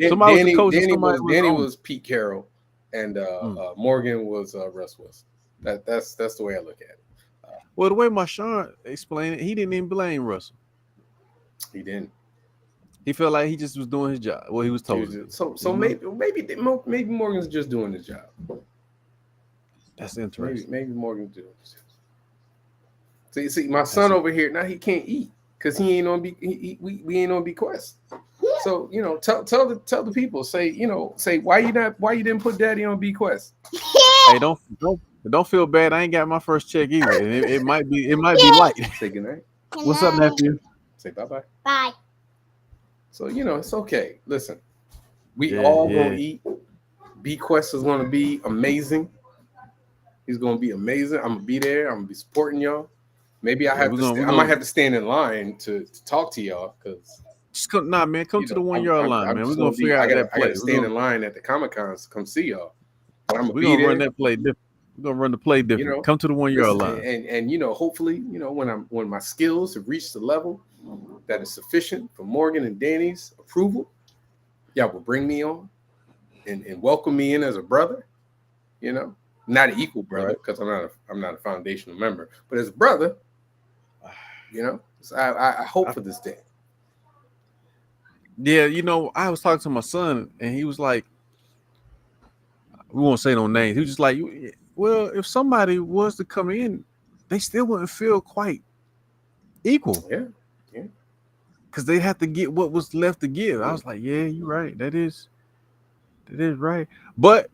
somebody was the coach. Danny was Pete Carroll, and Morgan was Russ Wilson. That's the way I look at it. Well, the way Marshawn explained it, he didn't even blame Russell. He didn't. He felt like he just was doing his job. Well, he was told. So maybe Morgan's just doing his job. That's interesting. Maybe Morgan's doing his job. See, my son over here now, he can't eat because he ain't on we ain't on Bequest. So you know, tell the people, say why you didn't put Daddy on Bequest. Hey, don't feel bad. I ain't got my first check either. It might be light. Say goodnight. What's up, nephew? Say bye. Bye. So you know, it's okay. Listen, we all gonna eat. Bequest is gonna be amazing. He's gonna be amazing. I'm gonna be there. I'm gonna be supporting y'all. Maybe I might have to stand in line to talk to y'all because. Come to the 1 yard line, man. We're gonna figure out that play. I gotta stand in line at the Comic-Cons to come see y'all. But we're gonna run that play different. We're gonna run the play different. You know, come to the 1 yard line. And you know, hopefully, you know, when my skills have reached the level that is sufficient for Morgan and Danny's approval, y'all will bring me on and welcome me in as a brother, you know. Not an equal brother because I'm not a foundational member, but as a brother, you know, so I hope for this day. Yeah, you know, I was talking to my son and he was like, we won't say no names. He was just like, well, if somebody was to come in, they still wouldn't feel quite equal. Yeah. Because they have to get what was left to give. I was like, yeah, you're right. That is right. But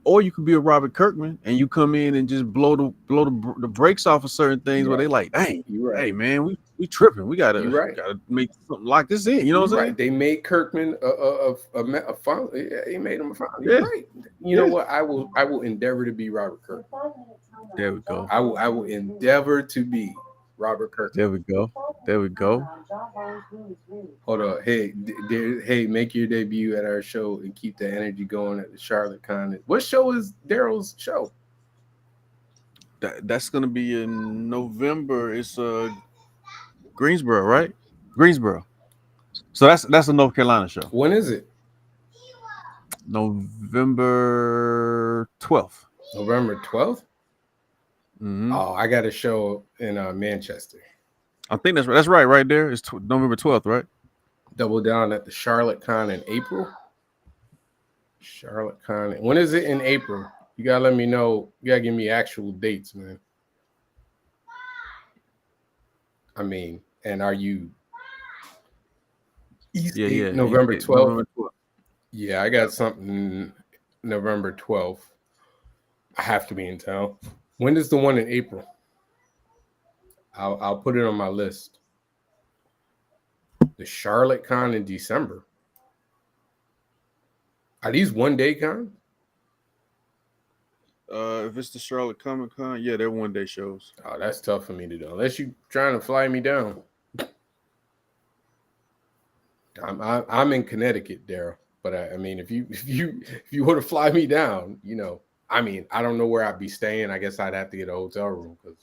or you could be a Robert Kirkman and you come in and just blow the brakes off of certain things where they like, dang, hey man, we tripping. We gotta make something like this in. You know what I'm saying? They made Kirkman a fun. He made him a fun. You're right. You know what? I will endeavor to be Robert Kirkman. There we go. I will endeavor to be Robert Kirkman. There we go. Hold on. Hey, make your debut at our show and keep the energy going at the Charlotte Con. What show is Daryl's show? That's gonna be in November. It's Greensboro, right? Greensboro. So that's a North Carolina show. When is it? November 12th. November 12th? Mm-hmm. Oh, I got a show in Manchester. I think that's right. That's right there. It's November 12th, right? Double down at the Charlotte Con in April. Charlotte Con. When is it in April? You gotta let me know. You gotta give me actual dates, man. I mean, and are you? Yeah. November 12th. Yeah, I got something November 12th. I have to be in town. When is the one in April? I'll put it on my list. The Charlotte Con in December. Are these 1-day cons? If it's the Charlotte Comic Con, yeah, they're 1-day shows. Oh, that's tough for me to do. Unless you trying to fly me down. I'm in Connecticut, Daryl. But I mean, if you were to fly me down, I mean, I don't know where I'd be staying. I guess I'd have to get a hotel room because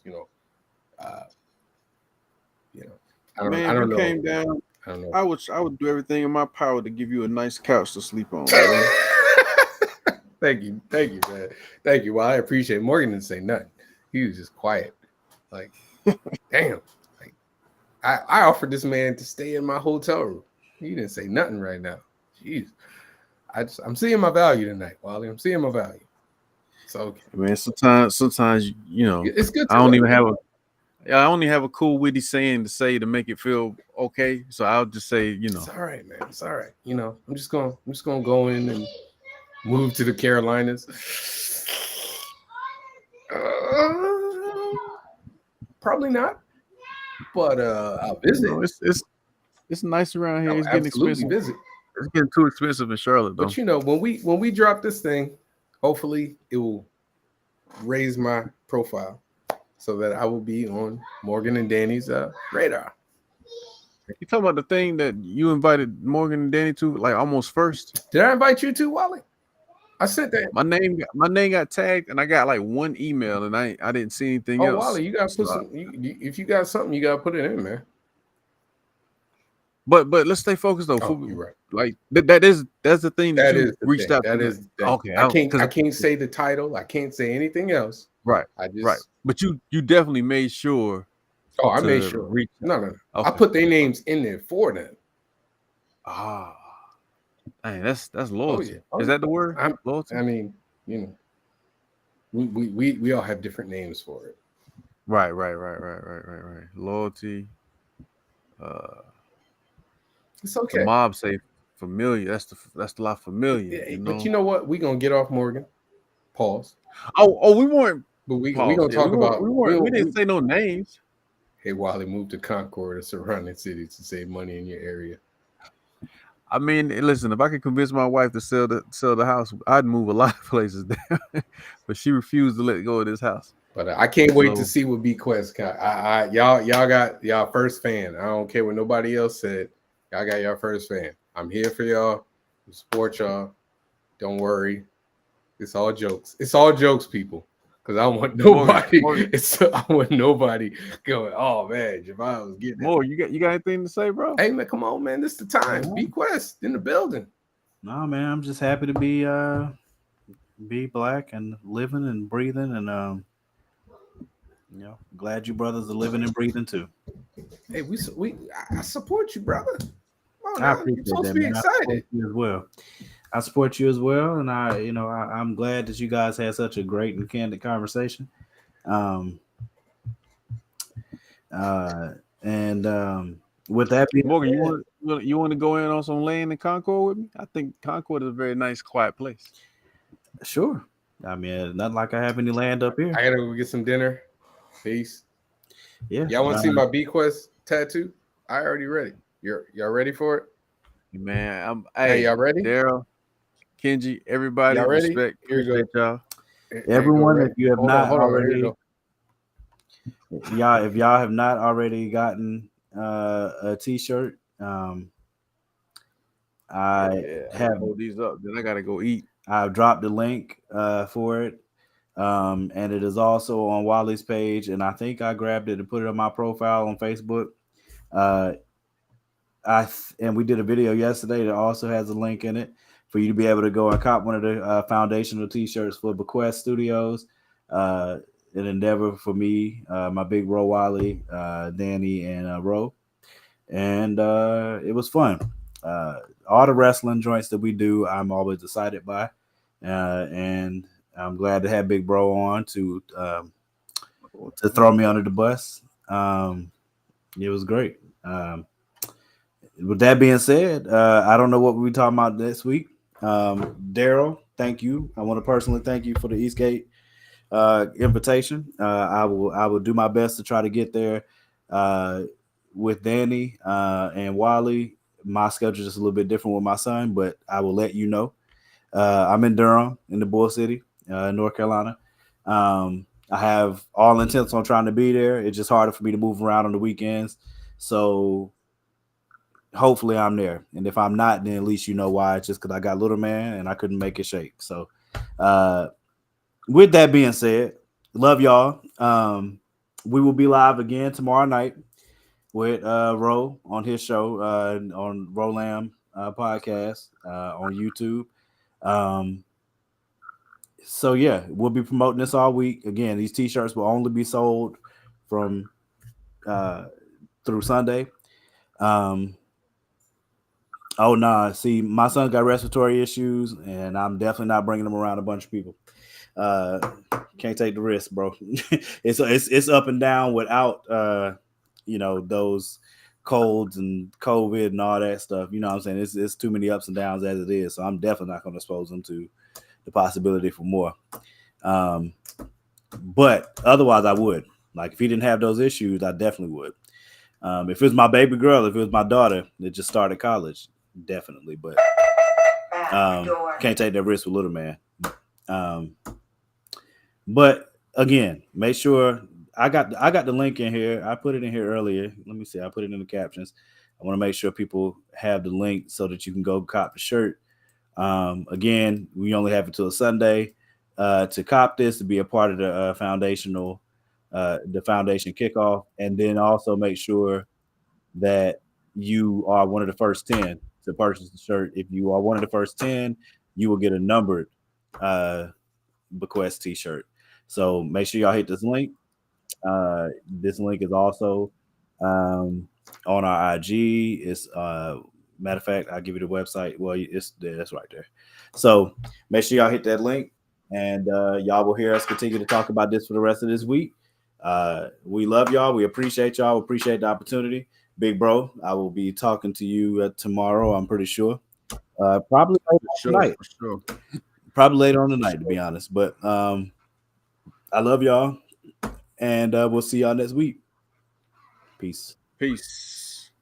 I don't know. Came down. I don't know. I would do everything in my power to give you a nice couch to sleep on. Bro. Thank you, man. Thank you. Well, I appreciate it. Morgan didn't say nothing. He was just quiet. Like, damn. Like, I offered this man to stay in my hotel room. He didn't say nothing right now. Jeez. I'm seeing my value tonight, Wally. I'm seeing my value. So okay. Man, sometimes it's good. I only have a cool witty saying to say to make it feel okay. So I'll just say, It's all right, man. It's all right. I'm just gonna go in and move to the Carolinas. Probably not, but I'll visit. It's nice around here. I'll It's getting expensive. Visit. It's getting too expensive in Charlotte, though. But when we drop this thing, hopefully it will raise my profile so that I will be on Morgan and Danny's radar. You talking about the thing that you invited Morgan and Danny to, like almost first? Did I invite you to, Wally? I sent that. My name got tagged, and I got like one email, and I didn't see anything else. Wally, you gotta put some. If you got something, you gotta put it in, man. But let's stay focused though. You're right. Like that's the thing that you reached out. That is okay. I can't say the title. I can't say anything else. Right. But you definitely made sure. Oh, I made sure. No. Okay. I put their names in there for them. Ah, dang, that's loyalty. Is that the word? Loyalty. I mean, we all have different names for it. Right. Loyalty. It's okay. The mob say familiar. That's the lot familiar. Yeah, but you know what? We're gonna get off Morgan. Pause. Oh, we weren't. But we gonna talk about. We didn't say no names. Hey, Wally, move to Concord or surrounding cities to save money in your area. I mean, listen. If I could convince my wife to sell the house, I'd move a lot of places there. But she refused to let go of this house. But I can't wait to see what Bequest got. Y'all got y'all first fan. I don't care what nobody else said. Y'all got your first fan. I'm here for y'all. I support y'all. Don't worry. It's all jokes. It's all jokes, people. Because I want nobody. I want nobody going. Oh man, Javon was getting more. You got anything to say, bro? Hey man, come on, man. This is the time. Bequest in the building. No, man. I'm just happy to be black and living and breathing, and glad you brothers are living and breathing too. Hey, I support you, brother. I appreciate that, man. Excited. I support you as well, and I'm glad that you guys had such a great and candid conversation. With that being Morgan, you want to go in on some land in Concord with me? I think Concord is a very nice, quiet place. Sure. I mean, not like I have any land up here. I gotta go get some dinner. Peace. Yeah. Y'all want to see my Bequest tattoo? I already ready. Y'all ready for it? Man, hey, y'all ready? Daryl, Kenji, everybody, y'all ready? Respect. Here you go, y'all. Everyone, if you have not already, if y'all have not already gotten a T-shirt, I have hold these up. Then I gotta go eat. I've dropped the link for it, and it is also on Wally's page, and I think I grabbed it and put it on my profile on Facebook. And we did a video yesterday that also has a link in it for you to be able to go and cop one of the foundational T-shirts for Bequest Studios. An endeavor for me, my big bro Wally, Danny, and Ro, and it was fun. All the wrestling joints that we do, I'm always excited by, and I'm glad to have Big Bro on to throw me under the bus. It was great. With that being said, I don't know what we're talking about this week. Daryl, thank you. I want to personally thank you for the Eastgate invitation. I will do my best to try to get there with Danny and Wally. My schedule is just a little bit different with my son, but I will let you know. I'm in Durham, in the Bull City, North Carolina. I have all intents on trying to be there. It's just harder for me to move around on the weekends. So hopefully I'm there. And if I'm not, then at least you know why. It's just because I got little man and I couldn't make it shake. So with that being said, love y'all. We will be live again tomorrow night with Ro on his show on Rolam podcast on YouTube. So yeah, we'll be promoting this all week. Again, these t-shirts will only be sold from through Sunday. Oh nah, see, my son got respiratory issues, and I'm definitely not bringing them around a bunch of people. Can't take the risk, bro. it's up and down without those colds and COVID and all that stuff. You know what I'm saying? It's too many ups and downs as it is. So I'm definitely not going to expose them to the possibility for more. But otherwise, I would. Like if he didn't have those issues, I definitely would. If it was my baby girl, if it was my daughter that just started college, definitely. But can't take that risk with little man. But again, make sure I got the link in here. I put it in here earlier. Let me see. I put it in the captions. I want to make sure people have the link so that you can go cop the shirt. Again, we only have until Sunday to cop this, to be a part of the foundation kickoff, and then also make sure that you are one of the first 10 to purchase the shirt. If you are one of the first 10, you will get a numbered Bequest t-shirt. So make sure y'all hit this link. This link is also on our IG. It's matter of fact, I'll give you the website. Well, it's there, that's right there. So make sure y'all hit that link, and y'all will hear us continue to talk about this for the rest of this week. We love y'all. We appreciate y'all. We appreciate the opportunity. Big bro, I will be talking to you tomorrow, I'm pretty sure. Probably later tonight. Sure. Probably later on tonight, to be honest. But I love y'all, and we'll see y'all next week. Peace. Peace.